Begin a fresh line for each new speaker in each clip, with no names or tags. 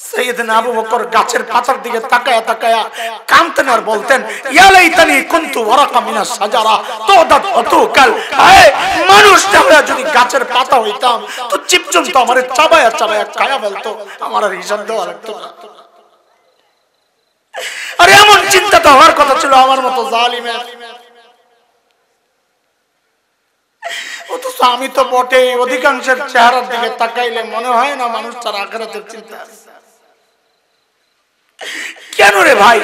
সাইয়েদনা আবু বকর গাছের পাতার দিকে তাকায়া তাকায়া কাঁদতেন আর বলতেন, ইয়া লাইতানি কুনতু ওয়ারাকা মিনাস সাজারা তুদাত উতুকাল। আয় মানুষ যদি গাছের পাতা হইতাম তো জীবজন্তু আমারে চাবায়া চাবায়া খায়া ফেলতো, আমার আর হিসাব দেওয়া লাগতো না। আর এমন চিন্তা তো হওয়ার কথা ছিল আমার মতো জালিমের। অথচ আমি তো বটে, অধিকাংশের চেহারার দিকে তাকাইলে মনে হয় না মানুষ তার আখিরাতের চিন্তা আছে। কেন রে ভাই,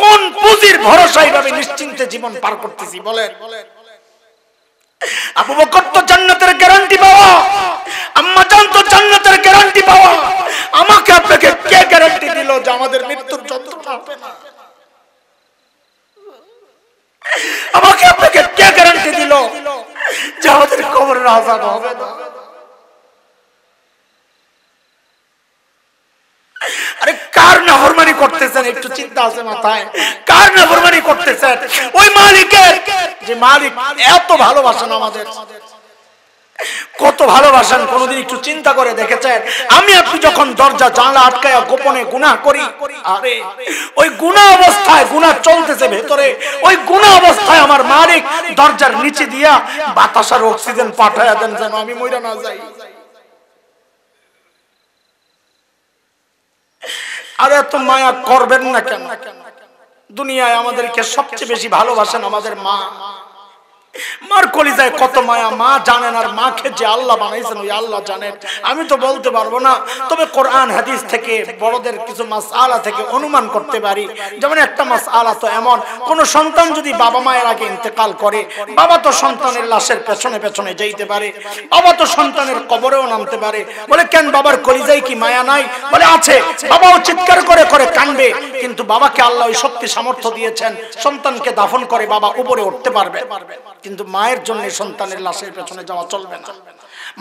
কোন পুঁজির ভরসায় ভাবে নিশ্চিন্তে জীবন পার করতেছি বলেন? আবু বকর তো জান্নাতের গ্যারান্টি পাওয়া, আম্মা জান তো জান্নাতের গ্যারান্টি পাওয়া, আমাকে আপনাকে কে গ্যারান্টি দিল যে আমাদের মৃত্যুর যন্ত্রণা হবে না? আমাকে আপনাকে কে গ্যারান্টি দিল যে আমাদের কবরের আযাব হবে না? আরে কার নাফরমানি করতেছেন একটু চিন্তা আছে মাথায়? কার নাফরমানি করতেছেন? ওই মালিকের, যে মালিক এত ভালোবাসেন আমাদের। কত ভালোবাসেন কোনদিন একটু চিন্তা করে দেখেছেন? আমি আপনি যখন দরজা জানলা আটকায়া গোপনে গুনাহ করি, আরে ওই গুনাহ অবস্থায়, গুনাহ চলতেছে ভেতরে, ওই গুনাহ অবস্থায় আমার মালিক দরজার নিচে দিয়া বাতাসের অক্সিজেন পাঠায়া দেন যেন আমি মইরা না যাই। আর এত মায়া করবেন না কেন? দুনিয়ায় আমাদেরকে সবচেয়ে বেশি ভালোবাসেন আমাদের মা। মার কলিজায় কত মায়া, মা জানেন। আর মাকে যে আল্লাহ বানাইছেন ওই আল্লাহ জানেন। আমি তো বলতে পারবো না, তবে কোরআন হাদিস থেকে বড়দের কিছু মাসআলা থেকে অনুমান করতে পারি। যেমন একটা মাসআলা তো এমন, কোন সন্তান যদি বাবা মায়ের আগে ইন্তেকাল করে, বাবা তো সন্তানের লাশের পেছনে পেছনে যাইতে পারে, বাবা তো সন্তানের কবরেও নামতে পারে। বলে কেন, বাবার কলিজায় কি মায়া নাই? বলে আছে। বাবাও চিৎকার করে করে কাঁদবে, কিন্তু বাবাকে আল্লাহ ওই শক্তি সামর্থ্য দিয়েছেন, সন্তানকে দাফন করে বাবা উপরে উঠতে পারবে। কিন্তু মায়ের জন্য সন্তানের লাশের পেছনে যাওয়া চলবে না,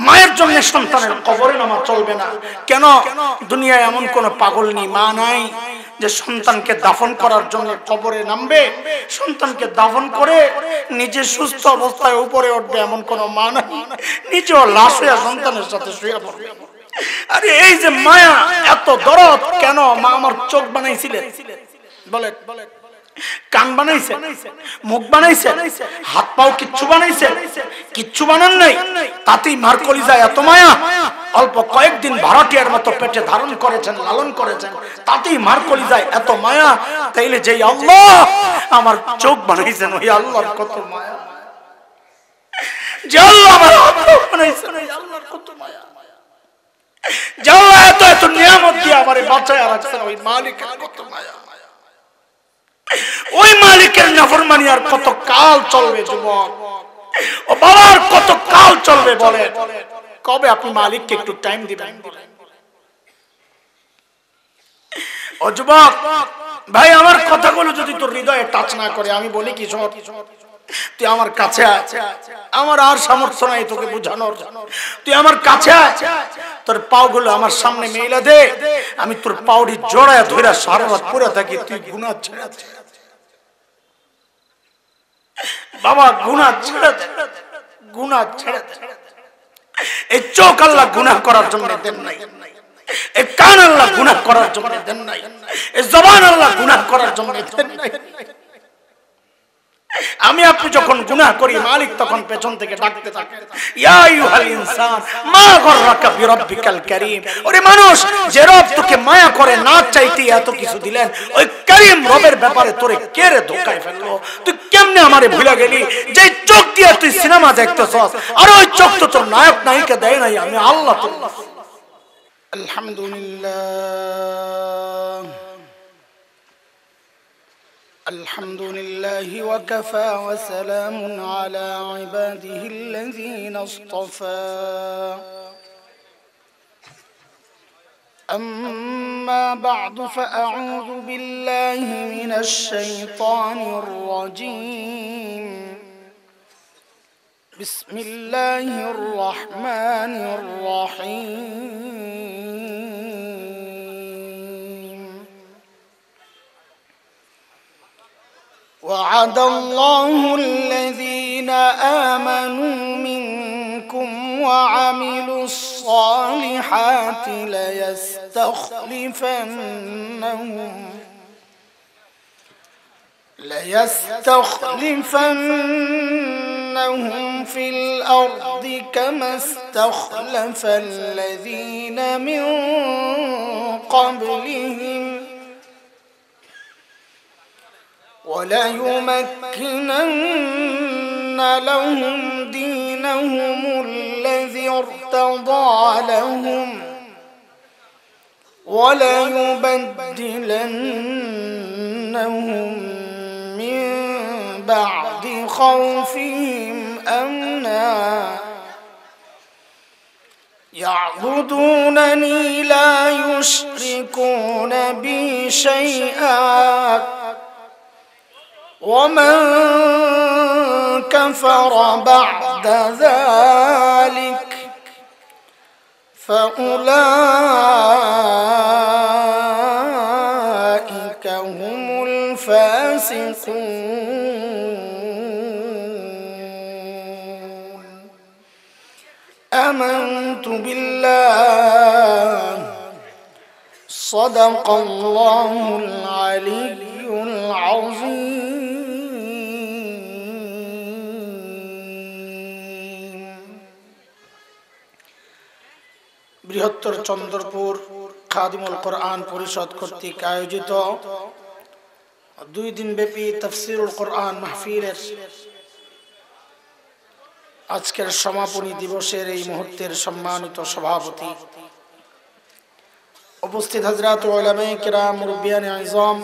মায়ের জন্য সন্তানের কবরে নামা চলবে না। কেন? দুনিয়ায় এমন কোন পাগলনি মা নাই যে সন্তানকে দাফন করার জন্য কবরে নামবে, সন্তানকে দাফন করে নিজে সুস্থ অবস্থায় উপরে উঠবে, এমন কোন মা নাই। নিজেও লাশ হয়ে সন্তানের সাথে শুয়ে পড়বে। আরে এই যে মায়া, এত দরদ কেন? মা আমার চোখ বানাইছিলেন, বলে কান বানাইছে, মুখ বানাইছে, হাত পাও কিচ্ছু বানাইছে? কিচ্ছু বানান নাই। তাতেই মার কলিজায় এত মায়া। অল্প কয়েকদিন ভাড়াটিয়ার মতো পেটে ধারণ করেছেন, লালন করেছেন, তাতেই মার কলিজায় এত মায়া। তাইলে যেই আল্লাহ আমার চোখ বানাইছেন ওই আল্লাহর কত মায়া, যে আল্লাহ আমার চোখ বানাইছেন ওই আল্লাহর কত মায়া, যে আল্লাহ এত এত নিয়ামত দিয়ে আমারে বাঁচায় রাখছেন ওই মালিকের কত মায়া। ওই মালিকের নাফরমানি আর কত কাল চলবে যুবক? ও বাবার কত কাল চলবে বলে? কবে আপনি মালিককে একটু টাইম দিবেন? ও যুবক ভাই, আমার কথাগুলো যদি তোর হৃদয়ে টাচ না করে, আমি বলি কি, শোন, তুই আমার কাছে আছে, আমার আর সামর্থ্য নাই তোকে বুঝানোর, তুই আমার কাছে আছে, তোর পাওগুলো আমার সামনে মেলে দে, আমি তোর পাউডি জড়ায় ধরে সারা রাত পড়ে থাকি, তুই গুনাহ ছেড়ে দে বাবা, গুনাহ ছেড়ে দে, গুনাহ ছেড়ে দে। এই চোখ আল্লাহ গুনাহ করার জন্য দেন নাই, এই কান আল্লাহ গুনাহ করার জন্য দেন নাই, এই জবান আল্লাহ গুনাহ করার জন্য দেন নাই। আমি আপনি যখন গুনাহ করি, মালিক তখন পেছন থেকে ডাকতে থাকে, ইয়া আইয়ুহাল ইনসান মা গররাকা বিরাব্বিকাল কারীম। ওরে মানুষ, যে রব তোকে মায়া করে না চাইতে এত কিছু দিলেন, ওই কারীম রবের ব্যাপারে তোরে কে রে ধোঁকায় ফেললো? তুই কেমনে আমারে ভুলে গেলি? যে চোখ দিয়ে তুই সিনেমা দেখতেছস, আর ওই চোখ তো তোর নায়ক নায়িকা দেয় নাই, আমি আল্লাহ। আলহামদুলিল্লাহ, الحمد لله وكفى وسلام على عباده الذين اصطفى. أما بعد فأعوذ بالله من الشيطان الرجيم. بسم الله الرحمن الرحيم. وعد الله الذين آمنوا منكم وعملوا الصالحات الصالحات ليستخلفنهم في الأرض كما استخلف الذين من قبلهم وليمكنن لهم دينهم الذي ارتضى لهم وليبدلنهم من بعد خوفهم أمنا يعبدونني لا يشركون بي شيئا ومن كفر بعد ذلك فأولئك هم الفاسقون آمنت بالله صدق الله العلي العظيم বৃহত্তর চন্দ্রপুর খাদিমুল কোরআন পরিষদ কর্তৃক আয়োজিত 2 দিন ব্যাপী তাফসীরুল কোরআন মাহফিলের আজকের সমাপনী দিবসের এই মুহূর্তের সম্মানিত সভাপতি উপস্থিত হযরত উলামায়ে কিরাম মুরব্বিয়ানে আযম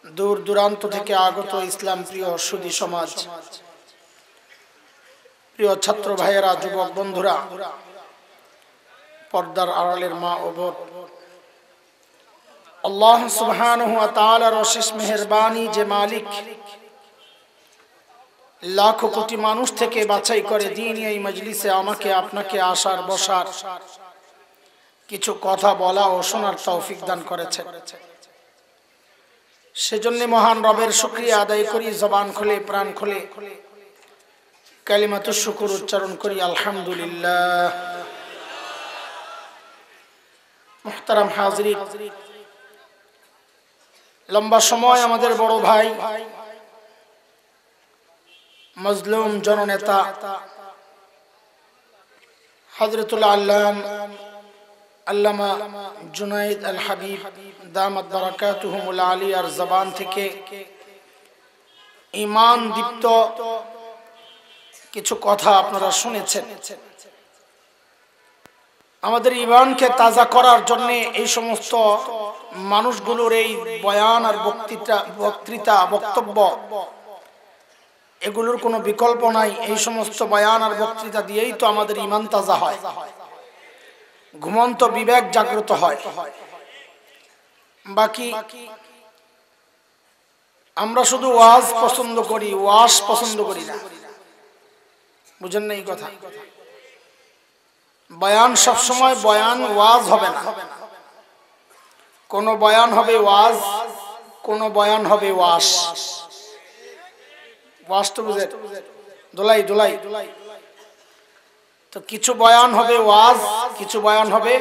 দূর দূরান্ত থেকে আগত ইসলাম প্রিয় সুধী সমাজ প্রিয় ছাত্র ভাইয়েরা যুবক বন্ধুরা পর্দার আড়ালের মা ও বোন আল্লাহ সুবহানাহু ওয়া তাআলার অশেষ মেহেরবানি যে মালিক লাখো কোটি মানুষ থেকে বাছাই করে দ্বীনি এই মজলিসে আমাকে আপনাকে আসার বসার কিছু কথা বলা ও শোনার তৌফিক দান করেছেন সেজন্য মহান রবের শুকরিয়া আদায় করি জবান খুলে প্রাণ খুলে কালিমাতুশ শুকর উচ্চারণ করি আলহামদুলিল্লাহ মুহতারাম হাজিরিন লম্বা সময় আমাদের বড় ভাই মজলুম জননেতা হযরতুল আল্লামা জুনাইদ আল হাবিব দামাত বারাকাতুহুমুল আলিয়ার জবান থেকে ঈমান দীপ্ত কিছু কথা আপনারা শুনেছেন আমাদের ঈমানকে তাজা করার জন্য এই সমস্ত মানুষগুলোর এই বয়ান আর বক্তৃতা বক্তব্য এগুলোর কোনো বিকল্প নাই এই সমস্ত বয়ান আর বক্তৃতা দিয়েই তো আমাদের ঈমান তাজা হয় ঘুমন্ত বিবেক জাগ্রত হয় বাকি আমরা শুধু ওয়াজ পছন্দ করি ওয়াজ পছন্দ করি না বুঝেন না এই কথা বয়ান সব সময় বয়ান ওয়াজ হবে না কোন বয়ান হবে ওয়াজ কোন বয়ান হবে ওয়াজ ওয়াজ তো বুঝে দোলাই দোলাই তো কিছু বয়ান হবে ওয়াজ কিছু বয়ান হবে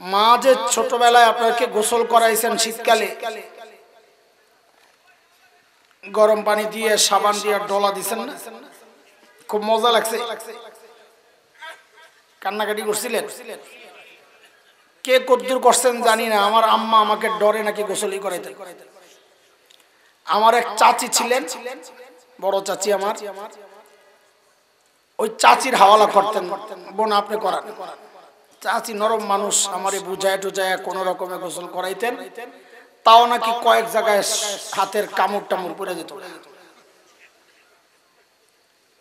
মা যে ছোটবেলায় আপনাকে গোসল করাইছেন শীতকালে গরম পানি দিয়ে সাবান দিয়ে ডলা দিছেন না খুব মজা লাগছে কান্নাকাটি করছিলেন কে কদ্দুর করছেন জানি না আমার আম্মা আমাকে ডরে নাকি গোসলই করাইতেন আমার এক চাচি ছিলেন বড় চাচি আমার ওই চাচির হাওয়ালা করতেন বোন আপনি করান চাচি নরম মানুষ আমারে বুঝায় টুজায় কোন রকমে গোসল করাইতেন তাও নাকি কয়েক জায়গায় হাতের কামড় টামড় পড়ে যেত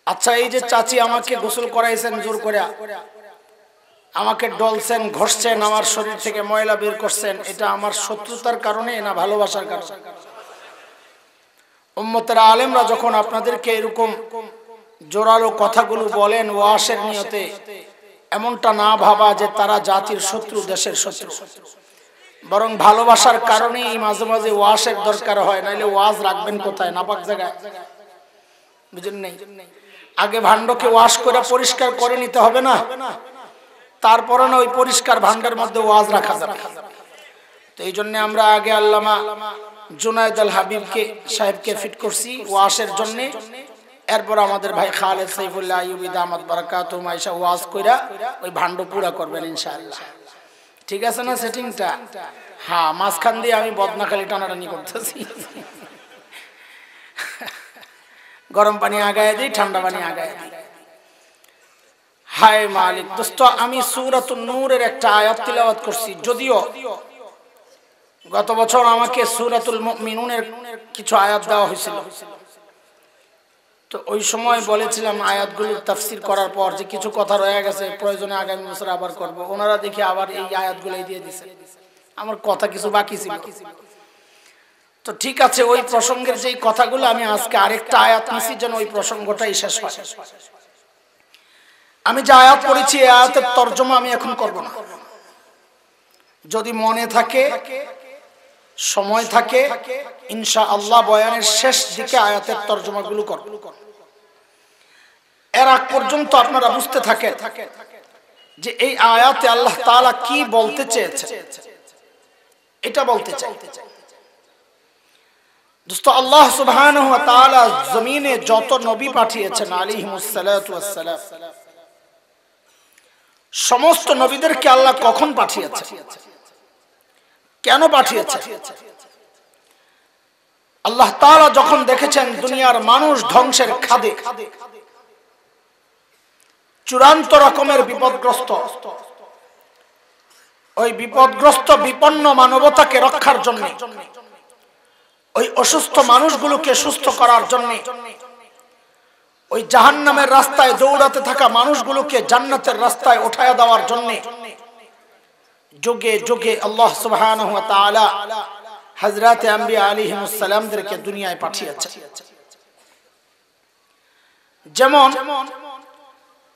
আচ্ছা এই যে চাচি আমাকে গোসল করাইছেন জোর করে আমাকে ডলছেন ঘষছেন আমার শরীর থেকে ময়লা বের করছেন এটা আমার শত্রুতার কারণে না ভালোবাসার কারণে উম্মতের আলেমরা যখন আপনাদেরকে এরকম জোরালো কথাগুলো বলেন ওয়াসের নিয়তে এমনটা না ভাবা যে তারা জাতির শত্রু দেশের শত্রু বরং ভালোবাসার কারণেই মাঝে মাঝে ওয়াসের দরকার হয় নাইলে ওয়াজ রাখবেন কোথায় নাপাক জায়গায় বুঝেন নাই আগে ভাণ্ডকে ওয়াশ করে পরিষ্কার করে নিতে হবে না? তারপরে না ওই পরিষ্কার ভাণ্ডের মধ্যে ওয়াজ রাখা যাবে। তো এই জন্য আমরা আগে আল্লামা জুনায়েদ আল হাবিবকে সাহেবকে ফিট করছি ওয়াশের জন্য। এরপর আমাদের ভাই খালেদ সাইফুল্লাহ আইয়ুবী দামাত বারাকাতুহু মাইশা ওয়াজ কইরা ওই ভাণ্ড পুরা করবেন ইনশাআল্লাহ। ঠিক আছে না সেটিংটা? হ্যাঁ, মাঝখান দিয়ে আমি বদনাখালি টানাটানি করতেছি। গরম পানি আগায় দিই, ঠান্ডা পানি আগায় দিই। হায় মালিক। দোস্ত, আমি সূরাতুন নূরের একটা আয়াত তিলাওয়াত করছি। যদিও গত বছর আমাকে সূরাতুল মুমিনুনের কিছু আয়াত দেওয়া হয়েছিল, তো ওই সময় বলেছিলাম আয়াতগুলোর তাফসীর করার পর যে কিছু কথা রয়ে গেছে, প্রয়োজনে আগামী বছর আবার করব। ওনারা দেখি আবার এই আয়াতগুলোই দিয়ে দিয়েছে, আমার কথা কিছু বাকি ছিল। তো ঠিক আছে, ওই প্রসঙ্গের যেই কথাগুলো আমি আজকে আরেকটা আয়াত নিছি যেন ওই প্রসঙ্গটাই শেষ হয়। আমি যে আয়াত পড়েছি এই আয়াতের তরজমা আমি এখন করব না। যদি মনে থাকে, সময় থাকে, ইনশাআল্লাহ বয়ানের শেষ দিকে আয়াতের তরজমাগুলো করব। এর আগ পর্যন্ত আপনারা বুঝতে থাকেন যে এই আয়াতে আল্লাহ তাআলা কি বলতে চেয়েছে, এটা বলতে চাই। দোস্ত, আল্লাহ সুবহানাহু ওয়া তাআলা জমিনে যত নবী পাঠিয়েছেন আলাইহিমুস সালাতু ওয়াস সালাম, সমস্ত নবীদেরকে আল্লাহ কখন পাঠিয়েছে, কেন পাঠিয়েছে? আল্লাহ তাআলা যখন দেখেছেন দুনিয়ার মানুষ ধ্বংসের খাদে, চূড়ান্ত রকমের বিপদগ্রস্ত, ওই বিপদগ্রস্ত বিপন্ন মানবতাকে রক্ষার জন্য, ওই অসুস্থ মানুষগুলোকে সুস্থ করার জন্য, ওই জাহান্নামের রাস্তায় দৌড়াতে থাকা মানুষগুলোকে জান্নাতের রাস্তায় উঠায়া দেওয়ার জন্য যুগে যুগে আল্লাহ সুবহানাহু ওয়া তাআলা হযরতে আম্বিয়া আলাইহিমুস সালামদেরকে দুনিয়ায় পাঠিয়েছেন। যেমন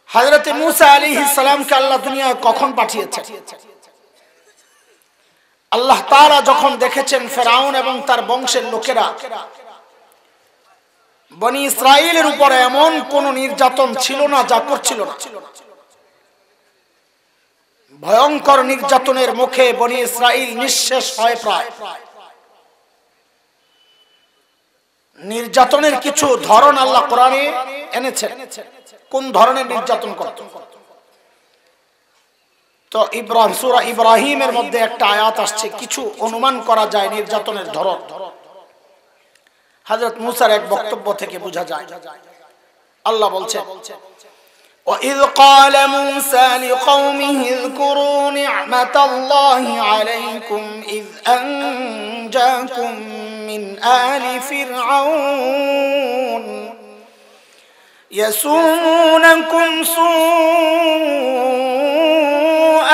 হযরতে মূসা আলাইহিস সালামকে আল্লাহ দুনিয়ায় কখন পাঠিয়েছেন? আল্লাহ তাআলা যখন দেখেছেন ফেরাউন এবং তার বংশের লোকেরা বনি ইসরাইলের উপরে এমন কোন নির্যাতন ছিল না যা করছিল না, ভয়ঙ্কর নির্যাতনের মুখে বনি ইসরাইল নিঃশেষ হয় প্রায়। নির্যাতনের কিছু ধরন আল্লাহ কোরআনে এনেছেন, কোন ধরনের নির্যাতন করত। তো সূরা ইব্রাহিমের মধ্যে একটা আয়াত আসছে, কিছু অনুমান করা যায় নির্যাতনের ধরন। হযরত মূসার এক বক্তব্য থেকে বোঝা যায়। আল্লাহ বলছেন, وَإِذْ قَالَ مُوسَى لِقَوْمِهِ اذْكُرُوا نِعْمَةَ اللَّهِ عَلَيْكُمْ إِذْ أَنْجَاكُمْ مِنْ آلِ فِرْعَوْنَ يَسُومُونَكُمْ سُوءَ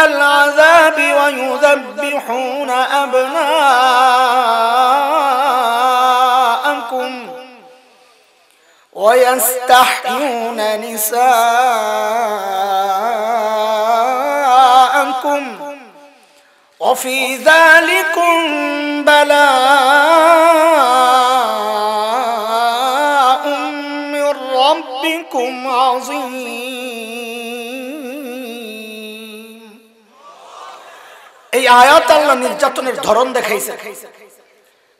الْعَذَابِ وَيُذَبِّحُونَ أَبْنَاءَكُمْ وَيَسْتَحْيُونَ نِسَاءَكُمْ وَفِي ذَلِكُمْ بَلَاءٌ مِّن رَّبِّكُمْ عَظِيمٌ। এই আয়াত আল্লাহ নির্যাতনের ধরন দেখাইছে।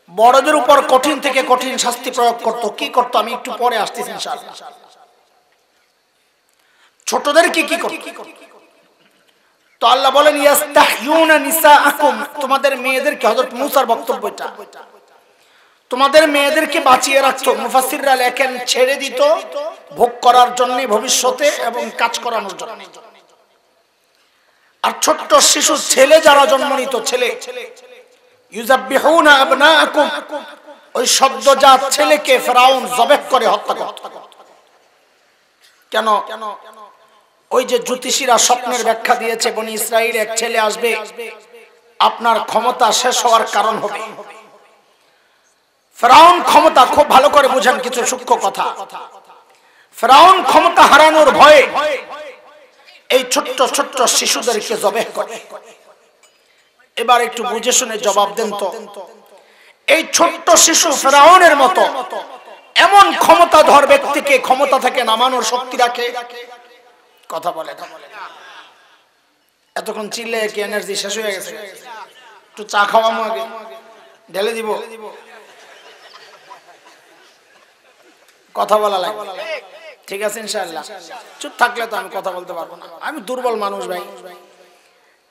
বড়দের উপর কঠিন থেকে কঠিন শাস্তি প্রয়োগ করত। কি করত আমি একটু পরে আসতেছি ইনশাআল্লাহ। ছোটদের কি কি করত? তো আল্লাহ বলেন ইয়াস্তাহয়ুনা নিসাআকুম, তোমাদের মেয়েদেরকে, হযরত মূসার বক্তব্য এটা, তোমাদের মেয়েদেরকে বাঁচিয়ে রাখতো। মুফাসসিররা লেখেন ছেড়ে দিত ভোগ করার জন্য ভবিষ্যতে এবং কাজ করানোর জন্য। আর ছোট্ট শিশু ছেলে যারা জন্ম নিত, ছেলে ইউযাব্বিহুনা আবনাআকুম, ওই সদ্যজাত ছেলেকে ফেরাউন জবেহ করে হত্যা করত। কেন? ওই যে জ্যোতিষীরা স্বপ্নের ব্যাখ্যা দিয়েছে বনি ইসরাইল এক ছেলে আসবে, আপনার ক্ষমতা শেষ হওয়ার কারণ হবে। ফেরাউন ক্ষমতা, খুব ভালো করে বুঝেন কিছু সূক্ষ্ম কথা, ফেরাউন ক্ষমতা হারানোর ভয়ে এই ছোট্ট ছোট্ট শিশুদেরকে জবেহ করে। এবার একটু বুঝে শুনে জবাব দেন তো, এই ছোট্ট শিশু ফেরাউনের মতো এমন ক্ষমতাধর ব্যক্তিকে ক্ষমতা থেকে নামানোর শক্তি রাখে? কথা বলে না। এতক্ষণ চিল্লে কি এনার্জি শেষ হয়ে গেছে? একটু চা খাওয়ামো, আগে ঢেলে দিব। কথা বলা লাগবে, ঠিক আছে ইনশাআল্লাহ। চুপ থাকলে তো আমি কথা বলতে পারবো না। আমি দুর্বল মানুষ ভাই,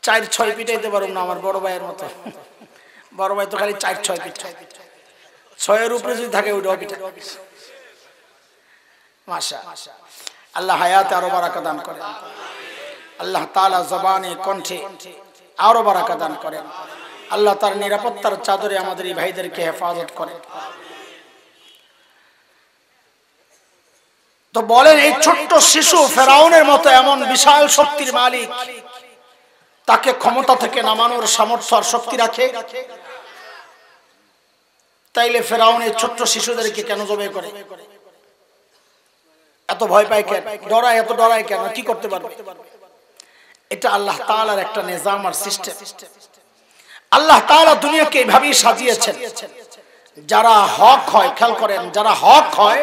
4-6 পিটাইতে পারবো না আমার বড় ভাইয়ের মতো। বড় ভাই তো খালি 4-6 পিট, 6-এর উপরে যদি থাকে ওইটাও পিটা। মাশাআল্লাহ, আল্লাহ হায়াতে আরো বারাকা দান করেন। আল্লাহ তাআলা জবানে কণ্ঠে আরো বারাকা দান করেন। আল্লাহ তার নিরাপত্তার চাদরে আমাদের এই ভাইদেরকে হেফাজত করেন। তো বলেন, এই ছোট্ট শিশু ফেরাউনের মতো এমন বিশাল শক্তির মালিক, তাকে ক্ষমতা থেকে নামানোর সামর্থ্য আর শক্তি রাখে? তাইলে ফেরাউন এই ছোট্ট শিশুদেরকে কেন জবাই করে? এত ভয় পায় কেন, ডরায়, এত ডরায় কেন? কি করতে পারবে? এটা আল্লাহ তাআলার একটা নিজাম আর সিস্টেম। আল্লাহ তাআলা দুনিয়াকে এইভাবেই সাজিয়েছেন, যারা হক হয়, খেয়াল করেন, যারা হক হয়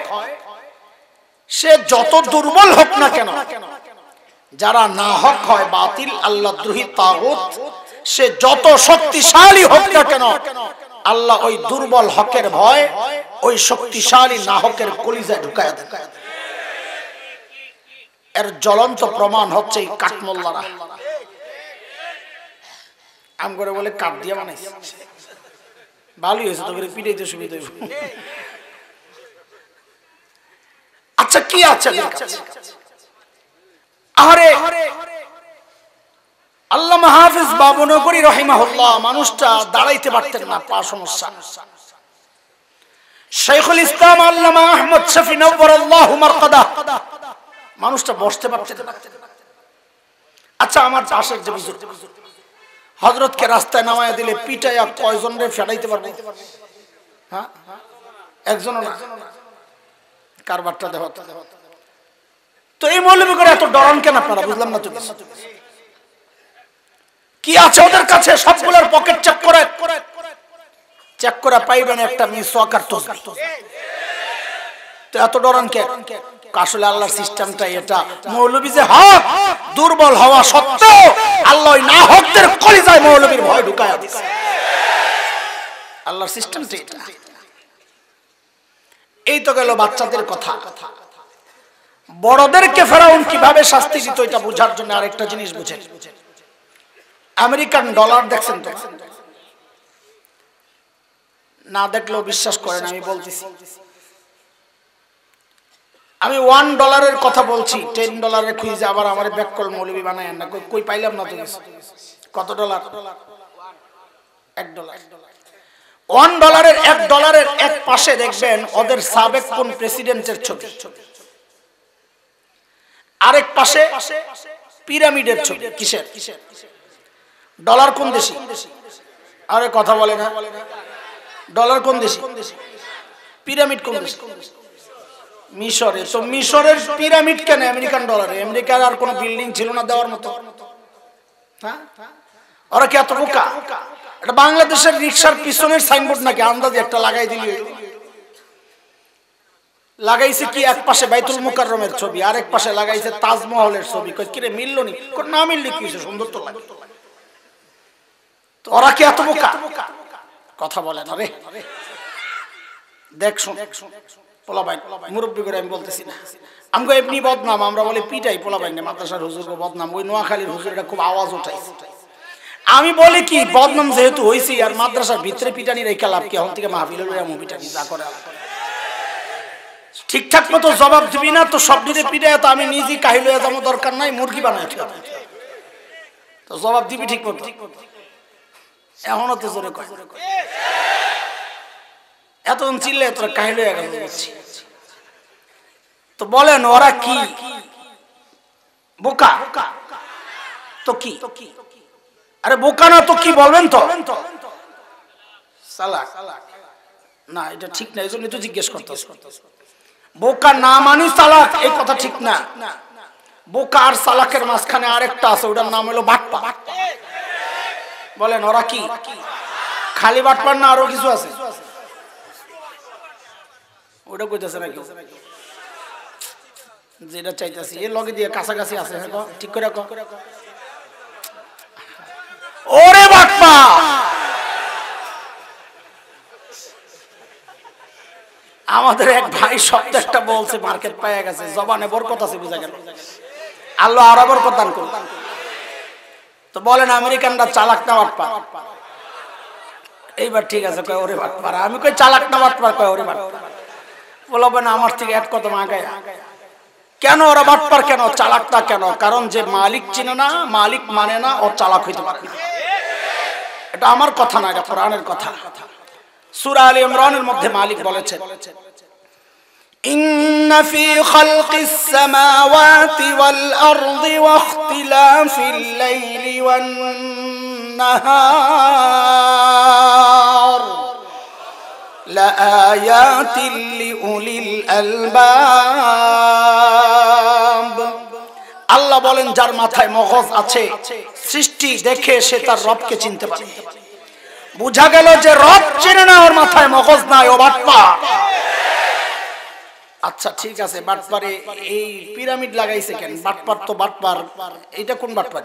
সে যত দুর্বল হোক না কেন, যারা না হক হয়, বাতিল, আল্লাহদ্রোহী, তাগুত, সে যত শক্তিশালী হোক না কেন, আল্লাহ ওই দুর্বল হকের ভয় ওই শক্তিশালী না হকের কলিজায় ঢুকায় দেন। এর জ্বলন্ত প্রমাণ হচ্ছে এই কাঠমোল্লারা। আম করে বলে কাঠ দিয়ে বানাইছে, ভালোই হয়েছে, তোকে পিটাইতে সুবিধা। আচ্ছা কি আছে? আরে আল্লামা হাফেজ বাবুনগরী রাহিমাহুল্লাহ মানুষটা দাঁড়াইতে পারতেন না, পা সমস্যা। শাইখুল ইসলাম আল্লামা আহমদ শফি নওয়ারাল্লাহু মারকাদা মানুষটা বসতে পারতেন না। আচ্ছা আমার পাশের যে হুজুর, হযরতকে রাস্তায় নামায়া দিলে পিটাইয়া কয়জন রে ফেলাইতে পারবে? হ্যাঁ, একজনও না। কারবারটা দেখো তো। এই মৌলবী করে এত ডরান কেন আপনারা? বুঝলাম না তো। কি আছে ওদের কাছে? সবগুলোর পকেট চেক করে পাইবেন একটা মিসওয়াক আর তাসবিহ। তো এত ডরান কেন? আসলে আল্লাহর সিস্টেমটা এটা। মৌলবী যে হক, দুর্বল হওয়া সত্ত্বেও আল্লাহ ওই না হকদের কলিজায় মৌলবীর ভয় ঢুকায়া দিয়েছে। আল্লাহর সিস্টেমটা এটা। এই তো গেল বাচ্চাদের কথা। বড়দেরকে ফেরাউন কিভাবে শাস্তি দিত এটা বোঝার জন্য আরেকটা জিনিস বুঝেন। আমেরিকান ডলার দেখছেন তো? না দেখলেও বিশ্বাস করেন, আমি বলতেছি। আমি $1 কথা বলছি, $10 খুঁজে আবার আমার ব্যাককল মৌলবী বানায় না। কই পাইলাম না তো। কত ডলার? $1। $1 $1 এক পাশে দেখবেন ওদের সাবেক কোন প্রেসিডেন্টের ছবি, আরেক পাশে পিরামিডের ছবি। কিসের? ডলার কোন দেশি? আরে কথা বলে না। ডলার কোন দেশি? পিরামিড কোন দেশি? মিশরে। তো মিশরের পিরামিড কেন আমেরিকান ডলারে? আমেরিকার আর কোন বিল্ডিং ছিল না দেওয়ার মতো? হ্যাঁ, ওরা কি এত বোকা? এটা বাংলাদেশের রিকশার পিছনের সাইনবোর্ড নাকি? আন্দাজে একটা লাগাই দিল। লাগাইছে কি? এক পাশে বাইতুল মুকাররমের ছবি, আরেক পাশে লাগাইছে তাজমহলের ছবি। কই কিরে মিললো নি? না মিললে কি হইছে? সুন্দর তো লাগে। তো ওরা কি এত বোকা? কথা বলে না রে। দেখ শুন পোলাবাই, মুরব্বী করে আমি বলতেছি না। আমগো এমনি বদনাম, আমরা বলি পিটাই পোলাবাই না। মাদ্রাসার হুজুরকে বদনাম, ওই নোয়াখালীর হুজুরটা খুব আওয়াজ উঠাইছে। আমি বলি কি, বদনাম যেহেতু হইছি আর মাদ্রাসার ভিতরে পিটানি রেখে লাভ কি? এখন থেকে মাহফিলে লইয়া পিটানি যা করে ঠিকঠাক মতো জবাব দিবি না তো সব দিতে পিটাই। তো আমি নিজেই কাহিল হয়ে যাবো, দরকার নাই, মুরগি বানাই তো জবাব দিবি ঠিক মতো। এখনো তো জোরে কয়, এতক্ষণ চিল্লে তোরা কাহিল হয়ে গেল। তো বলেন ওরা কি বোকা? তো কি? আরে বোকা না তো কি বলবেন তো? চালাক না, এটা ঠিক না। এই জন্য তো জিজ্ঞেস করতেছ। বোকা না মানে চালাক, এই কথা ঠিক না। বোকা আর চালাকের মাঝখানে আরেকটা আছে, ওটার নাম হলো বাটপা। বলেন ওরা কি? খালি বাটপার না আরো কিছু আছে? ওটা ওটা কইতেছে নাকি যেটা চাইতেছি এর লগে দিয়ে কাছাকাছি আছে ঠিক করে রাখো ওরে বাপ্পা আমাদের এক ভাই শব্দ একটা বলছে মার্কেট পাইয়া গেছে জবানে বরকত আছে বুঝা গেল আল্লাহ আরো বরকত দান করুন তো বলেন আমেরিকানরা চালাক না বাটপার এইবার ঠিক আছে কয় ওরে বাটপার আমি কই চালাক না বাটপার কয় ওরে বাটপার বলবেন আমার থেকে এক কদম আগায় কেন ওরা বাটপার কেন চালাকটা কেন কারণ যে মালিক চিনে না মালিক মানে না ও চালাক হইতে পারে না এটা আমার কথা না এটা কোরআনের কথা সূরা আলে ইমরানের মধ্যে মালিক বলেছেন ইন্না ফি খালকিস সামাওয়াতি ওয়াল আরদি ওয়া ইখতিলাফিল লাইলি ওয়ান নাহার লাআয়াতিল লিউলিল আলবাব আল্লাহ বলেন যার মাথায় মগজ আছে সৃষ্টি দেখে সে তার রবকে চিনতে পারে বুঝা গেল যে রব চিনে না ওর মাথায় মগজ নাই ও বাটপার আচ্ছা ঠিক আছে বাটপারে এই পিরামিড লাগাইছে কেন বাটপার তো বাটপার এটা কোন বাটপার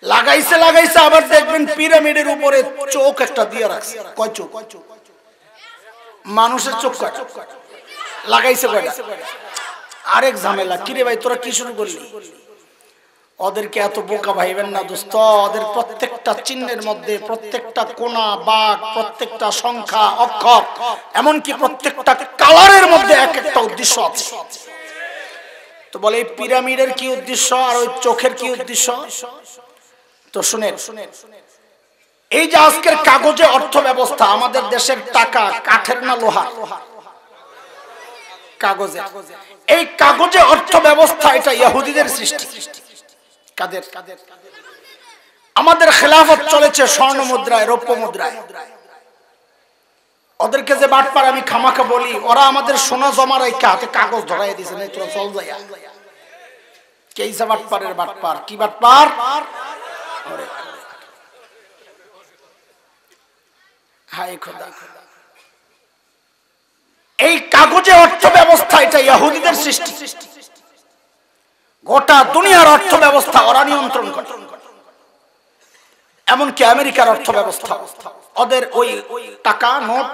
লাগাইছে লাগাইছে আবার দেখবেন পিরামিডের উপরে চোখ একটা দিয়ে রাখছে কয় চোখ মানুষের চোখ কয়টা লাগাইছে কয়টা আরেক ঝামেলা কিরে ভাই তোরা কি শুরু করলি ওদেরকে এত বোকা ভাইবেন না দোস্ত ওদের প্রত্যেকটা চিহ্নের মধ্যে প্রত্যেকটা কোণা বাঁক প্রত্যেকটা সংখ্যা অক্ষর এমনকি প্রত্যেকটা কালারের মধ্যে এক একটা উদ্দেশ্য আছে তো বলে এই পিরামিডের কি উদ্দেশ্য আর ওই চোখের কি উদ্দেশ্য তো শুনেন এই যে আজকের কাগজে অর্থ ব্যবস্থা আমাদের দেশের টাকা কাঠের না লোহা কাগজে এই কাগজে অর্থ ব্যবস্থা এটা ইহুদিদের সৃষ্টি কাদের আমাদের খেলাফত চলেছে স্বর্ণ মুদ্রায় রৌপ্য মুদ্রায় ওদেরকে যে বাটপার আমি খামাখা বলি ওরা আমাদের সোনা জমা রাখা হাতে কাগজ ধরাই দিয়েছে না তোরা চল যাইয়া কেইসা বাটপারের বাটপার কি বাটপার হায় খোদা এই কাগজে অর্থ ব্যবস্থা এটা ইহুদিদের সৃষ্টি গোটা দুনিয়ার অর্থ ব্যবস্থা ওরা নিয়ন্ত্রণ করে এমনকি আমেরিকার অর্থ ব্যবস্থা ওদের ওই টাকা নোট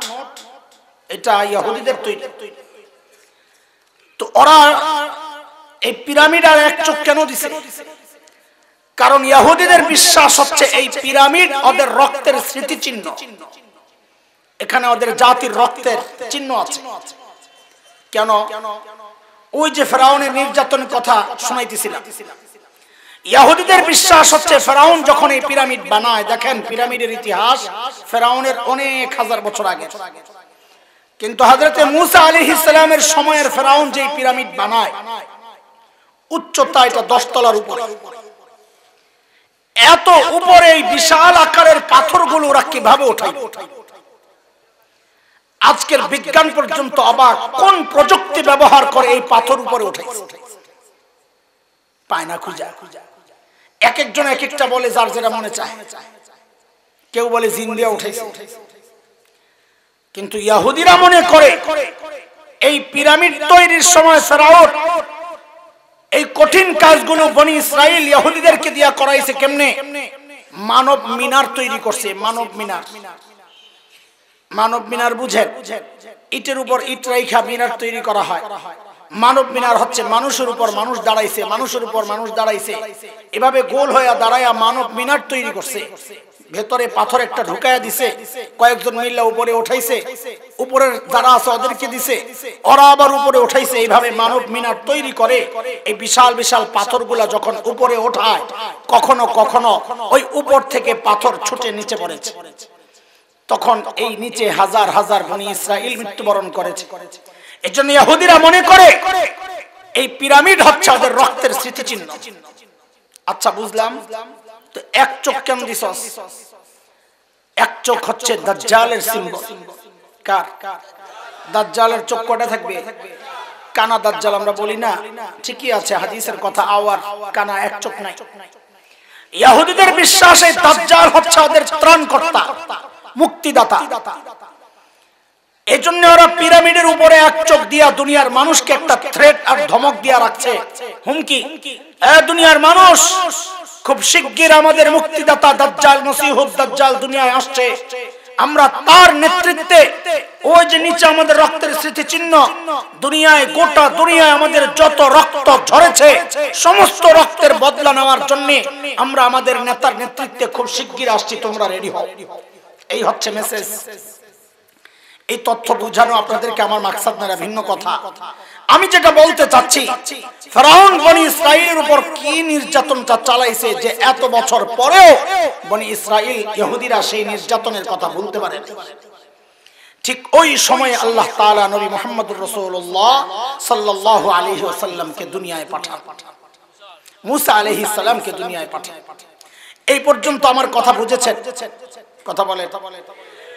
এটা ইহুদিদের তৈরি তো ওরা এই পিরামিড আর এক চোখ কেন দিছে কারণ ইহুদিদের বিশ্বাস হচ্ছে এই পিরামিড ওদের রক্তের স্মৃতিচিহ্ন এখানে ওদের জাতির রক্তের চিহ্ন আছে কেন ওই যে ফেরাউনের নির্যাতনের কথা শোনাইতেছিলাম ইহুদিদের বিশ্বাস হচ্ছে ফেরাউন যখন এই পিরামিড বানায় দেখেন পিরামিডের ইতিহাস ফেরাউনের অনেক হাজার বছর আগে কিন্তু হযরতে মূসা আলাইহিস সালামের সময়ের ফেরাউন যে পিরামিড বানায় উচ্চতা এটা 10 তলার উপরে এত উপরে এই বিশাল আকারের পাথরগুলো ওরা কিভাবে ওঠায় আজকের বিজ্ঞান পর্যন্ত অবাক কোন প্রযুক্তি ব্যবহার করে এই পাথর উপরে উঠাইছে পায় না খুঁজা এক একজন এক একটা বলে যার যেটা মনে চায় কেউ বলে জিন দিয়ে উঠাইছে কিন্তু ইহুদিরা মনে করে এই পিরামিড তৈরির সময় ফেরাউন এই কঠিন কাজগুলো বনি ইসরাইল ইহুদিদেরকে দিয়া করাইছে কেমনে মানব মিনার তৈরি করছে মানব মিনার মানব মিনার বুঝেন ইটের উপর ইট রাইখা মিনার তৈরি করা হয় মানব মিনার হচ্ছে মানুষের উপর মানুষ দাঁড়াইছে মানুষের উপর মানুষ দাঁড়াইছে এভাবে গোল হয়ে দাঁড়ায়া মানব মিনার তৈরি করছে ভেতরে পাথর একটা ঢুকায়া দিছে কয়েকজন মিল্লা উপরে উঠাইছে উপরের যারা আছে ওদেরকে দিছে ওরা আবার উপরে উঠাইছে এইভাবে মানব মিনার তৈরি করে এই বিশাল বিশাল পাথরগুলা যখন উপরে ওঠায় কখনো কখনো ওই উপর থেকে পাথর ছুটে নিচে পড়েছে তখন এই নিচে হাজার হাজার বনি ইসরাইল মৃত্যুবরণ করেছে এজন্য ইহুদিরা মনে করে এই পিরামিড হচ্ছে ওদের রক্তের স্মৃতিচিহ্ন আচ্ছা বুঝলাম তো এক চোখ কেন দিছস এক চোখ হচ্ছে দাজ্জালের সিম্বল কার দাজ্জালের চোখ কয়টা থাকবে কানা দাজ্জাল আমরা বলি না ঠিকই আছে হাদিসের কথা আওয়ার কানা এক চোখ নাই ইহুদিদের বিশ্বাস এই দাজ্জাল হচ্ছে ওদের ত্রাণকর্তা মুক্তিদাতা এজন্য ওরা পিরামিডের উপরে এক চোখ দিয়া দুনিয়ার মানুষকে একটা থ্রেট আর ধমক দিয়া রাখছে, হুমকি। দুনিয়ার মানুষ, খুব শিগগির আমাদের মুক্তিদাতা দাজ্জাল মসিহুদ দাজ্জাল দুনিয়ায় আসছে। আমরা তার নেতৃত্বে, ওই যে নিচে আমাদের রক্তের স্মৃতিচিহ্ন, দুনিয়ায় গোটা দুনিয়ায় আমাদের যত রক্ত ঝরেছে সমস্ত রক্তের বদলা নেওয়ার জন্য আমরা আমাদের নেতার নেতৃত্বে খুব শিগগির আসছি, তোমরা রেডি হও। এই হচ্ছে মেসেজ। এই তথ্য বোঝানো আপনাদেরকে আমার মাকসাদ না, ভিন্ন কথা। আমি যেটা বলতে চাচ্ছি, ফেরাউন বনি ইসরাইলের উপর কি নির্যাতনটা চালাইছে যে এত বছর পরেও বনি ইসরাইল ইহুদিরা সেই নির্যাতনের কথা বলতে পারে। ঠিক ওই সময়ে আল্লাহ তাআলা নবী মুহাম্মদুর রাসূলুল্লাহ সাল্লাল্লাহু আলাইহি ওয়াসাল্লামকে দুনিয়ায় পাঠান, মুসা আলাইহিস সালামকে দুনিয়ায় পাঠান। এই পর্যন্ত আমার কথা বুঝেছেন? কথা বলে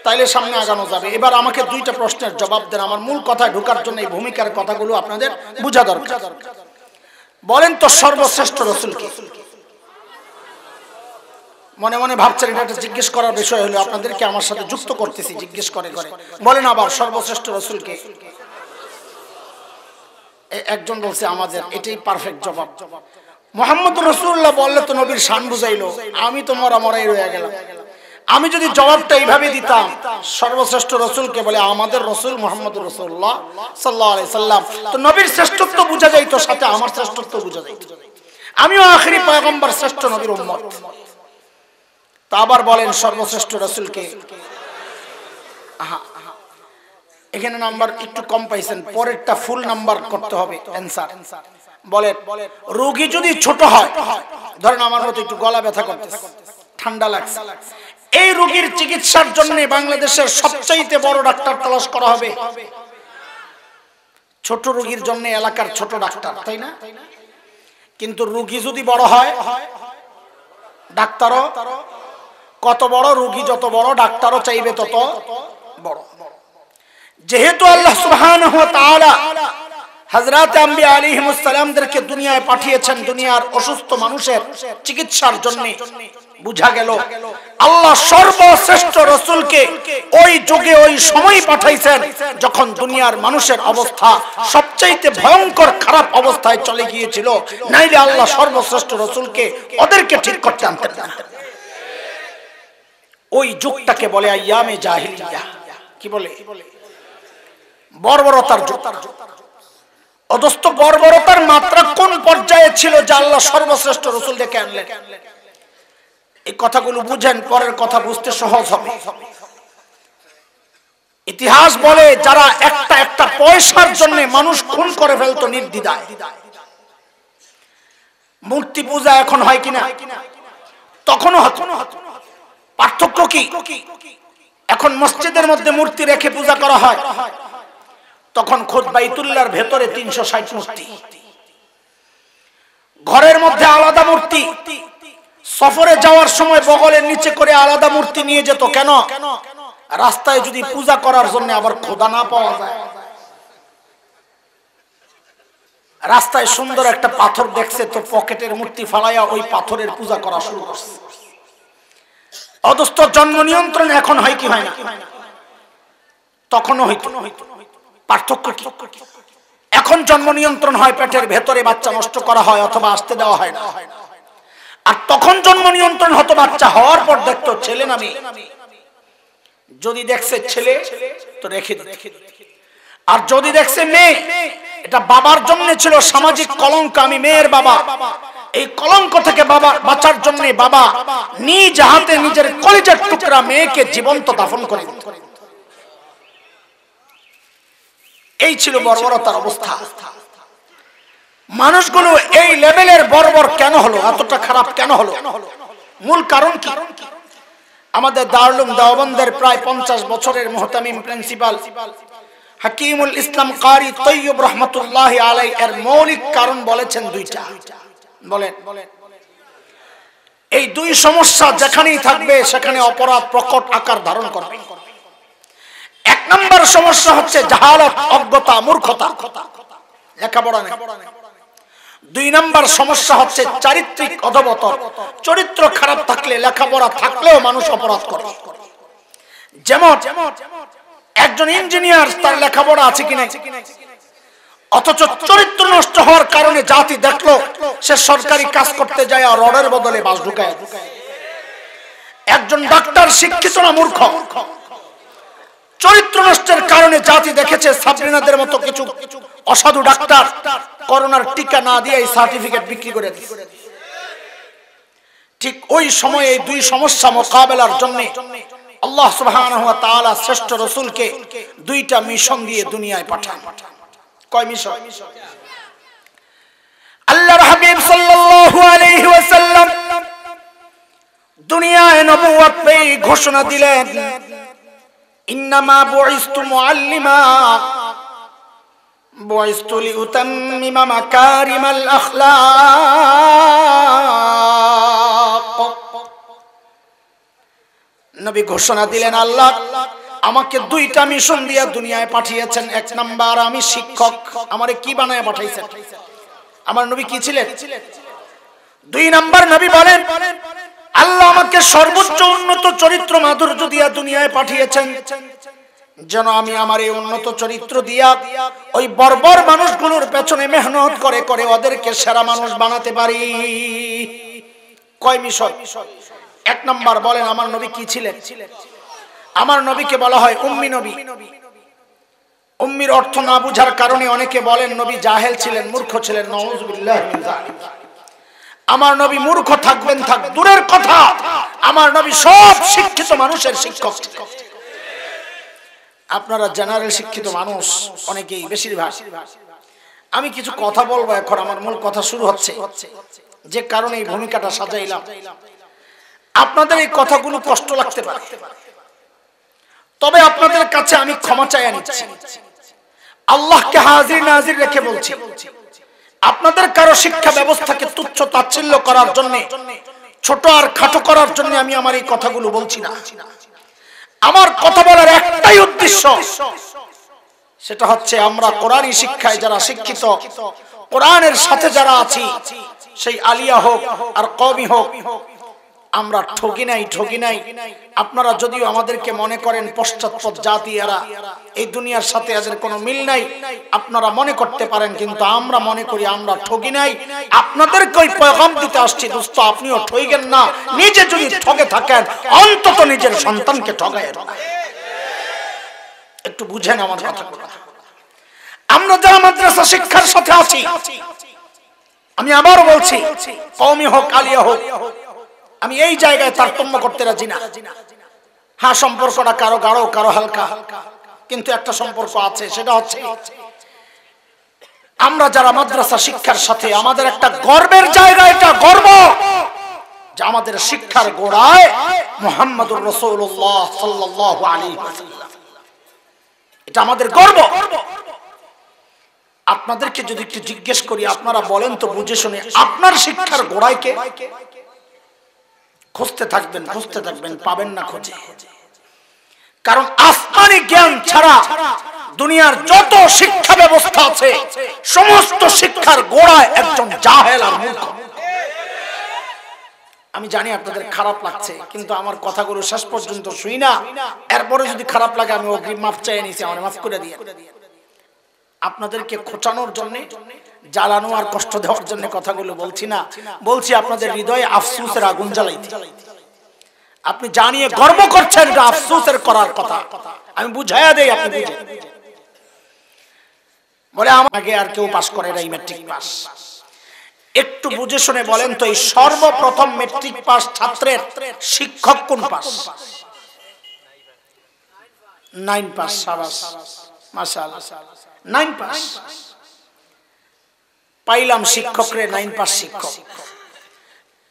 তাইলে সামনে আগানো যাবে। এবার আমাকে দুইটা প্রশ্নের জবাব দেন, আমার মূল কথায় ঢোকার জন্য এই ভূমিকার কথাগুলো আপনাদের বোঝা দরকার। বলেন তো সর্বশ্রেষ্ঠ রাসূল কে? মনে মনে ভাবছেন এটা একটা জিজ্ঞেস করার বিষয় হলো, আপনাদেরকে আমার সাথে যুক্ত করতেছি জিজ্ঞেস করে করে। বলেন আবার সর্বশ্রেষ্ঠ রাসূল কে? একজন বলছে আমাদের, এটাই পারফেক্ট জবাব। মুহাম্মদুর রাসূলুল্লাহ বললে তো নবীর শান বুঝাইলো, আমি তো মরাই রয়ে গেলাম। আমি যদি জবাবটা এইভাবে দিতাম, সর্বশ্রেষ্ঠ রাসূলকে বলে আমাদের রাসূল মুহাম্মদুর রাসূলুল্লাহ সাল্লাল্লাহু আলাইহি সাল্লাম, তো নবীর শ্রেষ্ঠত্ব বোঝা যাইতো, সাথে আমার শ্রেষ্ঠত্ব বোঝা যাইতো। আমিও আখেরি পয়গম্বর, শ্রেষ্ঠ নবীর উম্মত। তো আবার বলেন সর্বশ্রেষ্ঠ রাসূলকে? এখানে নাম্বার একটু কম পাইছেন, পরেরটা ফুল নাম্বার করতে হবে অ্যানসার। বলেন রোগী যদি ছোট হয়, ধরেন আমার মতো একটু গলা ব্যথা করতেছে, ঠান্ডা লাগছে, এই রোগীর চিকিৎসার জন্য বাংলাদেশের সবচাইতে বড় ডাক্তার তালাশ করা হবে। ছোট রোগীর জন্য এলাকার ছোট ডাক্তার, তাই না? কিন্তু রোগী যদি বড় হয়, ডাক্তারও কত বড়, রোগী যত বড় ডাক্তারও চাইবে তত বড়। যেহেতু আল্লাহ সুবহানাহু ওয়া তাআলা হযরত আম্বিয়া আলাইহিমুস সালামদেরকে দুনিয়ায় পাঠিয়েছেন দুনিয়ার অসুস্থ মানুষের চিকিৎসার জন্য, বুঝা গেল আল্লাহ সর্বশ্রেষ্ঠ রাসূলকে ওই যুগে ওই সময় পাঠাইছেন যখন দুনিয়ার মানুষের অবস্থা সবচাইতে ভয়ঙ্কর খারাপ অবস্থায় চলে গিয়েছিল। নাইলে আল্লাহ সর্বশ্রেষ্ঠ রাসূলকে ওদেরকে ঠিক করতে আনতেন না। ওই যুগটাকে বলে আইয়ামে জাহিলিয়া। কি বলে? বর্বরতার যুগ। অদস্ত বর্বরতার মাত্রা কোন পর্যায়ে ছিল যে আল্লাহ সর্বশ্রেষ্ঠ রাসূল ডেকে আনলেন? এই কথাগুলো বুঝেন, পরের কথা বুঝতে সহজ হবে। ইতিহাস বলে যারা একটা একটা পয়সার জন্য মানুষ খুন করে ফেলতো নির্দ্বিধায়। মূর্তি পূজা এখন হয় কিনা? তখনও হতো। পার্থক্য কি? এখন মসজিদের মধ্যে মূর্তি রেখে পূজা করা হয়, তখন খোদ বাইতুল্লাহর ভেতরে 360 মূর্তি, ঘরের মধ্যে আলাদা মূর্তি, সফরে যাওয়ার সময় বগলের নিচে করে আলাদা মূর্তি নিয়ে যেত। কেন? রাস্তায় যদি পূজা করার জন্য আবার খোদা না পাওয়া যায়। রাস্তায় সুন্দর একটা পাথর দেখছে তো পকেটের মূর্তি ফালাইয়া ওই পাথরের পূজা করা শুরু করছে। অদস্ত জন্ম নিয়ন্ত্রণ এখন হয় কি হয় না? তখনও হইতো। পার্থক্য কি? এখন জন্ম নিয়ন্ত্রণ হয়, পেটের ভেতরে বাচ্চা নষ্ট করা হয় অথবা আসতে দেওয়া হয় না। আর তখন জন্ম নিয়ন্ত্রণ হতো বাচ্চা হওয়ার পর দেখতো ছেলে না মেয়ে। যদি দেখছে ছেলে তো রেখে দিত, আর যদি দেখছে মেয়ে, এটা বাবার জন্য ছিল সামাজিক কলঙ্ক, আমি মেয়ের বাবা। এই কলঙ্ক থেকে বাবা বাঁচার জন্য বাবা নিজ হাতে নিজের কলিজার টুকরা মেয়েকে জীবন্ত দাফন করে দিত। এই ছিল বর্বরতার অবস্থা। মানুষগুলো এই লেভেলের বর্বর কেন হলো, এতটা খারাপ কেন হলো? মূল কারণ কি? আমাদের দারুল উলুম দেওবন্দের প্রায় 50 বছরের মুহতামিম প্রিন্সিপাল হাকিমুল ইসলাম কারি তৈয়ব রহমতুল্লাহ আলাইহি এর মৌলিক কারণ বলেছেন দুইটা। বলেন এই দুই সমস্যা যেখানেই থাকবে সেখানে অপরাধ প্রকট আকার ধারণ করবে। এক নম্বর সমস্যা হচ্ছে জাহালত, অজ্ঞতা, মূর্খতা, লেখাপড়া নেই। দুই নম্বর সমস্যা হচ্ছে চারিত্রিক অধঃপতন। চরিত্র খারাপ থাকলে, লেখাপড়া থাকলেও মানুষ অপরাধ করে। যেমন একজন ইঞ্জিনিয়ার, তার লেখাপড়া আছে কিনা, অথচ চরিত্র নষ্ট হওয়ার কারণে জাতি দেখলো সে সরকারি কাজ করতে যায় আর রডের বদলে বাস ঢুকায়। একজন ডাক্তার শিক্ষিত না মূর্খ, চরিত্র নষ্টের কারণে জাতি দেখেছে সাবরিনাদের মতো কিছু অসাধু ডাক্তার করোনার টিকা না দিয়ে সার্টিফিকেট বিক্রি করে দিয়েছে। ঠিক ওই সময়ে এই দুই সমস্যা মোকাবেলার জন্য আল্লাহ সুবহানাহু ওয়া তাআলা শ্রেষ্ঠ রাসূলকে দুইটা মিশন দিয়ে দুনিয়ায় পাঠান। কয় মিশন? আল্লাহর হাবিব সাল্লাল্লাহু আলাইহি ওয়াসাল্লাম দুনিয়ায় নবুয়ত পেয়ে ঘোষণা দিলেন, ইন্নামা বুইস্তু মুআল্লিমা বুইস্তু লিউতাম্মিমা মাকারিমাল আখলাক। নবী ঘোষণা দিলেন, আল্লাহ আমাকে দুইটা মিশন দিয়ে দুনিয়ায় পাঠিয়েছেন। এক নাম্বার, আমি শিক্ষক, আমারে কি বানায় পাঠাইছেন? আমার নবী কি ছিলেন? দুই নাম্বার, নবী বলেন আল্লাহ আমাকে সর্বোচ্চ উন্নত চরিত্র মাধুর্য দিয়া দুনিয়ায় পাঠিয়েছেন যেন আমি আমার এই উন্নত চরিত্র দিয়া ওই বর্বর মানুষগুলোর পেছনে মেহনত করে করে ওদেরকে সেরা মানুষ বানাতে পারি। কয় মিশন? এক নাম্বার, বলেন আমার নবী কি ছিলেন? আমার নবীকে বলা হয় উম্মি নবী। উম্মির অর্থ না বুঝার কারণে অনেকে বলেন নবী জাহেল ছিলেন, মূর্খ ছিলেন। নাউযুবিল্লাহ মিন যালিক। আমার নবী মূর্খ থাকবেন থাক, দূরের কথা, আমার নবী সব শিক্ষিত মানুষের শিক্ষক। আপনারা জেনারেল শিক্ষিত মানুষ অনেকেই, বেশিরভাগ। আমি কিছু কথা বলবো এখন, আমার মূল কথা শুরু হচ্ছে, যে কারণে এই ভূমিকাটা সাজাইলাম। আপনাদের এই কথাগুলো কষ্ট লাগতে পারে, তবে আপনাদের কাছে আমি ক্ষমা চাইয়া নিচ্ছি। আল্লাহকে হাজির নাজির রেখে বলছি, আপনাদের কারো শিক্ষা ব্যবস্থাকে তুচ্ছ তাচ্ছিল্য করার জন্য, ছোট আর খাটো করার জন্য আমি আমার এই কথাগুলো বলছি না। আমার কথা বলার একটাই উদ্দেশ্য, সেটা হচ্ছে আমরা কোরআনী শিক্ষায় যারা শিক্ষিত, কোরআনের সাথে যারা আছি, সেই আলিয়া হোক আর কওমি হোক, আমরা ঠকি নাই। আপনারা যদিও আমাদেরকে মনে করেন পশ্চাৎপদ জাতি, এরা এই দুনিয়ার সাথে এদের কোনো মিল নাই, আপনারা মনে করতে পারেন, কিন্তু আমরা মনে করি আমরা ঠকি নাই। আপনাদেরকে ওই পয়গাম দিতে আসছি, দোস্ত আপনিও ঠইবেন না। নিজে যদি ঠকে থাকেন, অন্তত নিজের সন্তানকে ঠগায়েন না। একটু বুঝেন আমার কথা। আমরা যারা মাদ্রাসা শিক্ষার সাথে আছি, আমি আবারও বলছি, কওমি হোক আলিয়া হোক, আমি এই জায়গায় তারতম্য করতে রাজি না। হ্যাঁ, সম্পর্কটা কারো গাঢ় কারো হালকা, কিন্তু একটা সম্পর্ক আছে, সেটা হচ্ছে আমরা যারা মাদ্রাসা শিক্ষার সাথে, আমাদের একটা গর্বের জায়গা, এটা গর্ব যে আমাদের শিক্ষার গোড়ায় মুহাম্মদুর রাসূলুল্লাহ সাল্লাল্লাহু আলাইহি ওয়াসাল্লাম। এটা আমাদের গর্ব। আপনাদেরকে যদি একটু জিজ্ঞেস করি, আপনারা বলেন তো বুঝে শুনে, আপনার শিক্ষার গোড়ায় কে? খুঁজতে থাকবেন, পাবেন না খুঁজে। কারণ আসমানি জ্ঞান ছাড়া দুনিয়ার যত শিক্ষা ব্যবস্থা আছে, সমস্ত শিক্ষার গোড়ায় একজন জাহেল আর মূর্খ। আমি জানি আপনাদের খারাপ লাগছে, কিন্তু আমার কথাগুলো শেষ পর্যন্ত শুই না। এরপরে যদি খারাপ লাগে, আমি অগ্রিম মাফ চাই নিছি, আমার মাফ করে দিয়ে। আপনাদেরকে খোঁচানোর জন্য, জ্বালানো আর কষ্ট দেওয়ার জন্য কথাগুলো বলছি না, বলছি আপনাদের হৃদয়ে আফসোসের আগুন জ্বালাইতে। আপনি জানিয়ে গর্ব করছেন, এটা আফসোসের করার কথা। আমি বুঝাইয়া দেই, আপনি বুঝেন। বলে আমাকে আর কেউ পাস করে নাই, ম্যাট্রিক পাস। একটু বুঝে শুনে বলেন তো, এই সর্বপ্রথম ম্যাট্রিক পাস ছাত্রের শিক্ষক কোন পাস? 9 পাস। শাবাশ, মাশাআল্লাহ, 9 পাস পাইলাম শিক্ষকরে, 9 পাস শিক্ষক।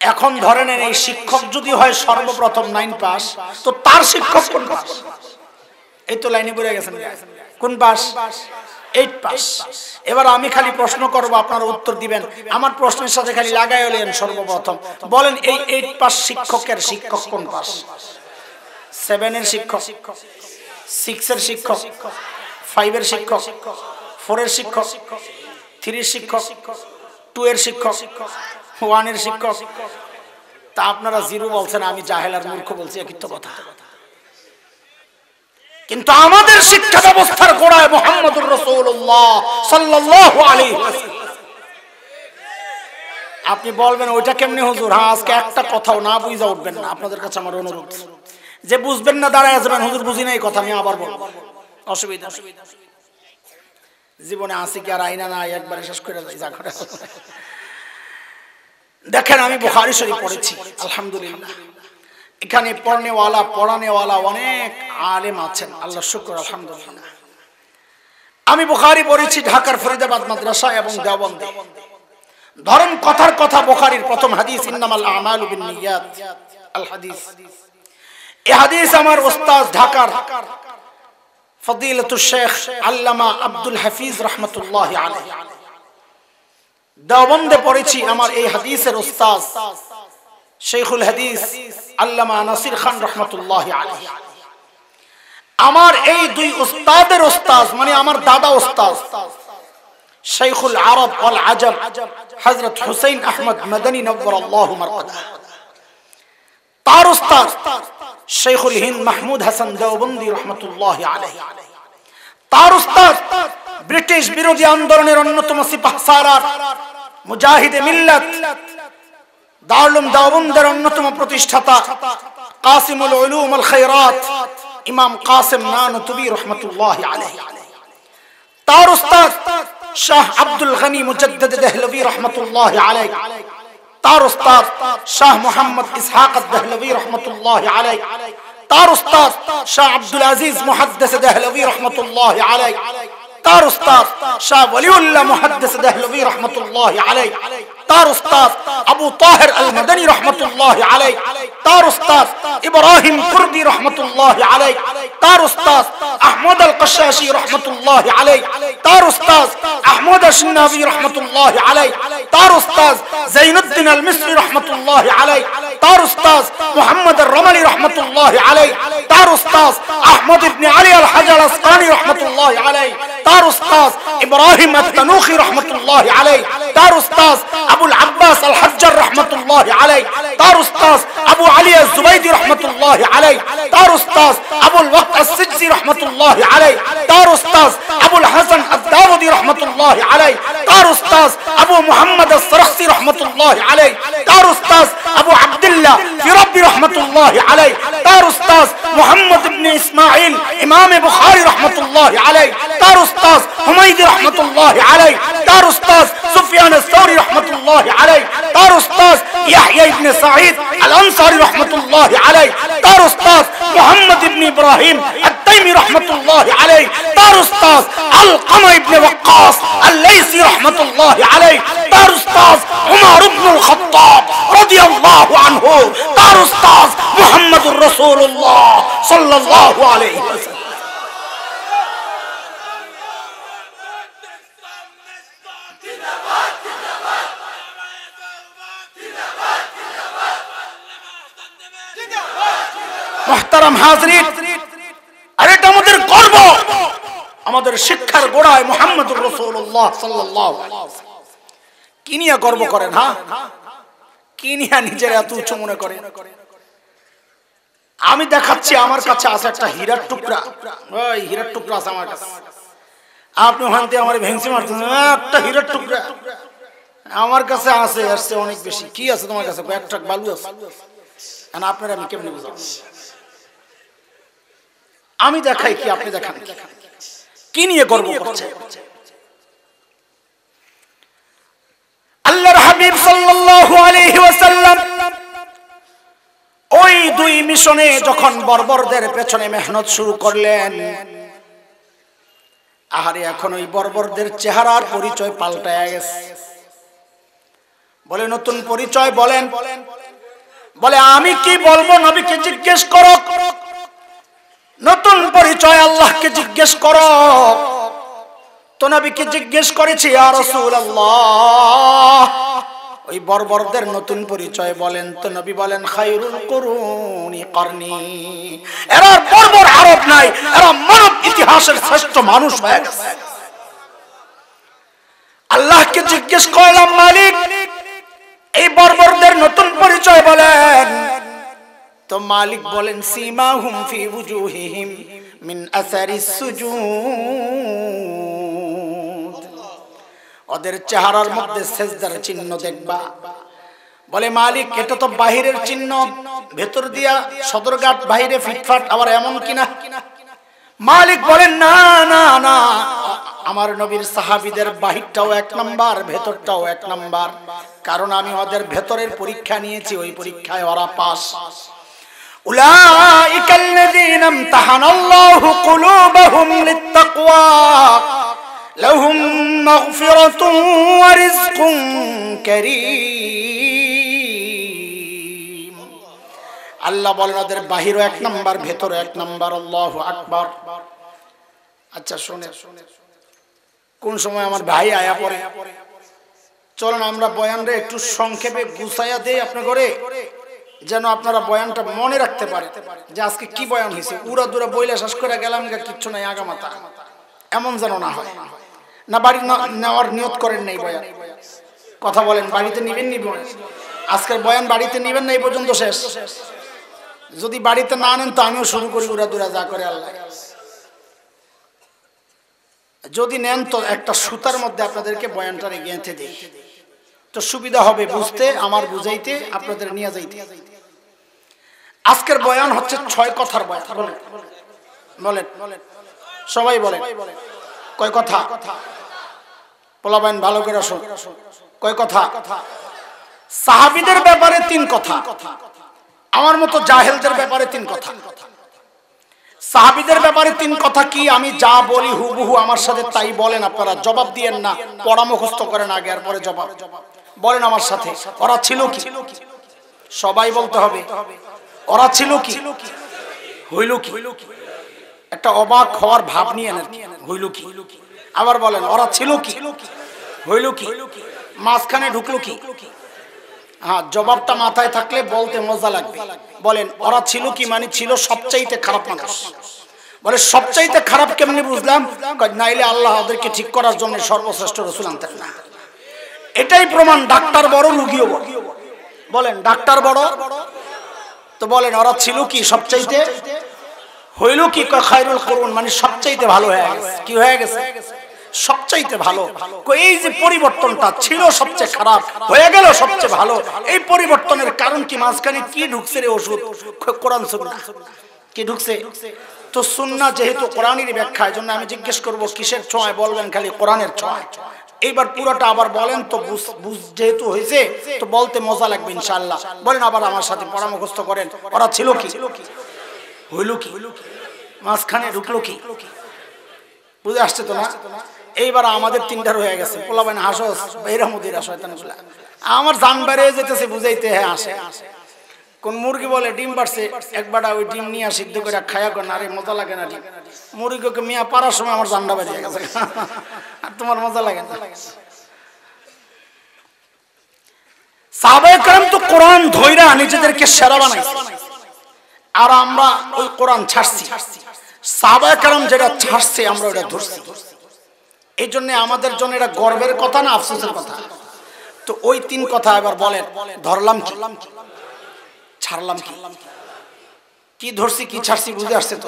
এখন ধরে নেন, এই শিক্ষক যদি হয় সর্বপ্রথম 9 পাস, তো তার শিক্ষক কোন পাস? এই তো লাইনে পড়ে গেছেন, কোন পাস? 8 পাস। এবার আমি খালি প্রশ্ন করব, আপনারা উত্তর দিবেন। আমার প্রশ্নের সাথে খালি লাগাইলেন সর্বপ্রথম। বলেন এই 8 পাস শিক্ষকের শিক্ষক কোন পাস? 7 এর শিক্ষক, 6 এর শিক্ষক, 5 এর শিক্ষক, 4 এর শিক্ষক, 3 এর শিক্ষক, 2 এর শিক্ষক, 1 এর শিক্ষক। তা আপনারা 0 বলছেন, আমি জাহেল আর মূর্খ বলছি, একই তো কথা। কিন্তু আমাদের শিক্ষা ব্যবস্থার গোড়ায় মুহাম্মদুর রাসূলুল্লাহ সাল্লাল্লাহু আলাইহি ওয়াসাল্লাম। আপনি বলবেন ওইটা কেমনে হুজুর? হ্যাঁ, আজকে একটা কথাও না বুঝা উঠবেন না, আপনাদের কাছে আমার অনুরোধ। যে বুঝবেন না দাঁড়ায় যাবেন, হুজুর বুঝি না এই কথা, আমি আবার বলবো, অসুবিধা নেই। জীবনে আসি কি আর আইনা না, একবারে শেষ করে যাই যা করে। দেখেন, আমি বুখারী শরীফ পড়েছি আলহামদুলিল্লাহ। এখানে পড়নেওয়ালা পড়ানেওয়ালা অনেক আলেম আছেন, আল্লাহ শুকর আলহামদুলিল্লাহ। আমি বুখারী পড়েছি ঢাকার ফরিদাবাদ মাদ্রাসা এবং দেওবন্দে। ধরেন কথার কথা বুখারীর প্রথম হাদিস, ইন্নামাল আমালু বিন্নিয়াত আল হাদিস। এই হাদিস আমার ওস্তাদ ঢাকার ফজিলাতুল শেখ আল্লামা আব্দুল হাফিজ রাহমাতুল্লাহি আলাইহি। দেওবন্দে পড়েছি আমার এই হাদিসের ওস্তাদ শেখুল হাদিস আল্লামা নাসির খান রাহমাতুল্লাহি আলাইহি। আমার এই দুই ওস্তাদের ওস্তাদ মানে আমার দাদা ওস্তাদ শাইখুল আরব ওয়াল আজম হযরত হুসাইন আহমদ মাদানী নওয়ারাল্লাহু মারকাদাহ, তার ওস্তাদ শাইখুল হিন্দ মাহমুদ হাসান দেওবন্দি রাহমাতুল্লাহি আলাইহি, তার ওস্তাদ ব্রিটিশ বিরোধী আন্দোলনের অন্যতম সিপাহসালার মুজাহিদে মিল্লাত দারুল উলুম দেওবন্দের অন্যতম প্রতিষ্ঠাতা কাসিমুল উলুম আল খায়রাত ইমাম কাসিম নানতুবি রাহমাতুল্লাহি আলাইহি, তার ওস্তাদ শাহ আব্দুল গনি মুজাদ্দিদ দেহলভী রাহমাতুল্লাহি আলাইহি, তার ওস্তাদ শাহ মুহাম্মদ ইসহাক দেহলভী রাহমাতুল্লাহি আলাইহি, তার ওস্তাদ শাহ আব্দুল আজিজ মুহাদ্দিস দেহলভী রাহমাতুল্লাহি আলাইহি, তার ওস্তাদ শাহ ওলিউল্লাহ মুহাদ্দিস দেহলভী রাহমাতুল্লাহি আলাইহি, তার ওস্তাদ আবু তাহের আল মাদানী রাহমাতুল্লাহি আলাইহি, তার ওস্তাদ ইব্রাহিম কুরদি রাহমাতুল্লাহি আলাইহি, তার ওস্তাদ আহমদ আল কশাশি রাহমাতুল্লাহি আলাইহি, তার ওস্তাদ আহমদ আশ-শিনাবি রাহমাতুল্লাহি আলাইহি, তার ওস্তাদ যাইনুদ্দিন আল মিসরি রাহমাতুল্লাহি আলাইহি, তার ওস্তাদ মুহাম্মদ আর রমালি রাহমাতুল্লাহি আলাইহি, তার ওস্তাদ আহমদ ইবনে আলী আল হাজার আসকানি রাহমাতুল্লাহি আলাইহি, তার ওস্তাদ ইব্রাহিম আত-তানুখি রাহমাতুল্লাহি আলাইহি, তার ওস্তাদ আবুল আব্বাস আল হাজ্জার রাহমাতুল্লাহি আলাইহি, তার ওস্তাদ আবু আলী আজ-জুবাইদি রাহমাতুল্লাহি আলাইহি, তার ওস্তাদ আবুল ওয়াক্ত আস-সিজজি রাহমাতুল্লাহি আলাইহি, তার ওস্তাদ আবুল হাসান আদ-দাউদি রাহমাতুল্লাহি আলাইহি, তার ওস্তাদ আবু মুহাম্মদ আস-সরখসি রাহমাতুল্লাহি আলাইহি, তার ওস্তাদ আবু আব্দুল্লাহ ফিরাবি রাহমাতুল্লাহি আলাইহি, তার ওস্তাদ মুহাম্মদ ইবনে ইসমাঈল ইমাম বুখারী রাহমাতুল্লাহি আলাইহি, তার ওস্তাদ হুমায়দি রাহমাতুল্লাহি আলাইহি, তার ওস্তাদ সুফিয়ান আস-সাউরি রাহমাতুল্লাহি আলাইহি, তার ওস্তাদ ইয়াহইয়া ইবনে সাঈদ আল-আনসারী রাহমাতুল্লাহি আলাইহি, তার ওস্তাদ মুহাম্মদ ইবনে ইব্রাহিম আত-তাইমি রাহমাতুল্লাহি আলাইহি, তার ওস্তাদ আলকামা ইবনে ওয়াক্কাস আল-লাইসি রাহমাতুল্লাহি আলাইহি, তার ওস্তাদ উমর ইবনুল খাত্তাব রাদিয়াল্লাহু আনহু, তার ওস্তাদ মুহাম্মদুর রাসূলুল্লাহ সাল্লাল্লাহু আলাইহি ওয়াসাল্লাম। মুহতারাম হাজরিন, আর এটা আমাদের গর্ব, আমাদের শিক্ষার গোড়ায় মুহাম্মদুর রাসূলুল্লাহ সাল্লাল্লাহু আলাইহি ওয়াসাল্লাম। কি নিয়ে গর্ব করেন? হ্যাঁ, কি নিয়ে নিজের এত উঁচু মনে করেন? আমি দেখাচ্ছি, আমার কাছে আছে একটা হীরার টুকরা, ওই হীরার টুকরা আছে আমার কাছে। আপনি ওখান থেকে আমার ভেঙচি মারছেন, একটা হীরার টুকরা আমার কাছে আছে, আসছে অনেক বেশি। কি আছে তোমার কাছে? এক ট্রাক বালু আছে। আপনারা আমি কেমনি বুঝাবো? আমি দেখাই কি, আপনি দেখান কি নিয়ে গর্ব করছে? আল্লাহর হাবিব সাল্লাল্লাহু আলাইহি ওয়াসাল্লাম ওই দুই মিশনে যখন বর্বরদের পেছনে মেহনত শুরু করলেন, আহারে এখন ওই বর্বরদের চেহারার পরিচয় পাল্টায় গেছে। বলে নতুন পরিচয় বলেন। বলে আমি কি বলবো? নবীকে জিজ্ঞেস করো। নতুন পরিচয় আল্লাহকে জিজ্ঞেস করো। তো নবীকে জিজ্ঞেস করেছি, ইয়া রাসূলুল্লাহ ওই বর্বরদের নতুন পরিচয় বলেন। তো নবী বলেন, খায়রুল কুরুনি করনি। এরা বর্বর আরব নাই, এরা মানব ইতিহাসের শ্রেষ্ঠ মানুষ হয়ে গেছে। আল্লাহকে জিজ্ঞেস করলাম, মালিক এই বর্বরদের নতুন পরিচয় বলেন। তো মালিক বলেন সীমাহুম ফি ওয়ুজুহিহিম মিন আসারিস সুজুদ, ওদের চেহারার মধ্যে সিজদার চিহ্ন দেখবা। বলে মালিক এটা তো বাহিরের চিহ্ন, ভেতর দিয়া সদরঘাট বাইরে ফিটফাট, আবার এমন কিনা? মালিক বলেন না না না, আমার নবীর সাহাবীদের বাহিরটাও এক নাম্বার, ভেতরটাও এক নাম্বার, কারণ আমি ওদের ভেতরের পরীক্ষা নিয়েছি, ওই পরীক্ষায় ওরা পাস। উলাইকাল্লাযীনা ইমতাহানাল্লাহু কুলুবাহুম লিত্তাকওয়া লাহুম মাগফিরাতুন ওয়া রিজকুন কারীম। আল্লাহ বলেন ওদের বাহিরও এক নাম্বার, ভেতরও এক নাম্বার। আল্লাহু আকবার। আচ্ছা শুনে, কোন সময় আমার ভাই আয়া পড়ে, চলেন আমরা বয়ানটা একটু সংক্ষেপে গুছাইয়া দেই আপনার ঘরে, যেন আপনারা বয়ানটা মনে রাখতে পারে যে আজকে কি বয়ান হয়েছে। উড়া দুরা বইলে শেষ করে গেলাম, কিচ্ছু নাই আগামাতা, এমন যেন না হয়। না বাড়ি নেওয়ার নিয়ত করেন নাই বয়ান? কথা বলেন, বাড়িতে নিবেন নি বয়ান? আজকের বয়ান বাড়িতে নিবেন না এই পর্যন্ত শেষ? যদি বাড়িতে না নেন তো আমিও শুরু করি উড়া দুরা, যা করে আল্লাহ। যদি নেন তো একটা সুতার মধ্যে আপনাদেরকে বয়ানটা গেঁথে দেই, তো সুবিধা হবে বুঝতে, আমার বুঝাইতে, আপনাদের নিয়ে যাইতে। আজকের বয়ান হচ্ছে 6 কথার বয়ান। বলেন বলেন সবাই বলেন, কয় কথা? পোলাবেন ভালো করে শোন, কয় কথা? সাহাবীদের ব্যাপারে 3 কথা, আমার মতো জাহেলদের ব্যাপারে 3 কথা। সাহাবীদের ব্যাপারে 3 কথা কি? আমি যা বলি হুবহু আমার সাথে তাই বলেন, আপনারা জবাব দিয়েন না, পড়া মুখস্থ করেন আগে, আর পরে জবাব বলেন আমার সাথে। ওরা ছিল কি? সবাই বলতে হবে ওরা ছিল কি, হইল কি? একটা অবাক হওয়ার ভাব নিয়ে নেন, হইল কি? আবার বলেন ওরা ছিল কি, হইল কি? মাঝখানে ঢুকলো কি? হ্যাঁ, জবাবটা মাথায় থাকলে বলতে মজা লাগবে। বলেন ওরা ছিল কি মানে ছিল সবচাইতে খারাপ মানুষ। বলে সবচাইতে খারাপ কেমনে বুঝলাম? নাইলে আল্লাহ ওদেরকে ঠিক করার জন্য সর্বশ্রেষ্ঠ রাসূল আনতেন না। এটাই প্রমাণ ডাক্তার বড়, রোগীও বড়। বলেন ডাক্তার বড়, তো বলেন ওরা ছিল কি সবচাইতে, হইল কি? খায়রুল কুরুন মানে সবচাইতে ভালো হয়ে গেছে। কি হয়ে গেছে? সবচাইতে ভালো। এই যে পরিবর্তনটা ছিল সবচেয়ে খারাপ, হয়ে গেল সবচেয়ে ভালো, এই পরিবর্তনের কারণ কি? মাঝখানে কি ঢুকছে রে ওষুধ? কোরআন সুন্নাহ। কি ঢুকছে? তো সুন্নাহ যেহেতু কোরআনের ব্যাখ্যা, এজন্য আমি জিজ্ঞেস করব কিসের ছোঁয়ায়? বলবেন খালি কোরআনের ছোঁয়ায়। এইবার পুরোটা আবার বলেন তো, বুঝ যেহেতু হয়েছে তো বলতে মজা লাগবে ইনশাআল্লাহ। বলেন আবার আমার সাথে, পড়া মুখস্থ করেন। ওরা ছিল কি, হইল কি, মাঝখানে ঢুকলো কি? বুঝে আসছে তো না? এইবার আমাদের 3টার হয়ে গেছে। পোলাবেন হাসস বেরা মুদিরা শয়তানগুলা, আমার জান বাইরে যেতেছে বুঝাইতে। হ্যাঁ আসে। কোন মুরগি বলে ডিম পারছে, একবারটা ওই ডিম নিয়ে সিদ্ধ করে খায়া করেন, আরে মজা লাগে না ডিম। মুরগিকে মিয়া পারার সময় আমার জান্ডা বেরিয়ে গেছে, আর তোমার মজা লাগে না। সাহাবায়ে কেরাম তো কোরআন ধইরা নিজেদেরকে সেরা বানাইছে, আর আমরা ওই কোরআন ছাড়ছি। সাহাবায়ে কেরাম যেটা ছাড়ছে আমরা ওটা ধরছি। এই জন্য আমাদের জন্য এটা গর্বের কথা না আফসোসের কথা? তো ওই 3 কথা এবার বলেন, ধরলাম কি, ছাড়লাম কি? কি ধরছি কি ছাড়ছি বুঝে আসছে তো?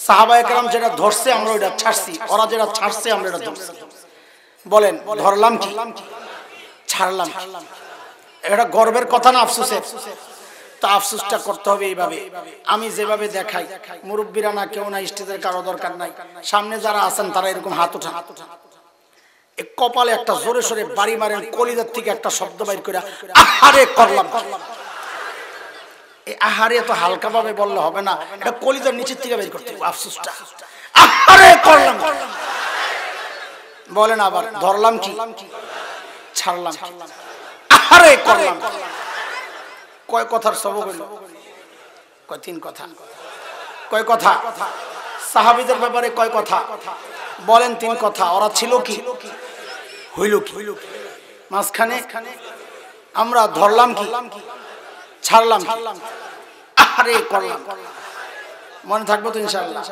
সাহাবায়ে কেরাম যেটা ধরছে আমরা ওটা ছাড়ছি, ওরা যেটা ছাড়ছে আমরা এটা ধরছি। বলেন ধরলাম কি, ছাড়লাম কি? এটা গর্বের কথা না আফসোসের? তো আফসোসটা করতে হবে এইভাবে। আমি যেভাবে দেখাই, মুরব্বীরা না কেউ না, স্টেজের কারো দরকার নাই, সামনে যারা আছেন তারা এরকম হাত উঠান, কপালে একটা জোরে সোরে বাড়ি মারেন, কলিজার থেকে একটা শব্দ বাইর করে আহারে করলাম। এই আহারে তো হালকা ভাবে বললে হবে না, এটা কলিজার নিচের থেকে বের করতে হবে আফসোসটা। আহারে করলাম। বলেন আবার ধরলাম কি, ছাড়লাম কি, আহারে করলাম। কয় কথার সবক হইল? কয় 3 কথা। কয় কথা? সাহাবীদের ব্যাপারে কয় কথা? বলেন 3 কথা। ওরা ছিল কি, হইল কি? মাঝখানে আমরা ধরলাম কি, ছাড়লাম কি, আরে করলাম। মনে থাকবে তো ইনশাআল্লাহ?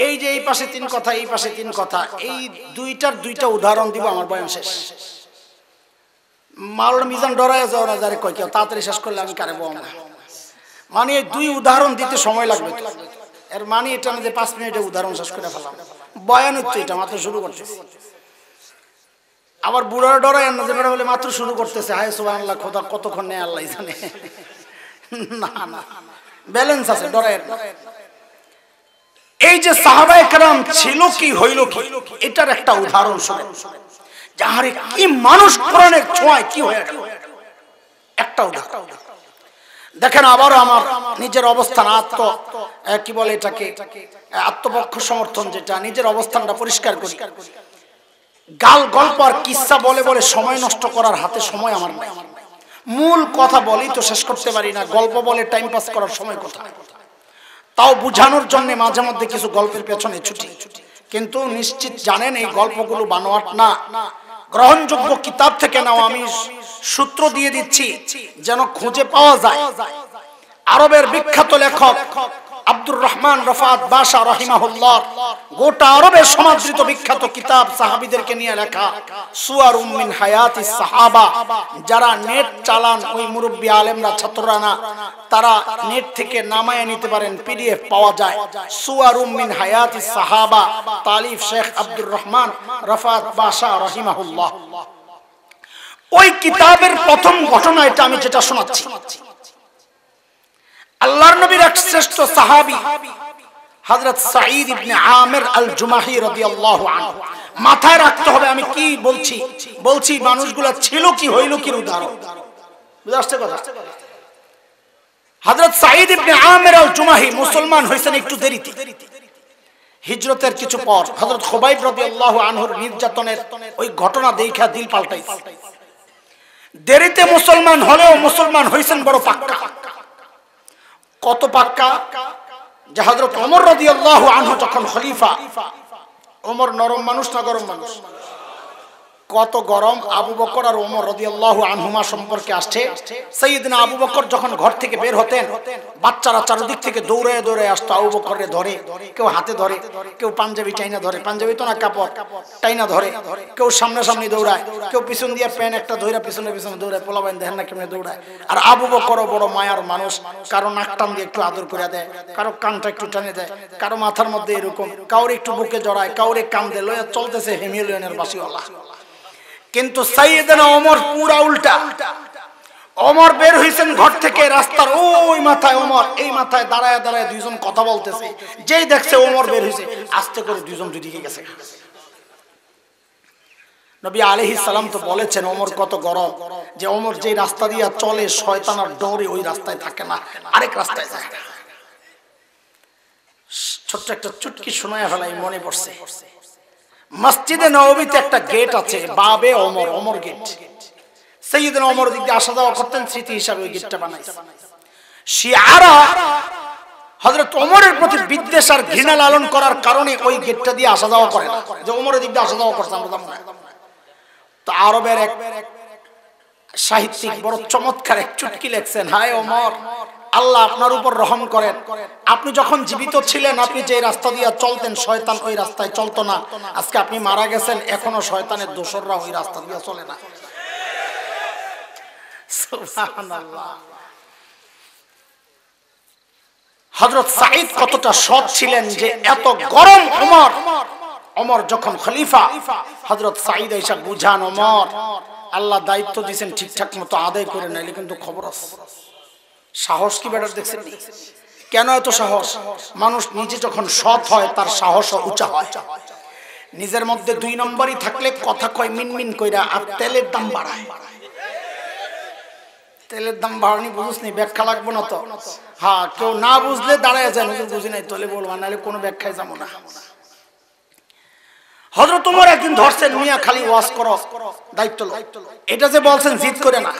এই যে এই পাশে 3 কথা, এই পাশে 3 কথা, এই দুইটার 2টা উদাহরণ দিব, আমার বয়ান শেষ। মাওলানা মিজান ডরায় যাও না, যারে কয় কেউ তাড়াতাড়ি শেষ করলে আমি কারে বলবো না। মানে দুই উদাহরণ দিতে সময় লাগবে, এর মানে এটা না যে 5 মিনিটে উদাহরণ শেষ করে ফেলাম। বয়ান হচ্ছে এটা, মাত্র শুরু করতেছি। আবার বুড়ার ডরায় না যে বলে মাত্র শুরু করতেছে, হায় সুবহানাল্লাহ, খোদা কতক্ষণ নেই আল্লাহ জানে। না না, ব্যালেন্স আছে, ডরায় না। এই যে সাহাবায়ে কেরাম ছিল কি হইল কি, এটার একটা উদাহরণ শুনেন। যাহারে কি মানুষ কোরআনের ছোঁয়ায় কি হয়ে গেল, একটা উদাহরণ দেখেন। আবারও আমার নিজের অবস্থান, কি বলে এটাকে, আত্মপক্ষ সমর্থন, যেটা নিজের অবস্থানটা পরিষ্কার করি। গাল গল্প আর কিসসা বলে বলে সময় নষ্ট করার হাতে সময় আমার নাই। মূল কথা বলি তো শেষ করতে পারি না, গল্প বলে টাইম পাস করার সময় কোথায়? তাও বুঝানোর জন্য মাঝে মধ্যে কিছু গল্পের পেছনে ছুটি, কিন্তু নিশ্চিত জানেন এই গল্পগুলো বানোয়াট না, গ্রহণযোগ্য কিতাব থেকে নাও। আমি সূত্র দিয়ে দিচ্ছি যেন খুঁজে পাওয়া যায়। আরবের বিখ্যাত লেখক আব্দুর রহমান রফাত বাশা রাহিমাহুল্লাহ গোটা আরবের সমাদৃত বিখ্যাত কিতাব সাহাবীদেরকে নিয়ে লেখা সুয়ারুম মিন হায়াতিস সাহাবা। যারা নেট চালান, ওই মুরব্বী আলেমরা, ছাত্ররা না, তারা নেট থেকে নামায় নিতে পারেন, পিডিএফ পাওয়া যায়। সুয়ারুম মিন হায়াতিস সাহাবা, তালিফ শেখ আব্দুর রহমান রফাত বাশা রাহিমাহুল্লাহ। ওই কিতাবের প্রথম ঘটনা এটা আমি যেটা শোনাচ্ছি। আল্লাহর নবীর এক শ্রেষ্ঠ সাহাবী হযরত সাঈদ ইবনে আমির আল জুমাহি রাদিয়াল্লাহু আনহু। মাথায় রাখতে হবে আমি কি বলছি মানুষগুলো ছিল কি হইল কি উদাহরণ, বুঝতে আসছে কথা। হযরত সাঈদ ইবনে আমির আল জুমাহি মুসলমান হয়েছেন একটু দেরিতে, হিজরতের কিছু পর। হযরত খুবাইব রাদিয়াল্লাহু আনহুর নির্যাতনের ওই ঘটনা দেখা দিল পাল্টাইছে। দেরিতে মুসলমান হলেও মুসলমান হয়েছেন বড় পাক্কা। কত পাক্কা যে হযরত ওমর রাদিয়াল্লাহু আনহু যখন খলিফা, ওমর নরম মানুষ না গরম মানুষ? কত গরম। আবু বকর আর ওমর রাদিয়াল্লাহু আনহুমা সম্পর্কে আসছে। সাইয়েদনা আবু বকর যখন ঘর থেকে বের হতেন, বাচ্চারা চারদিক থেকে দৌড়ায় দৌড়ায় আসতো আবু বকররে ধরে। কেউ হাতে ধরে, কেউ পাঞ্জাবি টাইনা ধরে, পাঞ্জাবি তো না কাপড় টাইনা ধরে, কেউ সামনাসামনি দৌড়ায়, কেউ পিছন দিয়ে প্যান একটা ধইরা পিছনে পিছনে দৌড়ায়। পোলাবেন দেখেন না কেমনে দৌড়ায়। আর আবু বকরও বড় মায়ার মানুষ, কারো নাক টান দিয়ে একটু আদর করে দেয়, কারো কানটা একটু টানে দেয়, কারো মাথার মধ্যে এরকম, কাউরে একটু বুকে জড়ায়, কাউরে কান্দে লইয়া চলতেছে হিমালয়ানের বাসিওয়ালা। কিন্তু সাইয়েদনা ওমর পুরা উল্টা। ওমর বের হইছেন ঘর থেকে, রাস্তার ওই মাথায় ওমর, এই মাথায় দাঁড়ায় দাঁড়ায় দুইজন কথা বলতেছে। যেই দেখছে ওমর বের হইছে, আস্তে করে দুইজন দুদিকে গেছে। নবী আলাইহিস সালাম তো বলেছেন ওমর কত গরম, যে ওমর যেই রাস্তা দিয়া চলে শয়তানের ডরে ওই রাস্তায় থাকে না, আরেক রাস্তায় যায়। ছোট্ট একটা চুটকি শোনায় ফেলাই মনে পড়ছে। মসজিদে নববীতে একটা গেট আছে, বাবে ওমর, ওমর গেট। সাইয়েদনা ওমর দিক দিয়ে আসা যাওয়া করতেন, স্মৃতি হিসাবে ওই গেটটা বানাইছে। শিয়ারা হযরত ওমরের প্রতি বিদ্বেষ আর ঘৃণা লালন করার কারণে ওই গেটটা দিয়ে আসা যাওয়া করে না, যে ওমরের দিক দিয়ে আসা যাওয়া করছে আমরা জানি না। তো আরবের এক সাহিত্যিক বড় চমৎকার এক চুটকি লেখছেন, হায় ওমর, আল্লাহ আপনার উপর রহম করেন। আপনি যখন জীবিত ছিলেন, আপনি যে রাস্তা দিয়ে চলতেন, শয়তান ওই রাস্তায় চলতো না। আজকে আপনি মারা গেছেন, এখনো শয়তানের দোসররা ওই রাস্তা দিয়ে চলে না। সুবহানাল্লাহ। হযরত সাঈদ কতটা সৎ ছিলেন যে এত গরম ওমর যখন খলিফা, হযরত সাঈদ এসে বুঝান, ওমর আল্লাহ দায়িত্ব দিয়েছেন ঠিকঠাক মতো আদায় করে, নাইলে কিন্তু খবর আছে। সাহস কি বেটার দেখছেন? কেন এত সাহস? মানুষ নিজে যখন সৎ হয় তার সাহস উঁচা হয়। নিজের মধ্যে 2 নম্বরই থাকলে কথা কয় মিনমিন কইরা, আর তেলের দাম বাড়ায়। তেলের দাম বাড়ানি বুঝুসনি, ব্যাখ্যা লাগবো না তো। হ্যাঁ, কেউ না বুঝলে দাঁড়ায় যায়, বুঝি নাই তোলে বলবা, নাহলে কোনো ব্যাখ্যায় যাবো না। হযরত ওমর একদিন ধরছেন, মিয়া খালি ওয়াজ করো, দায়িত্ব লো। এটা যে বলছেন জিদ করে না।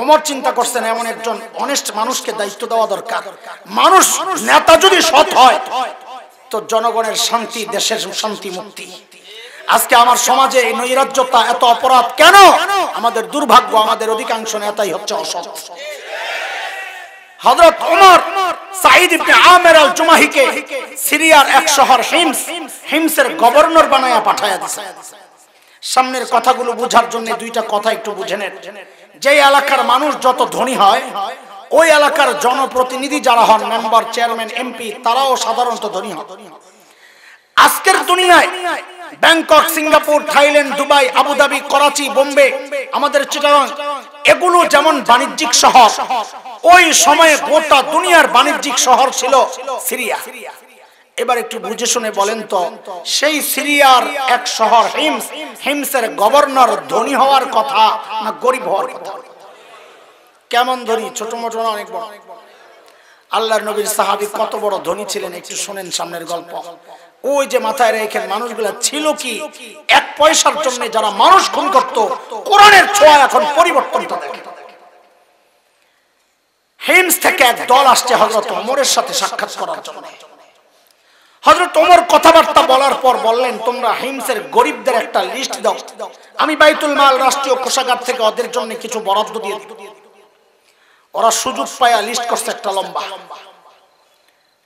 ওমর চিন্তা করছেন এমন একজন অনেস্ট মানুষকে দায়িত্ব দেওয়া দরকার। মানুষ নেতা যদি সৎ হয় তো জনগণের শান্তি, দেশের শান্তি, মুক্তি। আজকে আমার সমাজে এই নৈরাজ্যতা, এত অপরাধ কেন? আমাদের দুর্ভাগ্য, আমাদের অধিকাংশ নেতাই হচ্ছে অসৎ। হযরত ওমর সাঈদ ইবনে আমির আল জুমাহিকে সিরিয়ার এক শহর হিমসের গভর্নর বানায়া পাঠায়া দিয়েছে। সামনের কথাগুলো বোঝার জন্য 2টা কথা একটু বুঝে নেন। যে এলাকার মানুষ যত ধনী হয় ওই এলাকার জনপ্রতিনিধি যারা হন, মেম্বার, চেয়ারম্যান, এমপি, তারাও সাধারণত ধনী হন। আজকের দুনিয়ায় Bangkok, Singapore, Thailand, Dubai, Abu Dhabi, Karachi, Bombay, আমাদের চিটাগং, এগুলো যেমন বাণিজ্যিক শহর, ওই সময়ে গোটা দুনিয়ার বাণিজ্যিক শহর ছিল সিরিয়া। এবার একটু বুঝে শুনে বলেন তো, সেই সিরিয়ার এক শহর হিমস, হিমসের গভর্নর ধনী হওয়ার কথা না গরিব হওয়ার কথা? কেমন ধনী? ছোট মোটো না, অনেক বড়। আল্লাহর নবীর সাহাবী কত বড় ধনী ছিলেন একটু শুনেন সামনের গল্প। ওই যে মাথায় রেখেন, মানুষগুলা ছিল কি এক পয়সার জন্য যারা মানুষ খুন করত, কোরআনের ছোঁয়া এখন পরিবর্তনটা দেখেন। হিমস থেকে এক দল আসছে হযরত ওমরের সাথে সাক্ষাৎ করার জন্য। হযরত ওমর কথাবার্তা বলার পর বললেন, তোমরা হিমসের গরিবদের একটা লিস্ট দাও, আমি বাইতুল মাল, রাষ্ট্রীয় কোষাগার থেকে ওদের জন্য কিছু বরাদ্দ দিয়ে দিই। ওরা সুযোগ পায়া লিস্ট করছে একটা লম্বা।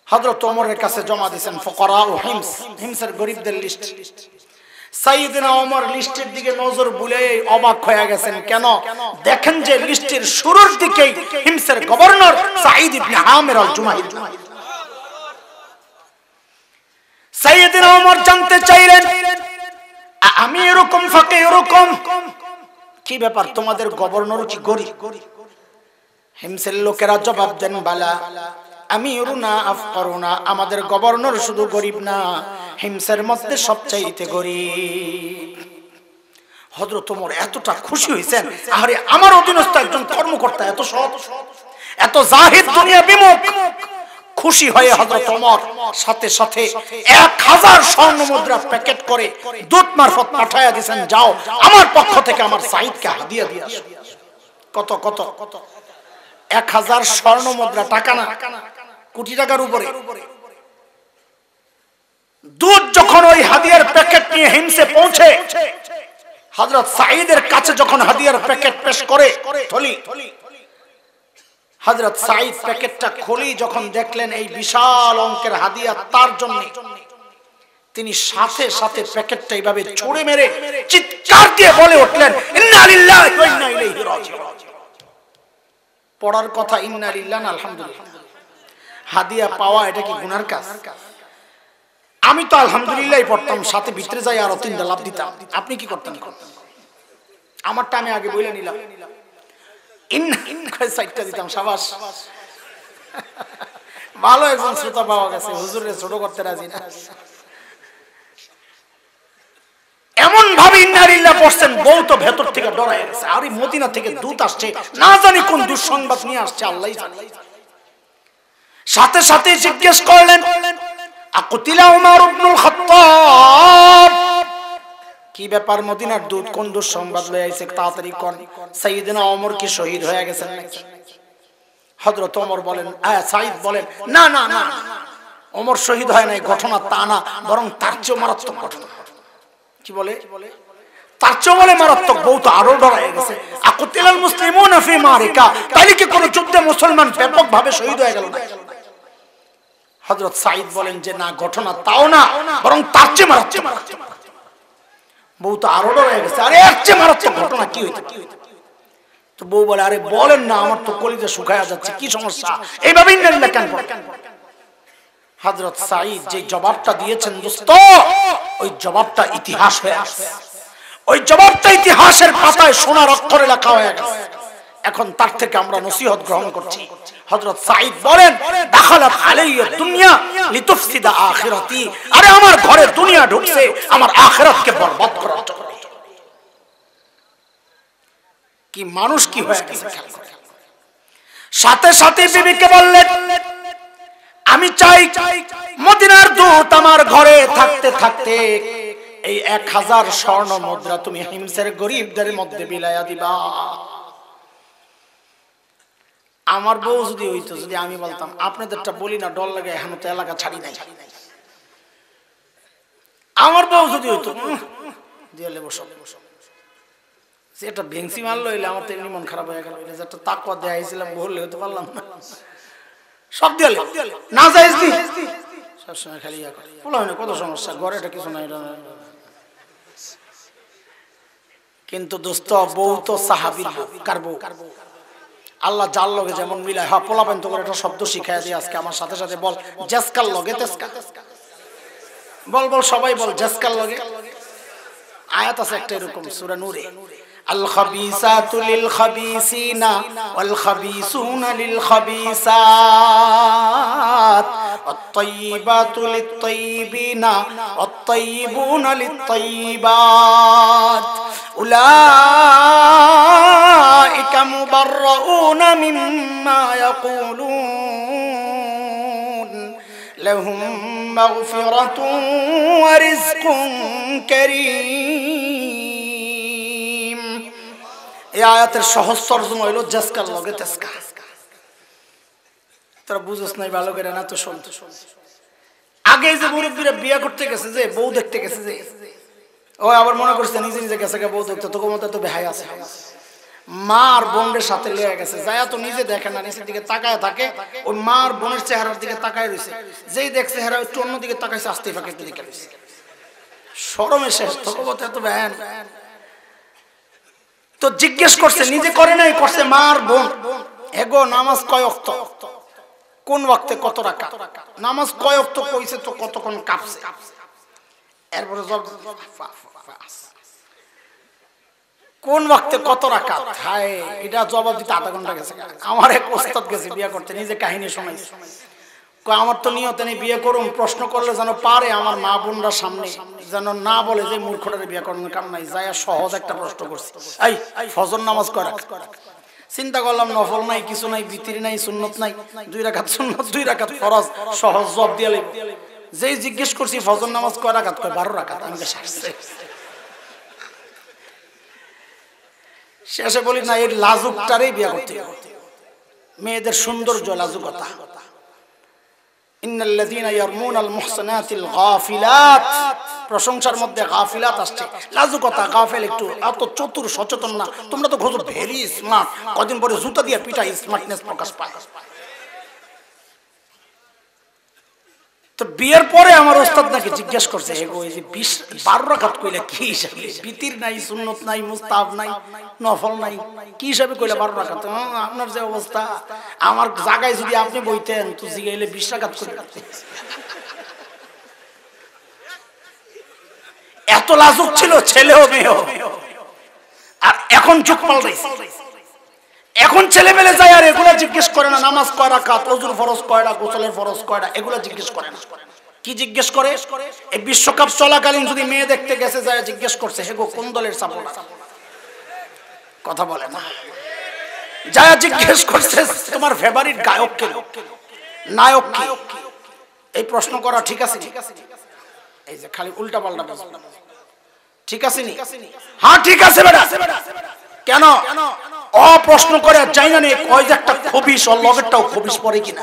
হযরত ওমরের কাছে জমা দিয়েছেন ফুকারা ও হিমস, হিমসের গরিবদের লিস্ট। সাইয়েদনা ওমর লিস্টের দিকে নজর বুলে অবাক হয়ে গেছেন। কেন? দেখেন যে লিস্টের শুরুর দিকেই হিমসের গভর্নর সাঈদ ইবনে আমির আল জুমাহি। সাইয়েদনা ওমর জানতে চাইলেন, আমি এরকম ফাঁকে এরকম কি ব্যাপার, তোমাদের গভর্নর কি গরিব? হিমসের লোকেরা জবাব দেন, বালা আমিরুনা আফকারুনা, আমাদের গভর্নর শুধু গরিব না, হিমসের মধ্যে সবচাইতে গরিব। হযরত ওমর এতটা খুশি হয়েছেন, আরে আমার অধীনস্থ একজন কর্মকর্তা এত সৎ, এত জাহিদ, দুনিয়া বিমুখ। খুশি হয়ে হযরত ওমর সাথে সাথে 1000 স্বর্ণ মুদ্রা প্যাকেট করে দূত মারফত পাঠায়া দিয়েছেন, যাও আমার পক্ষ থেকে আমার সাঈদকে হাদিয়া দিয়ে আসো। কত কত? 1000 স্বর্ণ মুদ্রা, টাকা না, কোটি টাকার উপরে। দূত যখন ওই হাদিয়ার প্যাকেট নিয়ে হিমসে পৌঁছে, হযরত সাঈদের কাছে যখন হাদিয়ার প্যাকেট পেশ করে থলি, হযরত সাঈদ প্যাকেটটা খুলি যখন দেখলেন এই বিশাল অঙ্কের হাদিয়া তার জন্য, তিনি সাথে সাথে প্যাকেটটা এইভাবে ছুঁড়ে মেরে চিৎকার দিয়ে বলে উঠলেন, ইন্না লিল্লাহি ওয়া ইন্না ইলাইহি রাজিউন। পড়ার কথা ইন্না লিল্লাহি আলহামদুলিল্লাহ। হাদিয়া পাওয়া এটা কি গুনার কাজ? আমি তো আলহামদুলিল্লাহ পড়তাম, সাথে ভিতরে যাই আরো 3টা লাভ দিতাম। আপনি কি করতেন? আমারটা আমি আগে বলে নিলাম, ইন্না কয় 4টা দিতাম। সাবাস, ভালো একজন শ্রোতা পাওয়া গেছে, হুজুরের ছোট করতে রাজি না। এমন ভাবে ইন্না লিল্লাহ পড়ছেন, বউ তো ভেতর থেকে ডরায় গেছে। আরে মদিনা থেকে দূত আসছে, না জানি কোন দুঃসংবাদ নিয়ে আসছে, আল্লাহই জানে। সাথে সাথে জিজ্ঞেস করলেন, আকুতিলা উমর ইবনুল খাত্তাব, কি ব্যাপার মদিনার দূত কোন দুঃসংবাদ লয়ে আইছে, তাড়াতাড়ি কোন। সাইয়েদনা ওমর কি শহীদ হয়ে গেছেন নাকি? হযরত ওমর বলেন, সাঈদ বলেন, না না না, ওমর শহীদ হয় নাই, ঘটনা তা না, বরং তার চেয়ে মারাত্মক ঘটনা। কি বলে? তার চেয়ে বলে মারাত্মক, বউ তো আরো ডরায় গেছে। আকুতিলাল মুসলিমুনা ফি মারিকা, তাইলে কি কোন যুদ্ধে মুসলমান ব্যাপকভাবে শহীদ হয়ে গেল না? হযরত সাঈদ বলেন যে না, ঘটনা তাও না, বরং তার চেয়ে মারাত্মক। বউ তো আরো ডরায় গেছে, আরে এর চেয়ে মারাত্মক ঘটনা কি হইতো? তো বউ বলে, আরে বলেন না, আমার তো কলিজা শুকায়া যাচ্ছে, কি সমস্যা? এইভাবে ইন্না লিল্লাহি কেন পড়েন? হযরত সাঈদ যে জবাবটা দিয়েছেন দোস্ত, ওই জবাবটা ইতিহাস হয়ে আছে। ওই জবাবটা ইতিহাসের পাতায় সোনার অক্ষরে লেখা হয়ে গেছে। এখন তার থেকে আমরা নসিহত গ্রহণ করছি। হযরত সাঈদ বলেন, দাখালাত আলাইয়া দুনিয়া লিতুফসিদা আখিরাতি, আরে আমার ঘরে দুনিয়া ঢুকছে আমার আখিরাতকে বরবাদ করার জন্য। কি মানুষ কি হয়ে গেছে খেয়াল করে। সাথে সাথে বিবিকে বললেন, আমি চাই মদিনার দূত আমার ঘরে থাকতে থাকতে এই 1000 স্বর্ণ মুদ্রা তুমি হিমসের গরিবদের মধ্যে বিলায়া দিবা। আমার বউ যদি হইতো, যদি আমি বলতাম, আপনাদেরটা বলি না, ডর লাগে, এখন তো এলাকা ছাড়ি নাই, আমার বউ যদি হইতো, দিয়ে বসো, এটা ভেংসি মারলো, হইলে আমার তো এমনি মন খারাপ হয়ে গেল। একটা তাকওয়া দেখাইছিলাম, বললে হইতে পারলাম না, সব দিয়ে না যাইজ দি সবসময় খালি কত সমস্যা, ঘরে এটা কিছু নাই। কিন্তু দোস্ত, বউ তো সাহাবীর বউ। কার বউ? আল্লাহ যার লগে যেমন মিলায়। হ্যাঁ, পোলাপান তো করে একটা শব্দ শিখাই দিয়ে আজকে আমার সাথে সাথে বল, জেসকার লগে তেসকা। বল বল সবাই বল, জেসকার লগে। আয়াত আছে একটা এরকম সূরা নূরে, আল খাবিসাতু লিল খাবিসিনা ওয়াল খাবিসুনা লিল খাবিসাত ওয়াত তাইয়িবাতু লিত তাইয়িবিনা ওয়াত তাইয়িবুনা লিত তাইয়িবাত উলাইকা মুবাররাউনা মিম্মা ইয়াকুলুন লাহুম মাগফিরাতুন ওয়া রিজকুন কারীম। এই আয়াতের সহজ তরজমা হইল জেসকার লগে তেসকা। তোরা বুঝছ নাই ভালো করে না তো শোন। আগে যে মুরব্বীরা বিয়ে করতে গেছে, যে বউ দেখতে গেছে, যে ও আবার মনে করছে নিজে নিজে গেছে বউ দেখতে, তোকে মতো তো বেহাই আছে। মার বোনের সাথে লেগে গেছে, যায় তো নিজে দেখে না, নিচের দিকে তাকায় থাকে, ওই মার বোনের চেহারার দিকে তাকায় রয়েছে। যেই দেখছে হেরা একটু অন্য দিকে তাকাইছে, আস্তে ফাঁকে দিকে রয়েছে। শরমে শেষ, তোকে মতো এত বেহান। তো জিজ্ঞেস করছে, নিজে করে নাই, করছে মার বোন, এগো নামাজ কয় ওয়াক্ত, কোন ওয়াক্তে কত রাকাত, নামাজ কয় ওয়াক্ত কইছে তো কতক্ষণ কাঁপছে। এরপরে কোন ওয়াক্তে কত রাকাত, হায় এটা জবাব দিতে আধা ঘন্টা গেছে। আমার এক ওস্তাদ গেছে বিয়ে করতে, নিজে কাহিনী শোনাইছে। আমার তো নিয়তে নেই বিয়ে করুম, প্রশ্ন করলে যেন পারে আমার মা বোনরা সামনে যেন না বলে যে মূর্খটারে বিয়ে করানোর কারণ নাই। যাই সহজ একটা প্রশ্ন করছে, এই ফজর নামাজ কয় রাকাত? চিন্তা করলাম নফল নাই, কিছু নাই, বিতির নাই, সুন্নত নাই, 2 রাকাত সুন্নত 2 রাকাত ফরজ, সহজ জবাব দিয়ে লাগবে। যেই জিজ্ঞেস করছি ফজর নামাজ কয় রাকাত, কয় 12 রাকাত। আমি শাসছে শেষে বলি না, এই লাজুকটারেই বিয়ে করতে হবে। মেয়েদের সৌন্দর্য লাজুকতা। ইন্নাল্লাযীনা ইয়ারমুনাল মুহসানাতিল গাফিলাত, প্রশংসার মধ্যে গাফিলাত আসছে। লাজুকতা, গাফেল, একটু এত চতুর সচেতন না। তোমরা তো ঘোষো ভেরি স্মার্ট, কদিন পরে জুতা দিয়ে পিটা স্মার্টনেস প্রকাশ পায়। তো বিয়ের পরে আমার ওস্তাদ নাকি জিজ্ঞেস করছে, এগো এই যে 12 রাকাত কইলা কি হিসাবে? বিতির নাই, সুন্নত নাই, মুস্তাহাব নাই, নফল নাই, কি হিসাবে কইলা 12 রাকাত? আপনার যে অবস্থা, আমার জায়গায় যদি আপনি বইতেন তো জিগাইলে 20 রাকাত কইলা। এত লাজুক ছিল ছেলেও মেয়েও। আর এখন যুগ পাল্টাইছে, এখন ছেলে মেলে যায় আর এগুলা জিজ্ঞেস করে না, নামাজ কয় রাকাত, ওযুর ফরজ কয়টা, গোসলের ফরজ কয়টা, এগুলা জিজ্ঞেস করে না। কি জিজ্ঞেস করে? এই বিশ্বকাপ চলাকালীন যদি মেয়ে দেখতে গেছে, যায় জিজ্ঞেস করছে, হেগো কোন দলের সাপোর্টার? কথা বলে না। যায় জিজ্ঞেস করছে, তোমার ফেভারিট গায়ক কে, নায়ক কি? এই প্রশ্ন করা ঠিক আছে? এই যে খালি উল্টা পাল্টা, ঠিক আছে নি? হ্যাঁ ঠিক আছে বেটা। কেন অপ্রশ্ন করে যাই না, কয় যে একটা খবিস, ওর লগেরটাও খবিস পরে কিনা।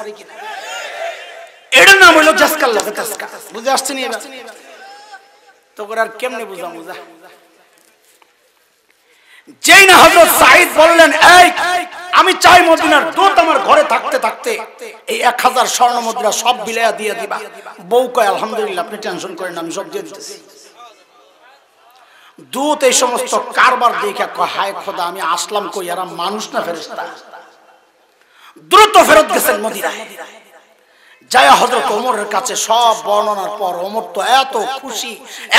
এটার নাম হইল জেসকার লগে তেসকা। বুঝে আসছে নি? এবার তো করে আর কেমনে বুঝাম? বুঝা যেই না হযরত সাঈদ বললেন, এই আমি চাই মদিনার দূত আমার ঘরে থাকতে থাকতে এই 1000 স্বর্ণ মুদ্রা সব বিলায়া দিয়ে দিবা। বউ কয়, আলহামদুলিল্লাহ, আপনি টেনশন করেন না, আমি সব দিয়ে দিতেছি। দূত এই সমস্ত কারবার দেখে কয়, হায় খোদা, আমি আসলাম কই, এরা মানুষ না ফেরেশতা। দ্রুত ফেরত গেছেন মদিনায়। যায় হযরত ওমরের কাছে সব বর্ণনার পর ওমর তো এত খুশি,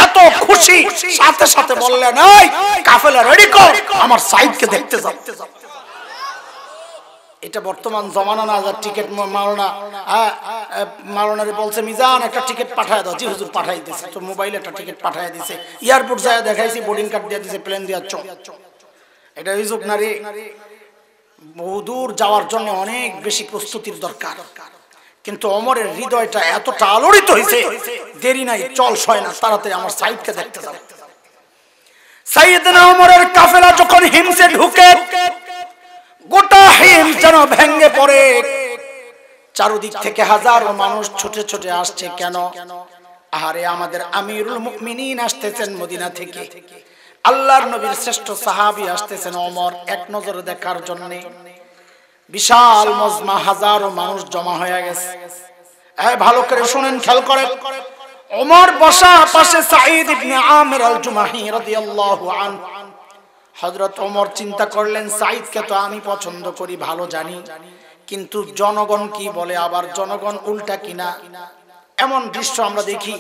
এত খুশি, সাথে সাথে বললেন, এই কাফেলা রেডি কর, আমার সাঈদকে দেখতে যাও। এটা বর্তমান জমানা না, যা টিকিট মাওলানারে বলছে, মিজান একটা টিকিট পাঠায় দাও। জি হুজুর, পাঠাই দিয়েছে। তো মোবাইলে একটা টিকিট পাঠায় দিয়েছে, এয়ারপোর্ট যায় দেখাইছি, বোর্ডিং কার্ড দিয়ে দিয়েছে, প্লেন দিয়ে চো। এটা সুযোগ না রে। বহুদূর যাওয়ার জন্য অনেক বেশি প্রস্তুতির দরকার। কিন্তু ওমরের হৃদয়টা এতটা আলোড়িত হয়েছে, দেরি নাই, চল সয় না, তাড়াতাড়ি আমার সাঈদকে দেখতে যাও। সাইয়েদনা ওমরের কাফেলা যখন হিমসে ঢুকে, গোটা হিমস যেন ভেঙে পড়ে। চারদিক থেকে হাজারো মানুষ ছুটে ছুটে আসছে। কেন? আরে আমাদের আমিরুল মুমিনিন আসতেছেন মদিনা থেকে, আল্লাহর নবীর শ্রেষ্ঠ সাহাবী আসতেছেন ওমর এক নজরে দেখার জন্য। বিশাল মজমা, হাজারো মানুষ জমা হয়ে গেছে। এই ভালো করে শুনেন, খেয়াল করেন। ওমর বসা, পাশে সাঈদ ইবনে আমির আল জুমাহি রাদিয়াল্লাহু আনহু। হযরত ওমর চিন্তা করলেন, সাঈদকে তো আমি পছন্দ করি, ভালো জানি, কিন্তু জনগণ কি বলে, আবার জনগণ উল্টা কিনা। এমন দৃশ্য আমরা দেখি,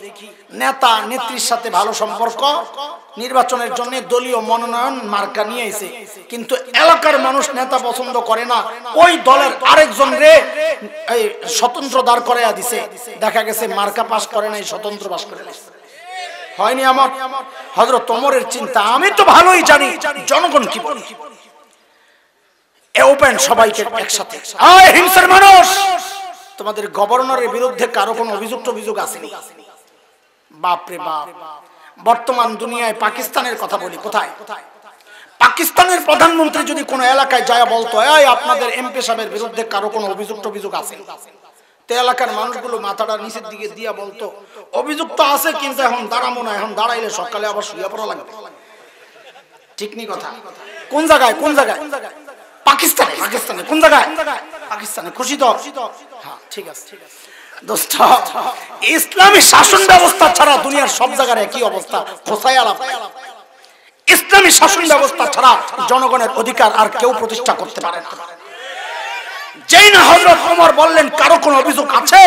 নেতা নেত্রীর সাথে ভালো সম্পর্ক, নির্বাচনের জন্য দলীয় মনোনয়ন মার্কা নিয়ে এসে, কিন্তু এলাকার মানুষ নেতা পছন্দ করে না, ওই দলের আরেকজন রে এই স্বতন্ত্র দাঁড় করাইয়া দিছে, দেখা গেছে মার্কা পাস করে নাই, স্বতন্ত্র পাস করে দিছে। হয়নি আমার? হযরত ওমরের চিন্তা, আমি তো ভালোই জানি জনগণ কি বলে। ওপেন সবাইকে একসাথে, আয় হিংসার মানুষ, তোমাদের গভর্নরের বিরুদ্ধে কারো কোনো অভিযোগ আসেনি? বাপরে বাপ, বর্তমান দুনিয়ায় পাকিস্তানের কথা বলি, কোথায় পাকিস্তানের প্রধানমন্ত্রী যদি কোনো এলাকায় যায় বলতো, এই আপনাদের এমপি সাহেবের বিরুদ্ধে কারো কোনো অভিযোগ আছে, তো এলাকার মানুষগুলো মাথাটা নিচের দিকে দিয়া বলতো, অভিযোগ তো আছে, কিন্তু এখন দাঁড়াবো না, এখন দাঁড়াইলে সকালে আবার শুয়ে পড়া লাগবে। ঠিক নি কথা? কোন জায়গায় পাকিস্তানে কোন জায়গায়? পাকিস্তানে। খুশি তো? হ্যাঁ, ঠিক আছে। দোস্ত, ইসলামী শাসন ব্যবস্থা ছাড়া দুনিয়ার সব জায়গায় একই অবস্থা, খোসায় আলাপ। ইসলামী শাসন ব্যবস্থা ছাড়া জনগণের অধিকার আর কেউ প্রতিষ্ঠা করতে পারে না। যেই না হযরত ওমর বললেন কারো কোনো অভিযোগ আছে,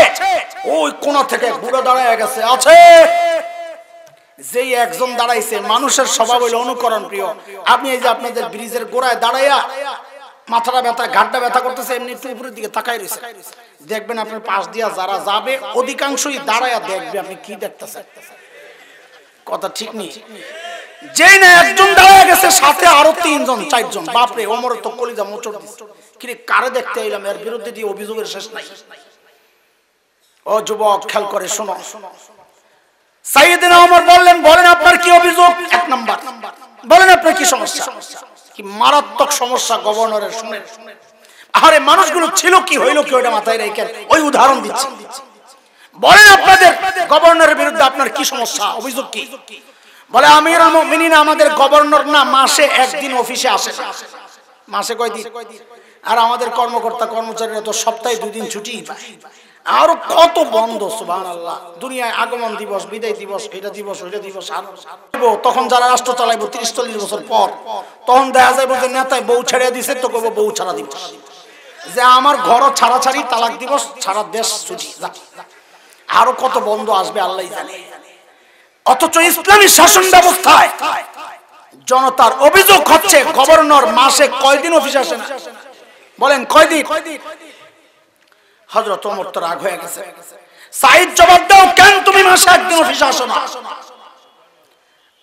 ওই কোণ থেকে বুড়ো দাঁড়ায় গেছে, আছে। যেই একজন দাঁড়াইছে, মানুষের স্বভাব হইল অনুকরণ প্রিয়। আপনি এই যে আপনাদের ব্রিজের গোড়ায় দাঁড়াইয়া মাথাটা ব্যথা, ঘাটটা ব্যথা করতেছে, এমনি একটু উপরের দিকে তাকাই রয়েছে, দেখবেন আপনার পাশ দিয়া যারা যাবে অধিকাংশই দাঁড়াইয়া দেখবে আপনি কি দেখতেছেন। কথা ঠিক নেই? যেই না একজন দাঁড়ায় গেছে, সাথে আরো 3 জন 4 জন, বাপরে, ওমর তো কলিজা মোচড় দিচ্ছে, কি রে কারে দেখতে এলাম, এর বিরুদ্ধে দিয়ে অভিযোগের শেষ নাই। ও যুবক, খেয়াল করে শোনো। সাইয়েদনা ওমর বলেন আপনার কি অভিযোগ? 1 নাম্বার, বলেন আপনার কি সমস্যা? কি মারাত্মক সমস্যা গভর্নরের, শুনেন। আরে মানুষগুলো ছিল কি, হইল কি, ওটা মাথায় রেখে ওই উদাহরণ দিচ্ছি। বলেন আপনাদের গভর্নরের বিরুদ্ধে আপনার কি সমস্যা, অভিযোগ কি? বলে, আমিরুল মুমিনিন আমাদের গভর্নর না মাসে 1 দিন অফিসে আসে না। মাসে কয় দিন? আর আমাদের কর্মকর্তা কর্মচারীরা তো সপ্তাহে 2 দিন ছুটি পায়। আর কত বন্ধ, সুবহানাল্লাহ। দুনিয়ায় আগমন দিবস, বিদায় দিবস, এটা দিবস, ওইটা দিবস। তখন যারা রাষ্ট্র চালাইবো 30-40 বছর পর, তখন দেখা যাবে যে নেতায় বউ ছেড়ে দিছে, তো কইবো বউ ছাড়া দিবস, যে আমার ঘর ছাড়াছাড়ি তালাক দিবস, সারা দেশ ছুটি। আরো কত বন্ধ আসবে আল্লাহই জানে। অথচ ইসলামী শাসন ব্যবস্থায় জনতার অভিযোগ হচ্ছে গভর্নর মাসে কয়দিন অফিসে আসে না? বলেন কয়দিন? হযরত ওমর তো রাগ হয়ে গেছে। সাঈদ জবাব দাও, কেন তুমি মাসে 1 দিন অফিসে আসো না?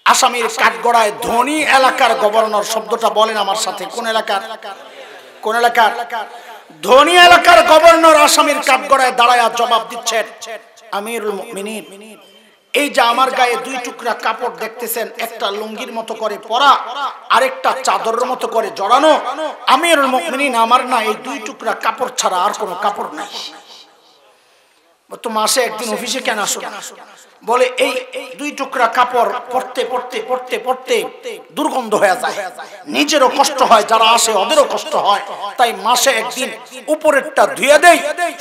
আসামির কাঠগড়ায় ধনী এলাকার গভর্নর শব্দটা বলেন আমার সাথে, কোন এলাকার? কোন এলাকার? ধনী এলাকার গভর্নর আসামির কাঠগড়ায় দাঁড়ায়া জবাব দিচ্ছেন, আমিরুল মুমিনিন, এই যে আমার গায়ে 2 টুকরা কাপড় দেখতেছেন, একটা লুঙ্গির মতো করে পরা, আরেকটা চাদরের মতো করে জড়ানো, আমিরুল মুমিনিন, আমার না এই 2 টুকরা কাপড় ছাড়া আর কোনো কাপড় নাই। তো মাসে 1 দিন অফিসে কেন আসো? বলে, এই 2 টুকরা কাপড় পরতে পরতে পরতে পরতে দুর্গন্ধ হয়ে যায়, নিজেরও কষ্ট হয়, যারা আসে ওদেরও কষ্ট হয়, তাই মাসে 1 দিন উপরেরটা ধুয়ে দেই,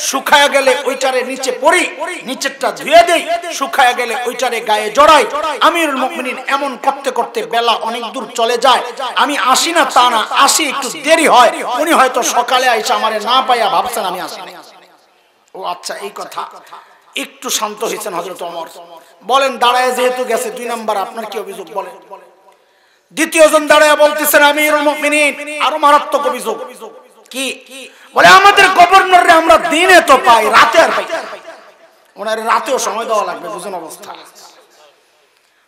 শুকায়া গেলে ওইটারে নিচে পরি, নিচেরটা ধুয়ে দেই, শুকায়া গেলে ওইটারে গায়ে জড়াই। আমিরুল মুমিনিন, এমন করতে করতে বেলা অনেক দূর চলে যায়, আমি আসি না তা না, আসি একটু দেরি হয়, উনি হয়তো সকালে আইসা আমারে না পাইয়া ভাবছেন আমি আসি না। ও আচ্ছা, এই কথা। একটু শান্ত হয়েছেন হযরত ওমর। বলেন, দাঁড়ায় যেহেতু গেছে, 2 নাম্বার আপনার কি অভিযোগ? বলেন। দ্বিতীয় জন দাঁড়ায় বলতেছেন, আমিরুল মুমিনিন, আরো মারাত্মক অভিযোগ। কি? বলে, আমাদের গভর্নরে আমরা দিনে তো পাই, রাতে আর পাই, ওনার রাতেও সময় দেওয়া লাগবে, বুঝুন অবস্থা।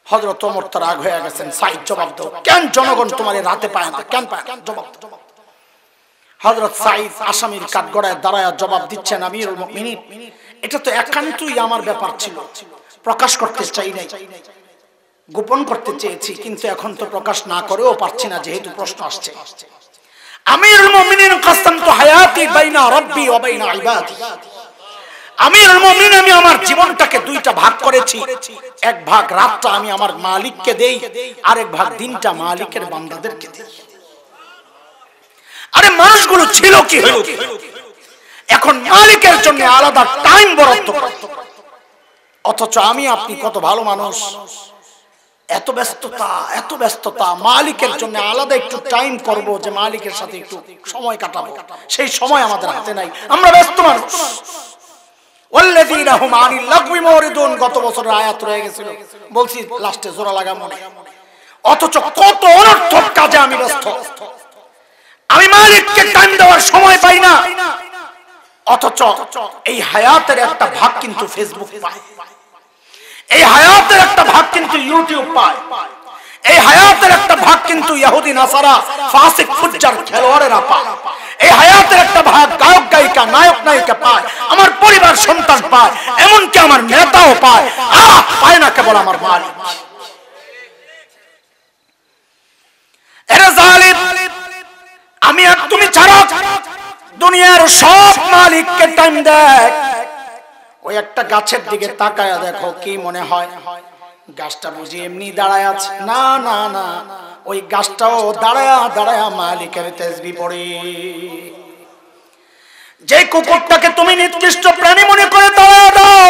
হযরত ওমর তো রাগ হয়ে গেছেন। সাঈদ জবাব দাও, কেন জনগণ তোমার রাতে পায় না, কেন পায়? জবাব দাও। হযরত সাঈদ আসামির কাঠগড়ায় দাঁড়ায় জবাব দিচ্ছেন, আমিরুল মুমিনিন, এটা তো একান্তই আমার ব্যাপার ছিল, প্রকাশ করতে চাই নাই, গোপন করতে চেয়েছি, কিন্তু এখন তো প্রকাশ না করেও পারছি না, যেহেতু প্রশ্ন আসছে। আমিরুল মুমিনিন, কাসামতু হায়াতি বাইনা রাব্বি ওয়া বাইনা ইবাদি, আমিরুল মুমিনিন, আমি আমার জীবনটাকে 2টা ভাগ করেছি, 1 ভাগ রাতটা আমি আমার মালিককে দেই, আরেক ভাগ দিনটা মালিকের বান্দাদেরকে দেই। আরে মানুষগুলো ছিল কি হলো, এখন মালিকের জন্য আলাদা টাইম বরাদ্দ, অথচ আমি আপনি কত ভালো মানুষ, এত ব্যস্ততা মালিকের জন্য আলাদা একটু টাইম করব যে মালিকের সাথে একটু সময় কাটাবো, সেই সময় আমাদের হাতে নাই। আমরা ব্যস্ত মানুষ। ওয়াল্লাযীনা হুম আনিল লাগবি মুরিদুন, গত বছরের আয়াত রয়ে গেছিল, বলছি লাস্টে জোড়া লাগা মনে। অথচ কত অনর্থক কাজে আমি ব্যস্ত, আমি মালিককে টাইম দেওয়ার সময় পাই না। অথচ এই হায়াতের একটা ভাগ কিন্তু ফেসবুক পায়, এই হায়াতের একটা ভাগ কিন্তু ইউটিউব পায়, এই হায়াতের একটা ভাগ কিন্তু ইহুদি নাসারা ফাসিক ফুজ্জার খেলোয়াড়েরা পায়, এই হায়াতের একটা ভাগ গায়ক গায়িকা নায়ক নায়িকা পায়, আমার পরিবার সন্তান পায়, এমনকি আমার নেতাও পায়। পায় না কেবল আমার মালিক। এরে জালিম, আমি আর তুমি ছাড়া দুনিয়ার সব মালিককে টাইম দেখ। ওই একটা গাছের দিকে তাকায়া দেখো, কি মনে হয় গাছটা বুঝি এমনি দাঁড়ায় আছে? না না না, ওই গাছটাও দাঁড়ায়া দাঁড়ায়া মালিকের তাসবিহ পড়ে। যে কুকুরটাকে তুমি নিকৃষ্ট প্রাণী মনে করে দাঁড়ায় দাও,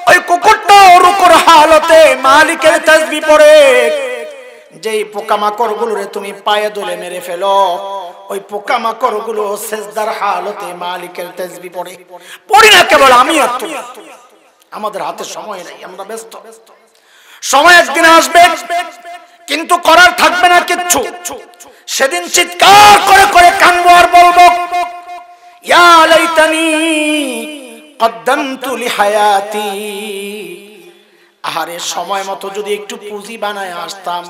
ওই কুকুরটাও রুকুর হালতে মালিকের তাসবিহ পড়ে। যেই পোকামাকড় গুলোরে তুমি পায়ে দোলে মেরে ফেলো, ওই পোকামাকড় গুলো সেজদার হালতে মালিকের তাসবিহ পড়ে। পড়ি না কেবল আমি আর তুমি। আমাদের হাতে সময় নাই, আমরা ব্যস্ত। সময় একদিন আসবে কিন্তু করার থাকবে না কিচ্ছু। সেদিন চিৎকার করে করে কাঁদবো আর বলবো, ইয়া লাইতানি কদ্দামতু লিহায়াতি। আহারে, সময় মতো যদি একটু পুঁজি বানায় আসতাম,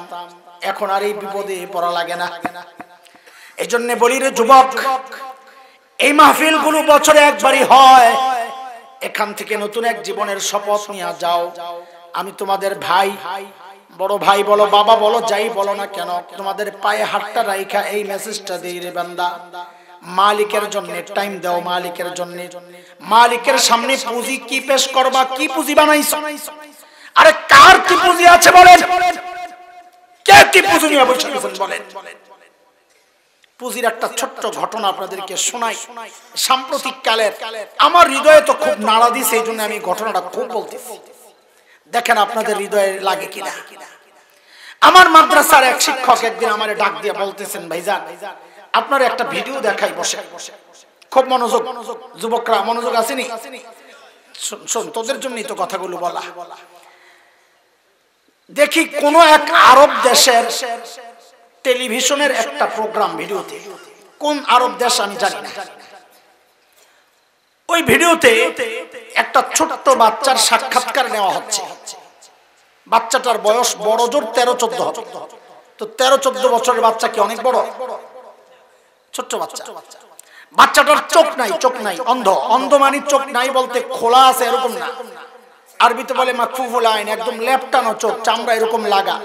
এখন আর এই বিপদে পড়া লাগে না। এই জন্য বলি রে যুবক, এই মাহফিল গুলো বছরে একবারই হয়, এখান থেকে নতুন এক জীবনের শপথ নিয়ে যাও। আমি তোমাদের ভাই, বড় ভাই বলো, বাবা বলো, যাই বলো না কেন, তোমাদের পায়ে হাতটা রাইখা এই মেসেজটা দেই রে বান্দা, মালিকের জন্য টাইম দাও। মালিকের জন্য, মালিকের সামনে পুঁজি কি পেশ করবা? কি পুঁজি বানাইছো? আরে কার কি পুঁজি আছে বলেন? কে কি পুঁজি নিয়ে বসে আছেন বলেন? পুঁজির একটা ছোট্ট ঘটনা আপনাদেরকে শোনাই, সাম্প্রতিক কালের। আমার হৃদয়ে তো খুব নাড়া দিছে, এই জন্য আমি ঘটনাটা খুব বলতেছি। দেখেন আপনাদের হৃদয়ে লাগে কিনা। আমার মাদ্রাসার এক শিক্ষক একদিন আমারে ডাক দিয়ে বলতেছেন, ভাইজান আপনার একটা ভিডিও দেখাই বসে। খুব মনোযোগ, যুবকরা মনোযোগ আসেনি? শোন, তোদের জন্যই তো কথাগুলো বলা। দেখি কোন এক আরব দেশের টেলিভিশনের একটা প্রোগ্রাম ভিডিওতে, কোন আরব দেশ আমি জানি না, ওই ভিডিওতে একটা ছোট্ট বাচ্চার সাক্ষাৎকার নেওয়া হচ্ছে। বাচ্চাটার বয়স বড় জোর 13-14 হবে। তো 13-14 বছরের বাচ্চা কি অনেক বড়? ছোট্ট বাচ্চা। বাচ্চাটার চোখ নাই, অন্ধ। অন্ধ মানে চোখ নাই বলতে খোলা আছে এরকম না, আরবিতে বলে মাকফুফুল আইন, একদম লেপটানো চোখ, চামড়া এরকম লাগা।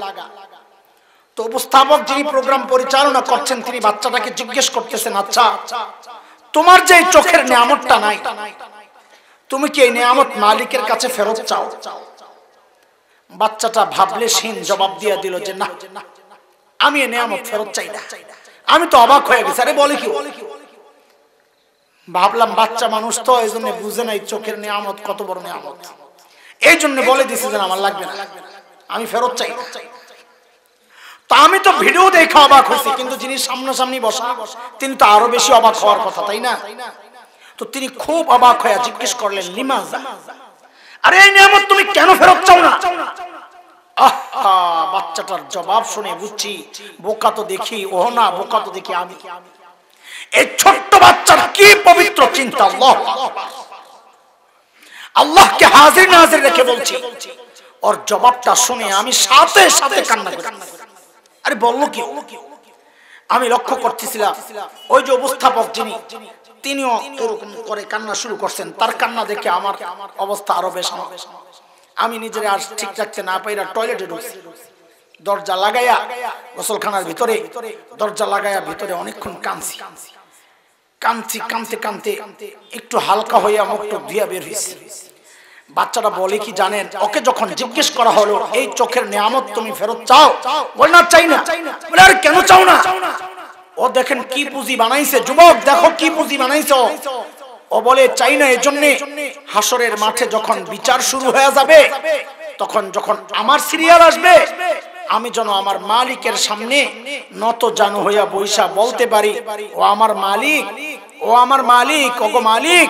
তো উপস্থাপক যিনি প্রোগ্রাম পরিচালনা করছেন, তিনি বাচ্চাটাকে জিজ্ঞেস করতেছেন, আচ্ছা তোমার যে চোখের নিয়ামতটা নাই, তুমি কি এই নিয়ামত মালিকের কাছে ফেরত চাও? বাচ্চাটা ভাবলে সিন জবাব দিয়ে দিল যে না, আমি এই নিয়ামত ফেরত চাই না। আমি তো অবাক হয়ে গেছি, আরে বলে কি? ভাবলাম বাচ্চা মানুষ তো, এই জন্য বুঝে নাই চোখের নিয়ামত কত বড় নিয়ামত। এই জন্য বলে দিছি যে আমার লাগবে না, আমি ফেরত চাই না। তা আমি তো ভিডিও দেখে অবাক হয়েছি, কিন্তু যিনি সামনাসামনি বসা তিনি তো আরো বেশি অবাক হওয়ার কথা, তাই না? তো তিনি খুব অবাক হয়ে জিজ্ঞেস করলেন, লিমাজা, আরে এই নিয়ামত তুমি কেন ফেরত চাও না? বাচ্চাটার জবাব শুনে বুঝছি বোকা তো দেখি ও না, বোকা তো দেখি আমি। এই ছোট্ট বাচ্চার কি পবিত্র চিন্তা! আল্লাহ, আল্লাহকে হাজির নাজির রেখে বলছি, ওর জবাবটা শুনে আমি সাথে সাথে কান্না করি। আরে বললো কি? আমি লক্ষ্য করতেছিলাম ওই যে উপস্থাপক যিনি, তিনিও এরকম করে কান্না শুরু করছেন। তার কান্না দেখে আমার অবস্থা আরো বেশ। আমি নিজের আর ঠিক রাখতে না পাইরা টয়লেটে ঢুকছি, দরজা লাগাইয়া, গোসলখানার ভিতরে দরজা লাগাইয়া ভিতরে অনেকক্ষণ কাঁদছি। কাঁদতে কাঁদতে একটু হালকা হইয়া মুখ টুক ধুইয়া বের হয়েছি। বাচ্চাটা বলে কি জানেন, ওকে যখন জিজ্ঞেস করা হলো এই চোখের নিয়ামত তুমি ফেরত চাও, বল না চাই না। বলে আর কেন চাও না? ও দেখেন কি পুঁজি বানাইছে, যুবক দেখো কি পুঁজি বানাইছো। ও বলে চাই না এজন্য হাসরের মাঠে যখন বিচার শুরু হয়ে যাবে, তখন যখন আমার সিরিয়াল আসবে আমি যেন আমার মালিকের সামনে নত জানু হইয়া বৈশা বলতে পারি, ও আমার মালিক, ও আমার মালিক, ওগো মালিক,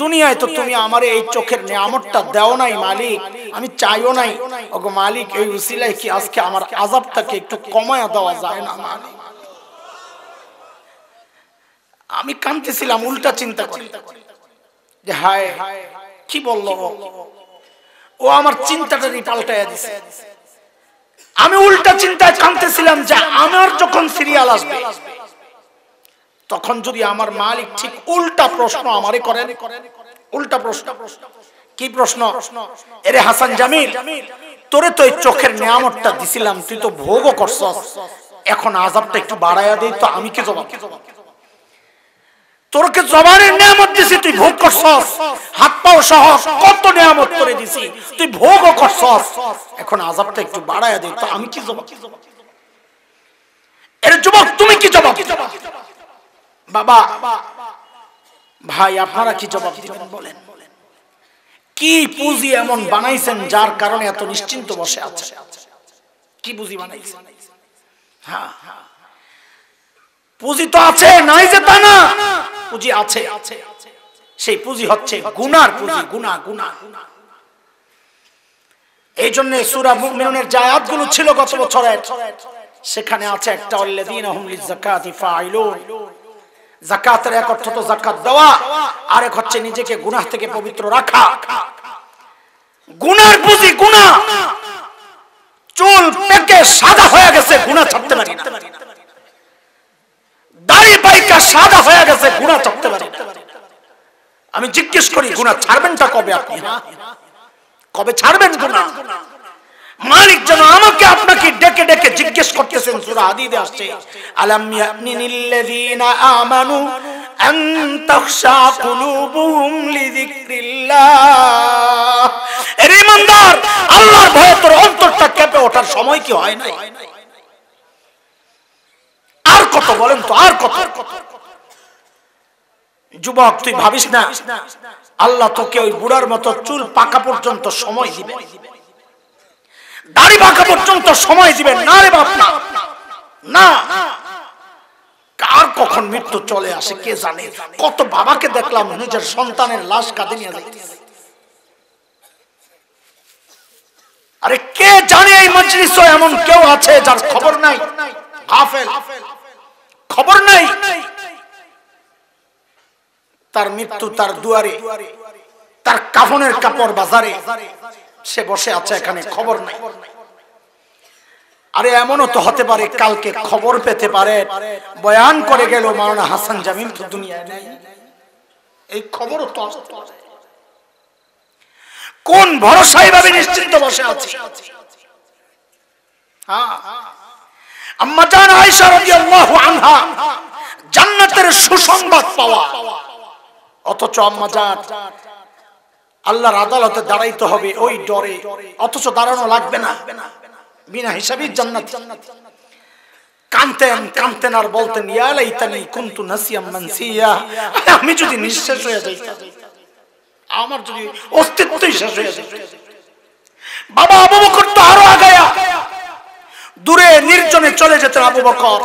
দুনিয়ায় তো তুমি আমার এই চোখের নিয়ামতটা দাও নাই মালিক, আমি চাইও নাই, ওগো মালিক এই উসিলায় কি আজকে আমার আযাবটাকে একটু কমায়া দেওয়া যায় না মালিক। আমি কাঁদতেছিলাম উল্টা চিন্তা করি যে হায় কি বললো ও, আমার চিন্তাটারই পাল্টাইয়া দিছে। আমি উল্টা চিন্তায় কাঁদতেছিলাম যে আমার যখন সিরিয়াল আসবে তখন যদি আমার মালিক ঠিক উল্টা প্রশ্ন আমারে করেন, উল্টা প্রশ্ন। কি প্রশ্ন? এরে হাসান জামিল, তোরে তো এই চোখের নিয়ামতটা দিছিলাম, তুই তো ভোগও করছস, এখন আযাবটা একটু বাড়াইয়া দেই তো, আমি কি জবাব? তোরকে জবানের নিয়ামত দিছি, তুই ভোগ করছস, হাত পাও সহ কত নিয়ামত করে দিছি, তুই ভোগও করছস, এখন আযাবটা একটু বাড়ায়া দেই তো, আমি কি জবাব? এর যুবক তুমি কি জবাব? বাবা ভাই আপনারা কি জবাব দিবেন বলেন? কি পুঁজি এমন বানাইছেন যার কারণে এত নিশ্চিন্ত বসে আছে? কি পুঁজি বানাইছেন? হ্যাঁ পুঁজি তো আছে, নাই যে তা না, পুঁজি আছে। সেই পুঁজি হচ্ছে গুনার পুঁজি, গুনাহ। এই জন্য সূরা মুমিনুনের যে আয়াতগুলো ছিল গত বছরের, সেখানে আছে একটা আল্লাযীনা হুম লিযাকাতি ফাইলুন। যাকাতের এক অর্থ তো যাকাত দেওয়া, আর এক হচ্ছে নিজেকে গুনাহ থেকে পবিত্র রাখা। গুনার পুঁজি গুনাহ, চুল পেকে সাদা হয়ে গেছে, গুনাহ ছাড়তে পারি না। দাড়ি পাইকা সাদা হয়ে গেছে, গুনাহ ছাড়তে পারি না। আমি জিজ্ঞেস করি গুনাহ ছাড়বেনটা কবে আপনি? কবে ছাড়বেন গুনাহ? মালিক যেন আমাকে আপনাকে ডেকে ডেকে জিজ্ঞেস করতেছেন। সূরা হাদীদে আসছে, আলাম ইয়ানিল্লাযীনা আমানু আন তাখশা কুলুবুহুম লিযিকরিল্লাহ। এর ঈমানদার, আল্লাহর ভয়ে তোর অন্তরটা কেঁপে ওঠার সময় কি হয় নাই? আর কত বলেন তো, আর কত? যুবক তুই ভাবিস না আল্লাহ তোকে ওই বুড়ার মতো চুল পাকা পর্যন্ত সময় দিবে, দাড়ি পাকা পর্যন্ত সময় দিবেন না রে বাপ, না না। কার কখন মৃত্যু চলে আসে কে জানে। কত বাবাকে দেখলাম নিজের সন্তানের লাশ কাঁধে নিয়ে যাইতেছে। আরে কে জানে এই মজলিসে এমন কেউ আছে যার খবর নাই, গাফেল, খবর নাই তার মৃত্যু তার দুয়ারে, তার কাফনের কাপড় বাজারে সে বসে আছে, এখানে খবর নাই। আরে এমনও তো হতে পারে কালকে খবর পেতে পারে বয়ান করে গেল মাওলানা হাসান জামিল তো দুনিয়ায় নেই, এই খবরও তো আছে। কোন ভরসায় ভাবে নিশ্চিন্ত বসে আছে? হ্যাঁ, আম্মা জান আয়েশা রাদিয়াল্লাহু আনহা জান্নাতের সুসংবাদ পাওয়া, অথচ আম্মা জান আল্লাহর আদালতে দাঁড়াইতে হবে ওই ডরে, অথচ দাঁড়ানো লাগবে না, বিনা হিসাবে জান্নাত। কাঁদতেন কাঁদতেন আর বলতেন, ইয়া লাইতানি কুনতু নাসিয়াম মানসিয়া, আমি যদি নিঃশেষ হয়ে যাইতাম, আমার যদি অস্তিত্বই শেষ হয়ে যেত। বাবা আবু বকর তো আরো আগায়া দূরে নির্জনে চলে যেতেন। আবু বকর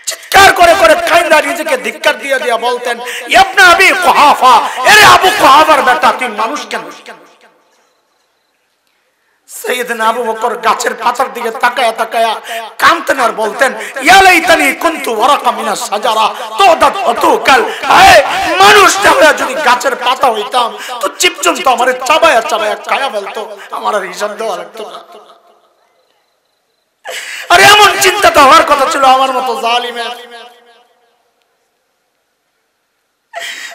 চিৎকার করে করে কাইন্দা নিজেকে ধিক্কার দিয়ে দিয়া বলতেন, ইবনে আবি কুহাফা, এরে আবু কুহাফার বেটা, তুই মানুষ কেন? সাইয়েদনা আবু বকর গাছের পাতার দিকে তাকায়া তাকায়া কাঁদতেন আর বলতেন, ইয়া লাইতানি কুনতু ওয়ারাকা মিনাস সাজারা তুদাত আতুকাল, আয় মানুষ হয়ে যদি গাছের পাতা হইতাম তো চিপচুন তো আমারে চাবায়া চাবায়া খায়া ফেলতো, আমার আর হিসাব দেওয়া লাগতো না। আর এমন চিন্তা তো হওয়ার কথা ছিল আমার মতো জালিমের।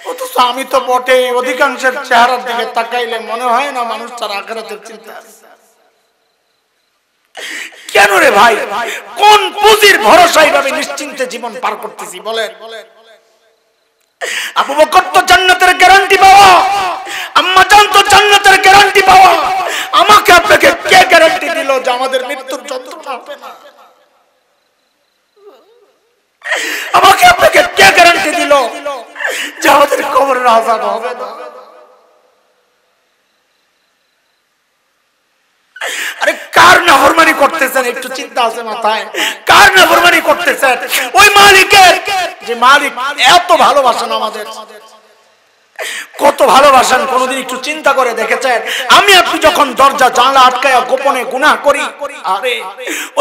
অথচ আমি তো বটে অধিকাংশের চেহারার দিকে তাকাইলে মনে হয় না মানুষ তার আখিরাতের চিন্তা। কেন রে ভাই, কোন পুঁজির ভরসায় ভাবে নিশ্চিন্তে জীবন পার করতেছি বলেন? আবু বকর তো জান্নাতের গ্যারান্টি পাওয়া, আম্মা জান তো জান্নাতের গ্যারান্টি পাওয়া, আমাকে আপনাকে কে গ্যারান্টি দিল যে আমাদের মৃত্যুর যন্ত্রণা হবে না? আমাকে আপনাকে কে গ্যারান্টি দিল যে আমাদের কবরের আযাব হবে না? একটু চিন্তা আছে মাথায়? কার নাফরমানি করতেছেন? ওই মালিকের, যে মালিক এত ভালোবাসেন আমাদের, কত ভালোবাসেন কোনদিন একটু চিন্তা করে দেখেছেন? আমি আপনি যখন দরজা জানলা আটকায়া গোপনে গুনাহ করি, আরে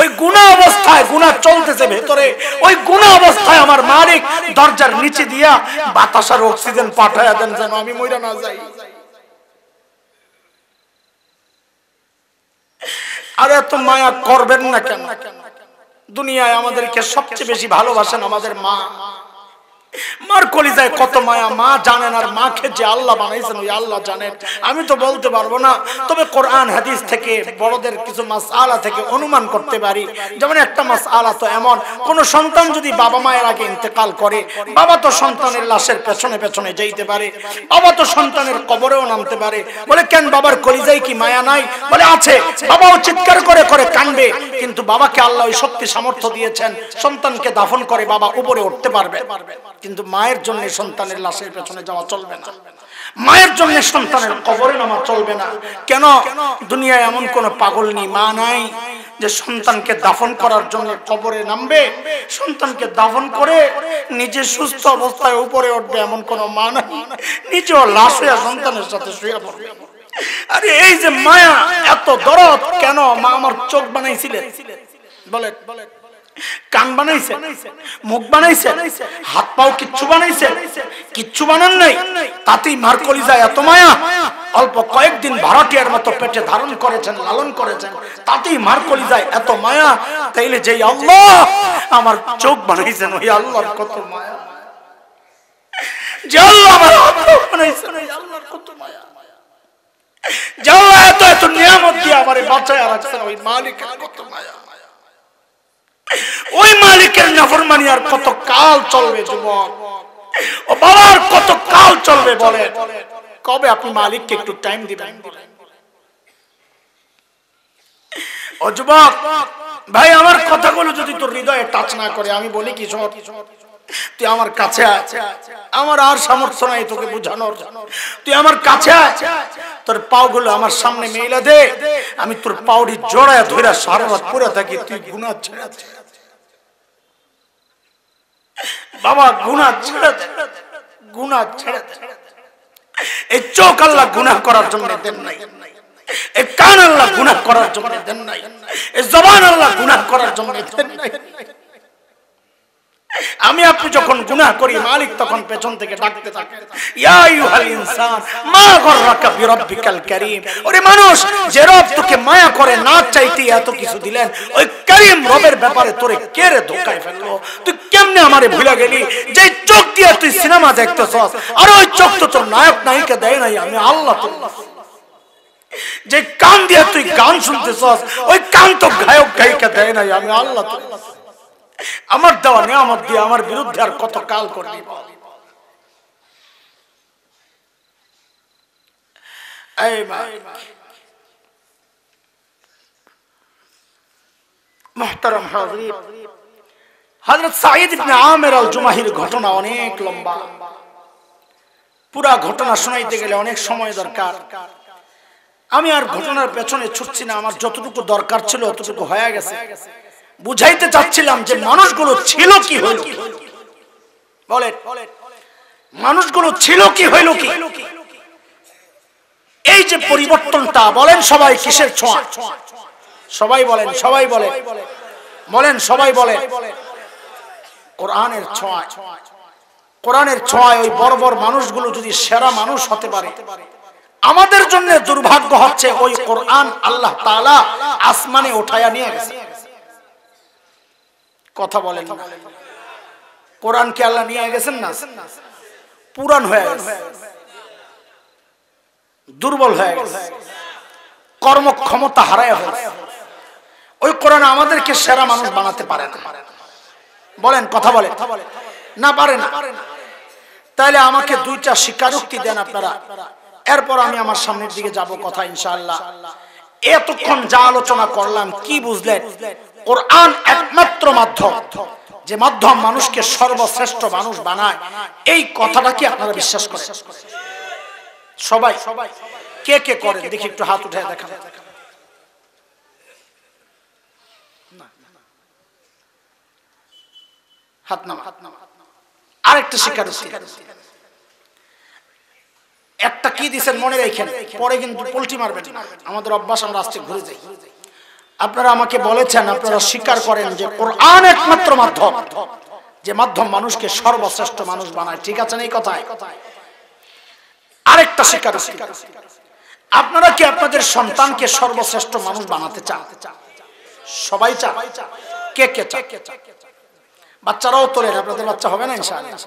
ওই গুনাহ অবস্থায়, গুনাহ চলতেছে ভেতরে, ওই গুনাহ অবস্থায় আমার মালিক দরজার নিচে দিয়া বাতাসার অক্সিজেন পাঠায়া দেন যেন আমি মইরা না যাই। আরে এত মায়া করবেন না কেন? দুনিয়ায় আমাদেরকে সবচেয়ে বেশি ভালোবাসেন আমাদের মা। মার কলিজায় কত মায়া, মা জানেন আর মাকে যে আল্লাহ বানাইছেন ওই আল্লাহ জানেন। আমি তো বলতে পারবো না, তবে কোরআন হাদিস থেকে বড়দের কিছু মাসআলা থেকে অনুমান করতে পারি। যেমন একটা মাসআলা তো এমন, কোন সন্তান যদি বাবা মায়ের আগে ইন্তেকাল করে, বাবা তো সন্তানের লাশের পেছনে পেছনে যাইতে পারে, বাবা তো সন্তানের কবরেও নামতে পারে। বলে কেন, বাবার কলিজায় কি মায়া নাই? বলে আছে। বাবাও চিৎকার করে করে কাঁদবে, কিন্তু বাবাকে আল্লাহ ওই শক্তি সামর্থ্য দিয়েছেন, সন্তানকে দাফন করে বাবা উপরে উঠতে পারবে। কিন্তু মায়ের জন্য সন্তানের লাশের পেছনে যাওয়া চলবে না, মায়ের জন্য সন্তানের কবরে নামা চলবে না। কেন? দুনিয়ায় এমন কোন পাগলনি মা নাই যে সন্তানকে দাফন করার জন্য কবরে নামবে, সন্তানকে দাফন করে নিজে সুস্থ অবস্থায় উপরে উঠবে, এমন কোন মা নাই। নিজেও লাশ হয়ে সন্তানের সাথে শুয়ে পড়বে। আরে এই যে মায়া, এত দরদ কেন? মা আমার চোখ বানাইছিলেন, বলে কান বানাইছে, মুখ বানাইছে, হাত পাও কিচ্ছু বানাইছে? কিচ্ছু বানান নাই, তাতেই মার কলিজায় এত মায়া। অল্প কয়েকদিন ভাড়াটিয়ার মতো পেটে ধারণ করেছেন, লালন করেছেন, তাতেই মার কলিজায় এত মায়া। তাইলে যেই আল্লাহ আমার চোখ বানাইছেন ওই আল্লাহর কত মায়া, যে আল্লাহ আমার হাত বানাইছেন ওই আল্লাহর কত মায়া, যে আল্লাহ এত এত নিয়ামত দিয়ে আমারে বাঁচায় রাখছেন ওই মালিকের কত মায়া। ওই মালিকের নাফরমানি আর কত কাল চলবে যুবক? ও বাবার কত কাল চলবে? বলে কবে আপনি মালিককে একটু টাইম দিবেন? ও যুবক ভাই, আমার কথাগুলো যদি তোর হৃদয়ে টাচ না করে, আমি বলি কি, শোন, তুই আমার কাছে আয়, আমার আর সামর্থ্য নাই তোকে বুঝানোর, তুই আমার কাছে আয়, তোর পাগুলো আমার সামনে মেলে দে, আমি তোর পাউরি জড়ায় ধরে সারা রাত পড়ে থাকি, তুই গুনাহ ছেড়ে দে বাবা, গুনাহ ছেড়ে দে, গুনাহ ছেড়ে দে। এই চোখ আল্লাহ গুনাহ করার জন্য দেন নাই, এই কান আল্লাহ গুনাহ করার জন্য দেন নাই, এই জবান আল্লাহ গুনাহ করার জন্য দেন নাই। আমি আপনি যখন গুনাহ করি, মালিক তখন পেছন থেকে ডাকতে থাকে, ইয়া আইয়ুহাল ইনসান মা গররাকা বিরাব্বিকাল কারীম। ওরে মানুষ, যে রব তোকে মায়া করে, না চাইতে এত কিছু দিলেন, ওই কারীম রবের ব্যাপারে তোরে কে রে ধোঁকায় ফেললো? তুই কেমনে আমারে ভুলে গেলি? যে চোখ দিয়ে তুই সিনেমা দেখতেছস, আর ওই চোখ তো তোর নায়ক নায়িকা দেয় নাই, আমি আল্লাহ। যে কান দিয়ে তুই গান শুনতেছস, ওই কান তো গায়ক গায়িকা দেয় নাই, আমি আল্লাহ। আমার দেওয়া নিয়ামত দিয়ে আমার বিরুদ্ধে আর কত কাল করবি? মুহতারাম হাজির, হযরত সাঈদ ইবনে আমির আল জুমাহির ঘটনা অনেক লম্বা, পুরা ঘটনা শোনাইতে গেলে অনেক সময় দরকার। আমি আর ঘটনার পেছনে ছুটছি না, আমার যতটুকু দরকার ছিল ততটুকু হয়ে গেছে। বুঝাইতে চাচ্ছিলাম যে মানুষগুলো ছিল কি হইল, বলে মানুষগুলো ছিল কি হইল কি? এই যে পরিবর্তনটা, বলেন সবাই কিসের ছোঁয়া? সবাই বলেন, সবাই বলেন, বলেন সবাই বলেন, কোরআনের ছোঁয়া। কোরআনের ছোঁয়ায় ওই বড় বড় মানুষগুলো যদি সেরা মানুষ হতে পারে, আমাদের জন্য দুর্ভাগ্য হচ্ছে ওই কোরআন আল্লাহ তাআলা আসমানে উঠায়া নিয়ে গেছে। কথা বলেন না, কোরআন কে আল্লাহ নিয়ে গেছেন না? পুরান হয়ে গেছে, দুর্বল হয়ে গেছে, কর্মক্ষমতা হারায় গেছে। ওই কোরআন আমাদেরকে সেরা মানুষ বানাতে পারে না। বলেন, কথা বলে না, পারে না। তাহলে আমাকে দুইটা স্বীকারোক্তি দেন আপনারা, এরপর আমি আমার সামনের দিকে যাব কথা ইনশাআল্লাহ। এতক্ষণ যা আলোচনা করলাম কি বুঝলেন? কোরআন একমাত্র মাধ্যম, যে মাধ্যম মানুষকে সর্বশ্রেষ্ঠ মানুষ বানায়। এই কথাটা কি আপনারা বিশ্বাস করেন? সবাই কে কে করেন দেখি, একটু হাত উঠে দেখান। হাত নামা। আরেকটা স্বীকারোক্তি, একটা কি দিবেন মনে রাখেন, পরে কিন্তু পল্টি মারবেন না, আমাদের অভ্যাস, আমরা আস্তে ঘুরে যাই। আপনারা আমাকে বলেছেন, আপনারা স্বীকার করেন যে কোরআন একমাত্র মাধ্যম, যে মাধ্যম মানুষকে সর্বশ্রেষ্ঠ মানুষ বানায়, ঠিক আছে না এই কথায়? আরেকটা স্বীকারোক্তি, আপনারা কি আপনাদের সন্তানকে সর্বশ্রেষ্ঠ মানুষ বানাতে চান? সবাই চান? কে কে চান? বাচ্চারাও তোলেন, আপনাদের বাচ্চা হবে না ইনশাআল্লাহ?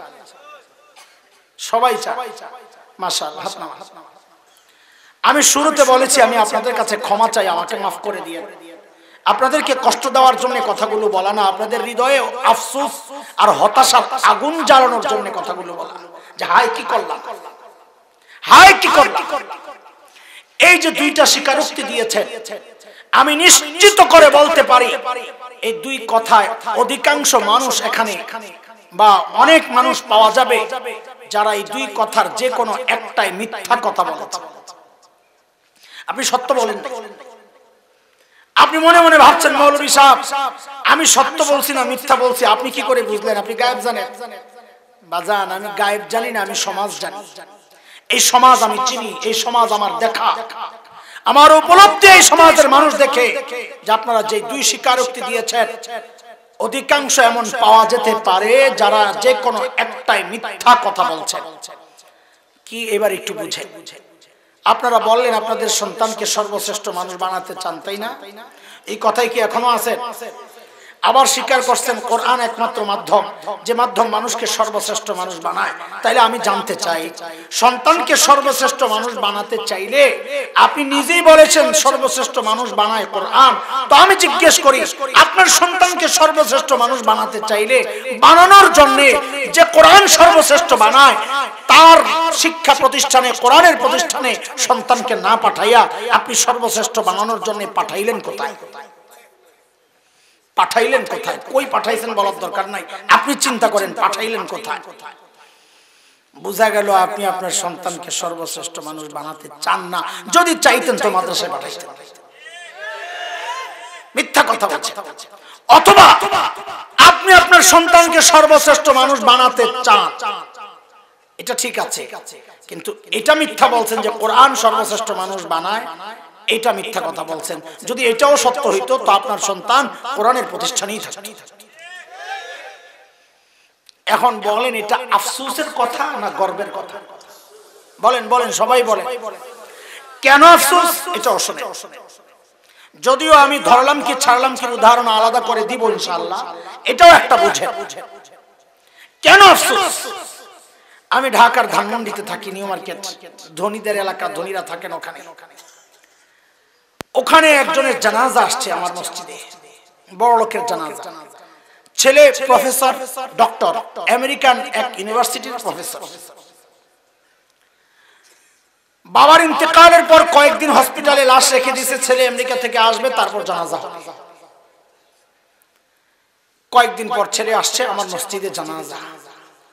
সবাই চান, মাশাআল্লাহ। হাত নামা। আমি শুরুতে বলেছি আমি আপনাদের কাছে ক্ষমা চাই, আমাকে মাফ করে দিয়ে। আপনাদেরকে কষ্ট দেওয়ার জন্য কথাগুলো বলা না, আপনাদের হৃদয়ে আফসোস আর হতাশার আগুন জ্বালানোর জন্য কথাগুলো বলা, যে হায় কি করলাম, হায় কি করলাম। এই যে দুইটা স্বীকারোক্তি দিয়েছেন, আমি নিশ্চিত করে বলতে পারি এই দুই কথায় অধিকাংশ মানুষ এখানে বা অনেক মানুষ পাওয়া যাবে যারা এই দুই কথার যে কোনো একটাই মিথ্যা কথা বলেছে। আপনি সত্য বলেন, আপনি মনে মনে ভাবছেন মৌলভী সাহেব আমি সত্য বলছি না মিথ্যা বলছি, আপনি কি করে বুঝলেন? আপনি গায়েব জানেন? বাজান, আমি গায়েব জানি না, আমি সমাজ জানি। এই সমাজ আমি চিনি, এই সমাজ আমার দেখা, আমার উপলব্ধি এই সমাজের মানুষ দেখে যে আপনারা যে দুই স্বীকারোক্তি দিয়েছেন, অধিকাংশ এমন পাওয়া যেতে পারে যারা যে কোনো একটাই মিথ্যা কথা বলছেন। কি এবার একটু বুঝে, আপনারা বললেন আপনাদের সন্তানকে সর্বশ্রেষ্ঠ মানুষ বানাতে চান, তাই না? এই কথাই কি এখনো আছে? আবার স্বীকার করছেন কোরআন একমাত্র মাধ্যম, যে মাধ্যম মানুষকে সর্বশ্রেষ্ঠ মানুষ বানায়। তাইলে আমি জানতে চাই, সন্তানকে সর্বশ্রেষ্ঠ মানুষ বানাতে চাইলে, আপনি নিজেই বলেছেন সর্বশ্রেষ্ঠ মানুষ বানায় কোরআন, তো আমি জিজ্ঞেস করি আপনার সন্তানকে সর্বশ্রেষ্ঠ মানুষ বানাতে চাইলে বানানোর জন্য যে কোরআন সর্বশ্রেষ্ঠ বানায়, তার শিক্ষা প্রতিষ্ঠানে, কোরআনের প্রতিষ্ঠানে সন্তানকে না পাঠাইয়া আপনি সর্বশ্রেষ্ঠ বানানোর জন্য পাঠাইলেন কোথায়? পাঠাইলেন কোথায়? কই পাঠাইছেন বলার দরকার নাই, আপনি চিন্তা করেন পাঠাইলেন কোথায়। বোঝা গেল আপনি আপনার সন্তানকে সর্বশ্রেষ্ঠ মানুষ বানাতে চান না। যদি চাইতেন তো মাদ্রাসায় পাঠাইতেন। মিথ্যা কথা বলছেন। অথবা আপনি আপনার সন্তানকে সর্বশ্রেষ্ঠ মানুষ বানাতে চান, এটা ঠিক আছে, কিন্তু এটা মিথ্যা বলছেন যে কোরআন সর্বশ্রেষ্ঠ মানুষ বানায়, এটা মিথ্যা কথা বলছেন। যদি এটাও সত্য হইতো তো আপনার সন্তান কোরআনের প্রতিষ্ঠানেই থাকত। এখন বলেন এটা আফসোসের কথা না গর্বের কথা? বলেন বলেন, সবাই বলেন কেন আফসোস? এটাও শুনে, যদিও আমি ধরলাম কি ছাড়লাম কি উদাহরণ আলাদা করে দিব ইনশাআল্লাহ, এটাও একটা বুঝে। কেন আফসোস? আমি ঢাকার ধানমন্ডিতে থাকি, নিউ মার্কেট, ধনীদের এলাকা, ধনীরা থাকেন ওখানে। ওখানে একজনের জানাজা আসছে আমার মসজিদে, বড় লোকের জানাজা। ছেলে প্রফেসর, ডক্টর, আমেরিকান এক ইউনিভার্সিটির প্রফেসর। বাবার ইন্তেকালের পর কয়েকদিন হসপিটালে লাশ রেখে দিয়েছে, ছেলে আমেরিকা থেকে আসবে, তারপর জানাজা। কয়েকদিন পর ছেলে আসছে আমার মসজিদে জানাজা।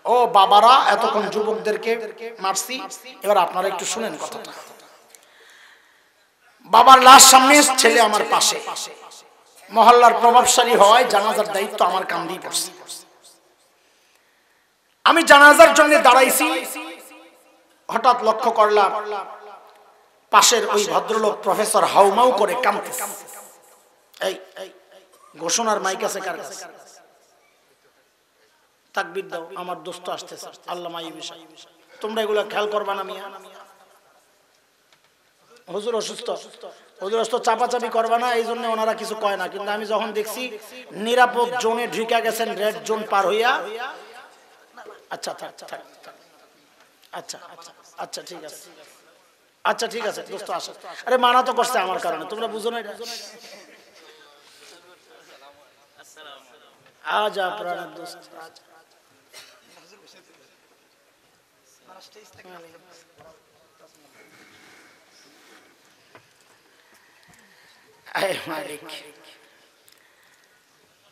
ও বাবারা, এতক্ষণ যুবকদেরকে মারছি, এবার আপনারা একটু শুনেন কথাটা। বাবার লাশ সামনে, ছেলে আমার পাশে। মহল্লার প্রভাবশালী হওয়ায় জানাজার দায়িত্ব আমার কাঁধেই পড়ছে। আমি জানাজার জন্য দাঁড়াইছি, হঠাৎ লক্ষ্য করলাম পাশের ওই ভদ্রলোক প্রফেসর হাউমাউ করে কাঁদতেছে। এই ঘোষণার মাইক আছে কার কাছে? তাকবীর দাও, আমার দোস্ত আসতেছে, আল্লামা এই বিষয় তোমরা এগুলো খেয়াল করবা না মিয়া। হুজুর অসুস্থ, হুজুর অসুস্থ, চাপাচাপি করবা না, এই জন্য ওনারা কিছু কয় না। কিন্তু আমি যখন দেখছি নিরাপদ জোনে ঢুকে গেছেন, রেড জোন পার হইয়া, আচ্ছা থাক থাক, আচ্ছা আচ্ছা আচ্ছা ঠিক আছে, আচ্ছা ঠিক আছে দোস্ত আসো। আরে মানা তো করছে আমার কারণে, তোমরা বুঝো না এটা? আজা প্রাণের দোস্ত,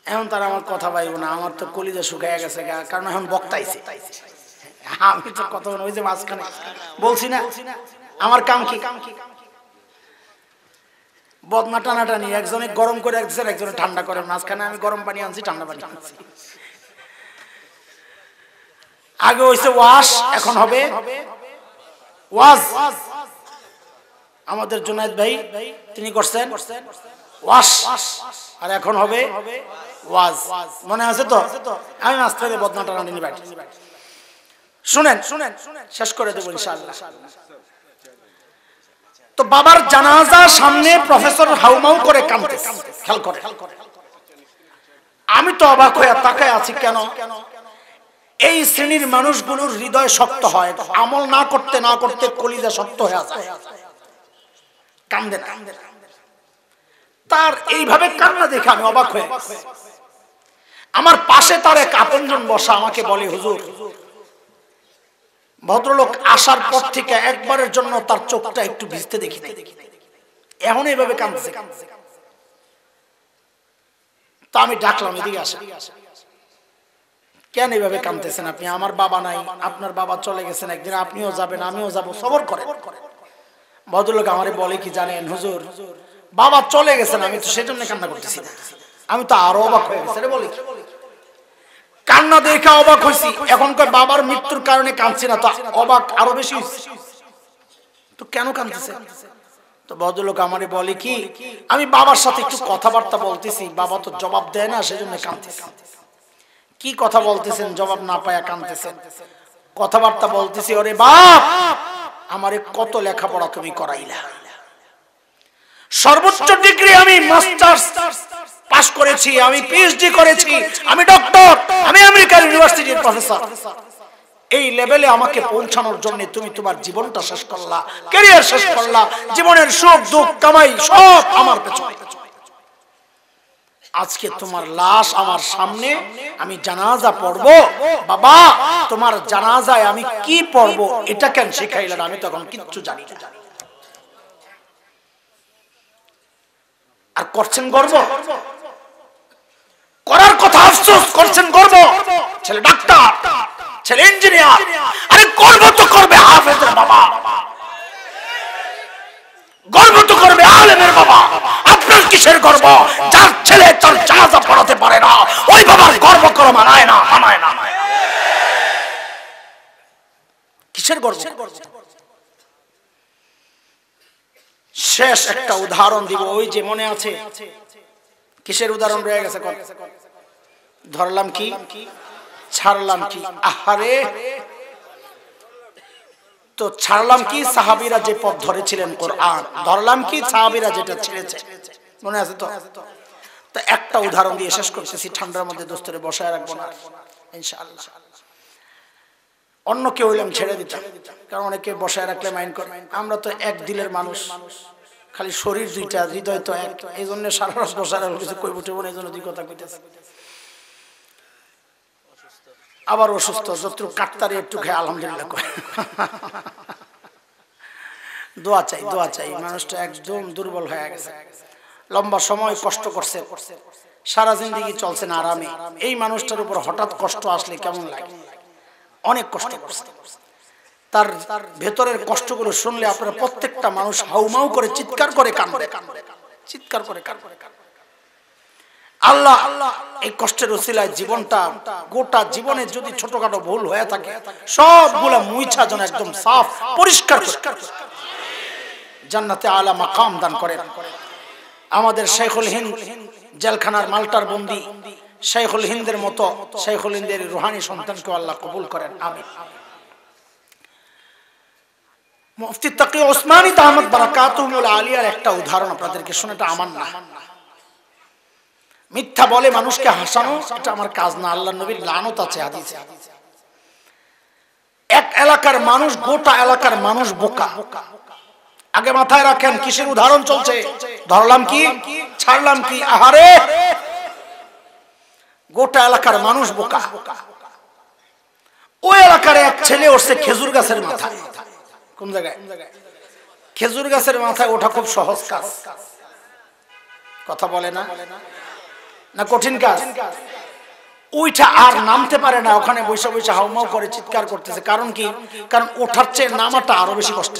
এখন তারা আমার কথা পাইব না, আমার তো কলিজা শুকাইয়া গেছে, কারণ এখন বক্তাইছে। আমি তো কথা ওই যে মাঝখানে বলছি না আমার কাম কি, বদনা টানাটানি, একজনে গরম করে একজনে ঠান্ডা করে, মাঝখানে আমি গরম পানি আনছি, ঠান্ডা পানি আনছি। আগে হইছে ওয়াশ, এখন হবে ওয়াজ। আমাদের জুনায়েদ ভাই তিনি করছেন ওয়াশ, আর এখন হবে ওয়াজ। মনে আছে তো? আমি আস্তে আস্তে বদনাটা রানি বাড়ি। শুনেন, শেষ করে দেব ইনশাআল্লাহ। তো বাবার জানাজা সামনে প্রফেসর হাউমাউ করে কাঁদতেছে, খেয়াল করে। আমি তো অবাক হয়ে তাকায় আছি, কেন এই শ্রেণীর মানুষগুলোর হৃদয় শক্ত হয়, আমল না করতে না করতে কলিজা শক্ত হয়ে আছে, কান্দে না। তার এইভাবে কান্না দেখে আমি অবাক হয়ে গেছি। আমার পাশে তার এক আপনজন বসা, আমাকে বলে, হুজুর, ভদ্রলোক আসার পর থেকে একবারের জন্য তার চোখটা একটু ভিজতে দেখি, এখন এইভাবে কাঁদছে। তা আমি ডাকলাম, এদিকে আসেন, কেন এইভাবে কাঁদতেছেন আপনি? আমার বাবা নাই, আপনার বাবা চলে গেছেন, একদিন আপনিও যাবেন, আমিও যাব, সবর করেন। ভদ্রলোক আমারে বলে কি জানেন, হুজুর, বাবা চলে গেছেন, আমি তো সেজন্য কান্না করতেছি না। আমি তো আরো অবাক হয়ে গেছি। বলি, কান্না দেখে অবাক হয়েছি, এখন কয় বাবার মৃত্যুর কারণে কাঁদছি না, তো অবাক আরো বেশি হয়েছে। তো কেন কাঁদতেছে? তো ভদ্রলোক আমারে বলে কি, আমি বাবার সাথে একটু কথাবার্তা বলতেছি, বাবা তো জবাব দেয় না, সেজন্য কাঁদতেছি। কি কথা বলতেছেন? জবাব না পায়া কাঁদতেছেন। কথাবার্তা বলতেছি, ওরে বাপ, আমারে কত লেখাপড়া তুমি করাইলা, সর্বোচ্চ ডিগ্রি আমি মাস্টার্স পাস করেছি, আমি পিএইচডি করেছি, আমি ডক্টর, আমি আমেরিকান ইউনিভার্সিটির প্রফেসর। এই লেভেলে আমাকে পৌঁছানোর জন্য তুমি তোমার জীবনটা শেষ করলা, ক্যারিয়ার শেষ করলা, জীবনের সুখ দুঃখ কামাই সব আমার পেছনে। আজকে তোমার লাশ আমার সামনে, আমি জানাজা পড়বো, বাবা তোমার জানাজায় আমি কি পড়বো এটা কেন শিখাইলেন? আমি তখন কিচ্ছু জানি না। আর করছেন গর্ব, করার কথা আফসোস, করছেন গর্ব। ছেলে ডাক্তার, ছেলে ইঞ্জিনিয়ার, আরে গর্ব তো করবে হাফেজের বাবা, গর্ব তো করবে আলেমের বাবা। আপনার কিসের গর্ব? যার ছেলে তার জানাজা পড়াতে পারে না, ওই বাবার গর্ব করা মানায় না, মানায় না। কিসের গর্ব? শেষ একটা উদাহরণ দিব, ওই যে মনে আছে, কিসের উদাহরণ রয়ে গেছে? ধরলাম কি, ছাড়লাম কি। আহারে, তো ছাড়লাম কি, সাহাবীরা যে পথ ধরেছিলেন কোরআন, ধরলাম কি, সাহাবীরা যেটা ছেড়েছে, মনে আছে তো? তো একটা উদাহরণ দিয়ে শেষ করতেছি, ঠান্ডার মধ্যে দোস্তরে বসায় রাখবো না ইনশাআল্লাহ। অন্য কেউ হইলাম ছেড়ে দিতাম, কারণ অনেকে বসায় রাখলে মাইন্ড করে। আমরা তো এক দিলের মানুষ, খালি শরীর দুইটা, হৃদয় তো এক, এই জন্য সারা রাত বসায় রাখলে কিছু কই উঠে বলে, এই জন্য দুই কথা কইতেছে। আবার অসুস্থ, যতটুকু কাটতারি একটু খেয়ে আলহামদুলিল্লাহ করে দোয়া চাই, দোয়া চাই। মানুষটা একদম দুর্বল হয়ে গেছে, লম্বা সময় কষ্ট করছে, সারা জিন্দেগি চলছে না আরামে। এই মানুষটার উপর হঠাৎ কষ্ট আসলে কেমন লাগে? অনেক কষ্ট করছে। তার ভেতরের কষ্টগুলো শুনলে আপনারা প্রত্যেকটা মানুষ হাউমাউ করে চিৎকার করে কাঁদবে, চিৎকার করে কাঁদবে। আল্লাহ এই কষ্টের উসিলায় জীবনটা, গোটা জীবনে যদি ছোটখাটো ভুল হয়ে থাকে সবগুলা মুইছা যেন একদম সাফ পরিষ্কার করে জান্নাতে আলা মাকাম দান করেন। আমাদের শেখুল হিন্দ জেলখানার মাল্টার বন্দী শেখুল হিন্দের মতো শেখুল হিন্দের রুহানি সন্তানকে আল্লাহ কবুল করেন, আমিন। মুফতি তাকি ওসমানী দামাত বারাকাতুহুল আলিয়ার একটা উদাহরণ আপনাদেরকে শোনাটা আমার না। মিথ্যা বলে মানুষকে হাসানো, এটা আমার কাজ না, আল্লাহর নবীর লানত আছে হাদিসে। এক এলাকার মানুষ, গোটা এলাকার মানুষ বোকা। আগে মাথায় রাখেন কিসের উদাহরণ চলছে, ধরলাম কি, ছাড়লাম কি। আহারে, গোটা এলাকার মানুষ বোকা। ওই এলাকার এক ছেলে উঠছে খেজুর গাছের মাথায়। কোন জায়গায়? খেজুর গাছের মাথায় ওঠা খুব সহজ কাজ, কথা বলে না, না কঠিন কাজ? ওইটা আর নামতে পারে না, ওখানে বৈশা বৈশা হাউমাউ করে চিৎকার করতেছে। কারণ কি? কারণ ওঠার চেয়ে নামাটা আরো বেশি কষ্ট।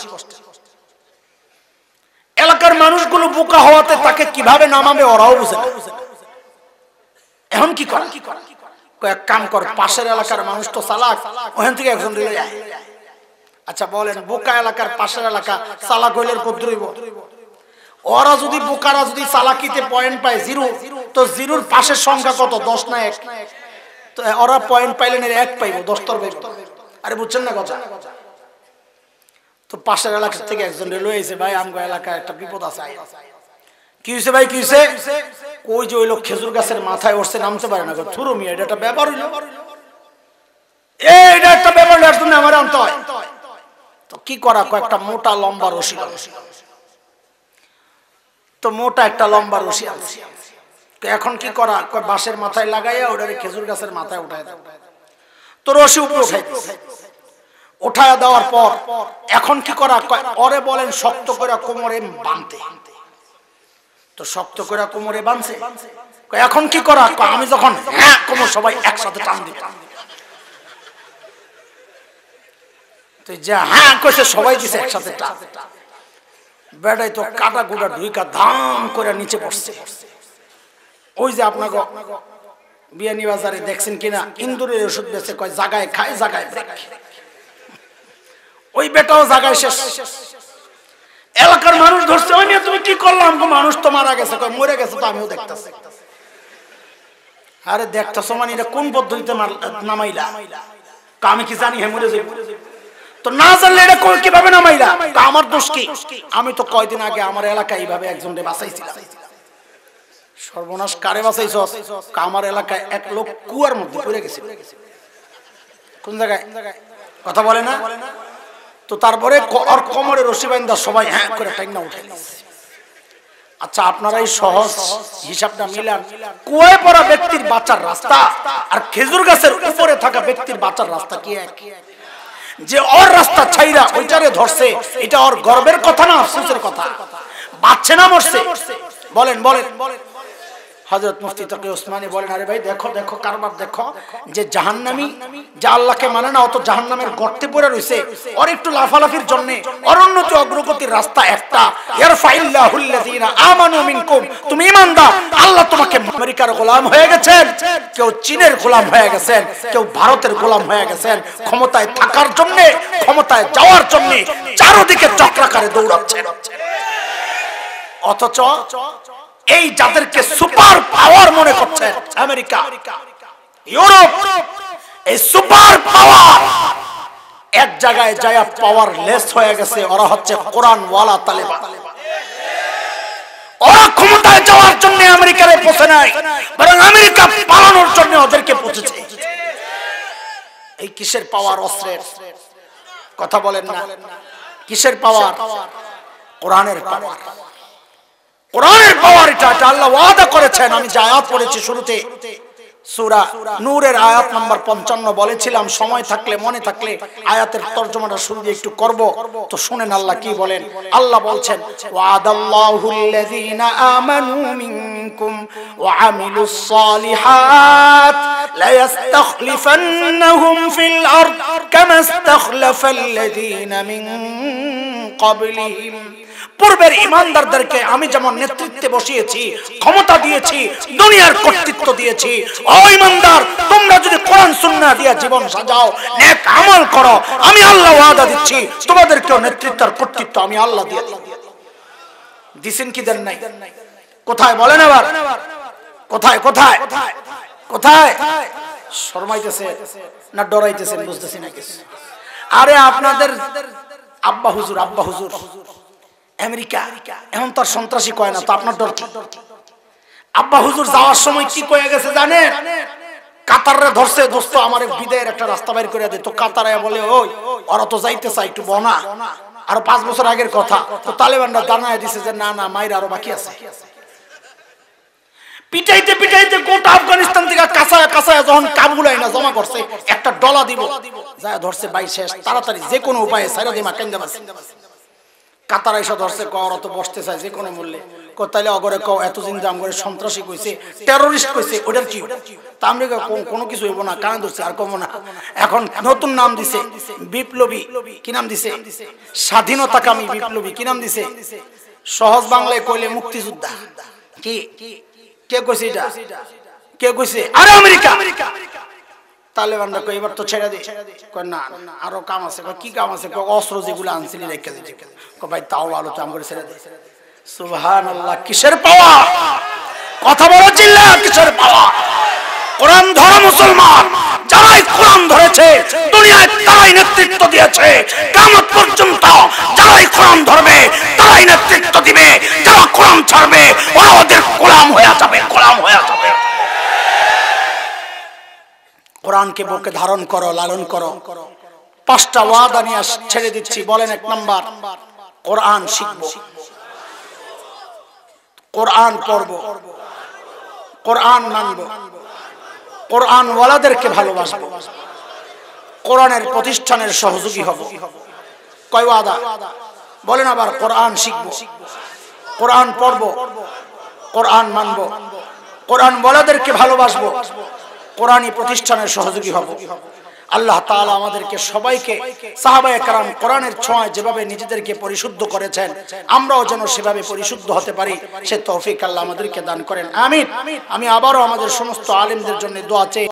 এলাকার মানুষগুলো বোকা হওয়াতে তাকে কিভাবে নামাবে ওরাও বুঝে না। এখন কি করে? এক কাম কর, পাশের এলাকার মানুষ তো চালাক, ওখান থেকে একজন দিলে যায়। আচ্ছা বলেন, বোকা এলাকার পাশের এলাকা চালাক হইলে কত রইব? ওরা যদি বোকারা যদি চালাকিতে পয়েন্ট পায় 0, তো 0-র পাশের সংখ্যা কত? 10 না 1? তো ওরা পয়েন্ট পাইলেন 1 পাইব, 10 তর পাইব। আরে বুঝছেন না কথা? তো পাশের এলাকা থেকে একজন রেল হয়েছে, ভাই আমগো এলাকায় একটা বিপদ আছে। কি হয়েছে ভাই, কি হয়েছে? ওই যে ওই লোক খেজুর গাছের মাথায় উঠছে, নামতে পারে না। থুরু মিয়া, এটা একটা ব্যাপার হইল, এটা একটা ব্যাপার, এর জন্য আমার আনতে হয়। তো কি করা, কয়েকটা মোটা লম্বা রশি, তো মোটা একটা লম্বা রশি আছে। এখন কি করা, বাঁশের মাথায় লাগাইয়া ওটারে খেজুর গাছের মাথায় উঠায় দাও। তো রশি উপরে উঠায় দেওয়ার পর এখন কি করা, ওরে বলেন শক্ত করে কোমরে বাঁধতে। তো শক্ত করে কোমরে বাঁধছে, এখন কি করা, আমি যখন হ্যাঁ কোমর সবাই একসাথে টান দিই। তো যা হ্যাঁ কইছে সবাই দিছে একসাথে টান। বেড়াই তো কাটা গুড়া ঢুইকা ধাম করে নিচে পড়ছে। ওই যে আপনাকে বিয়ানি বাজারে দেখছেন কিনা, ইন্দুরের ওষুধ বেচে, কয় জাগায় খায় জাগায় ব্রেক। ওই বেটাও জাগায় শেষ। এলাকার মানুষ ধরছে, ওই নিয়ে তুমি কি করলাম? মানুষ তো মারা গেছে, কয় মরে গেছে, তো আমিও দেখতেছি। আরে দেখতেছো মানে এটা কোন পদ্ধতিতে নামাইলা? আমি কি জানি হ্যাঁ মরে যাবো? তো না জানলে এটা কিভাবে নামাইলা? আমার দোষ কি? আমি তো কয়দিন আগে আমার এলাকায় এইভাবে একজনকে বাঁচাইছিলাম। সর্বনাশ, কারে বাঁচাইছ? আমার এলাকায় এক লোক কুয়ার মধ্যে পড়ে গেছে। কোন জায়গায় কথা বলে না? তো তারপরে ওর কোমরে রশি বাঁধা সবাই হ্যাঁ করে টাইনা উঠে। আচ্ছা আপনারা এই সহজ হিসাবটা মিলান, কুয়ায় পড়া ব্যক্তির বাঁচার রাস্তা আর খেজুর গাছের উপরে থাকা ব্যক্তির বাঁচার রাস্তা কি এক? যে ওর রাস্তা ছাইরা ওইটারে ধরছে, এটা ওর গর্বের কথা না আফসোসের কথা? বাঁচছে না মরছে? বলেন বলেন। হযরত মুফতি তাকি ওসমানী বলেন, আরে ভাই দেখো দেখো কারবার দেখো, যে জাহান্নামী, যে আল্লাহকে মানে না, অত জাহান্নামের গর্তে পড়ে রইছে, ওর একটু লাফালাফির জন্য ওর উন্নতি অগ্রগতির রাস্তা একটা, ইয়ারফাইল্লাহুল্লাযিনা আমানু মিনকুম। তুমি ঈমানদার, আল্লাহ তোমাকে আমেরিকার গোলাম হয়ে গেছেন, কেউ চীনের গোলাম হয়ে গেছেন, কেউ ভারতের গোলাম হয়ে গেছেন, ক্ষমতায় থাকার জন্য, ক্ষমতায় যাওয়ার জন্য চারদিকে চক্রাকারে দৌড়াচ্ছেন। অথচ এই যাদেরকে সুপার পাওয়ার মনে করছেন, আমেরিকা, ইউরোপ, এই সুপার পাওয়ার এক জায়গায় যায় পাওয়ার লেস হয়ে গেছে। ওরা হচ্ছে কোরআন ওয়ালা তালেবান। ওরা ক্ষমতায় যাওয়ার জন্য আমেরিকারে পৌঁছে নাই, বরং আমেরিকা পালানোর জন্য ওদেরকে পৌঁছেছে। এই কিসের পাওয়ার? অস্ত্রের কথা বলেন না। কিসের পাওয়ার? কোরআনের পাওয়ার। কোরআনের পাওয়ার এটা আল্লাহ ওয়াদা করেছেন। আমি যে আয়াত পড়েছি শুরুতে, সূরা নূরের আয়াত নাম্বার 55 বলেছিলাম, সময় থাকলে মনে থাকলে আয়াতের তরজমাটা শুরু দিয়ে একটু করব। তো শুনেন আল্লাহ কি বলেন। আল্লাহ বলছেন, ওয়াদাল্লাহুল্লাযীনা আমানু মিনকুম ওয়া আমিলুস সালিহাত লা ইস্তাখলিফান্নাহুম ফিল আরদ কামা ইস্তাখলাফাল্লাযীনা মিন ক্বাবলিহিম। পূর্বের ঈমানদারদেরকে আমি যেমন নেতৃত্বে বসিয়েছি, ক্ষমতা দিয়েছি, দুনিয়ার কর্তৃত্ব দিয়েছি, ও ঈমানদার তোমরা যদি কোরআন সুন্নাহ দিয়ে জীবন সাজাও, নেক আমল করো, আমি আল্লাহ ওয়াদা দিচ্ছি তোমাদেরকেও নেতৃত্ব আর কর্তৃত্ব আমি আল্লাহ দিয়ে দিছেন কি দেন নাই? কোথায় বলেন আবার? কোথায় কোথায় কোথায়? শরমাইতেছে না ডরাইতেছেন? বুঝতেছি না কিছু। আরে আপনাদের আব্বা হুজুর, আব্বা হুজুর আমেরিকা, এখন তার সন্ত্রাসী কয় না, তো আপনার ডর কি? আব্বা হুজুর যাওয়ার সময় কি কয়ে গেছে জানেন? কাতারে ধরছে, দোস্ত আমার বিদায়ের একটা রাস্তা বাইর করে দে। তো কাতারে বলে, ওই ওরা তো যাইতে চাই, একটু বনা। আরো 5 বছর আগের কথা। তো তালেবানরা জানায় দিছে যে না না, মাইর আরো বাকি আছে। পিটাইতে পিটাইতে গোটা আফগানিস্তান থেকে কাঁচায় কাঁচায় যখন কাবুল আইনা জমা করছে, একটা ডলা দিব যায় ধরছে, ভাই শেষ, তাড়াতাড়ি যে কোনো উপায়ে সাইরা দিমা কেন্দা বাস। কাতার এসে ধরছে, ওরা তো বসতে চায় যে কোনো মূল্যে। তাইলে অগরে কও এতদিন যে আমগরে সন্ত্রাসী কইছে, টেরোরিস্ট কইছে, ওটার কি? তা আমরা কোনো কিছু হইব না, কানে ধরছে আর কমো না। এখন নতুন নাম দিছে বিপ্লবী। কি নাম দিছে? স্বাধীনতাকামী বিপ্লবী। কি নাম দিছে? সহজ বাংলায় কইলে মুক্তিযোদ্ধা। কি কে কইছে এটা? কে কইছে? আরে আমেরিকা। তালেবানরা কই এবার তো ছেড়ে দে, কই না আরো কাম আছে। কই কি কাম আছে? কই অস্ত্র যেগুলো আনছিলি রেখে দে। কই ভাই তাও ভালো, তো আমরে ছেড়ে দে। সুবহানাল্লাহ, কিসের পাওয়া? কথা বলো চিল্লা, কিসের পাওয়া? কোরআন ধরা মুসলমান, যারাই কোরআন ধরেছে দুনিয়ায় তারাই নেতৃত্ব দিয়েছে। কিয়ামত পর্যন্ত যারাই কোরআন ধরবে তারাই নেতৃত্ব দিবে। যারা কোরআন ছাড়বে ওরা ওদের গোলাম হয়ে যাবে, গোলাম হয়ে যাবে। কোরআনকে বুকে ধারণ করো, লালন করো। 5টা ওয়াদা নিয়ে ছেড়ে দিচ্ছি। বলেন, 1 নাম্বার, কোরআন শিখব, কোরআন পড়ব, কোরআন মানব, কোরআন ওয়ালাদেরকে ভালোবাসবো, কোরআনের প্রতিষ্ঠানের সহযোগী হব। কয় ওয়াদা? বলেন আবার। কোরআন শিখব, কোরআন পড়ব, কোরআন মানব, কোরআন ওয়ালাদেরকে ভালোবাসবো, কোরআনী প্রতিষ্ঠানের সহযোগী হব। আল্লাহ তাআলা আমাদেরকে সবাইকে সাহাবায়ে কেরাম কোরআনের ছোঁয়ায় যেভাবে নিজেদেরকে পরিশুদ্ধ করেছেন আমরাও যেন সেভাবে পরিশুদ্ধ হতে পারি, সে তৌফিক আল্লাহ আমাদেরকে দান করেন। আমিন। আমি আবারও আমাদের সমস্ত আলেমদের জন্য দোয়া চাই।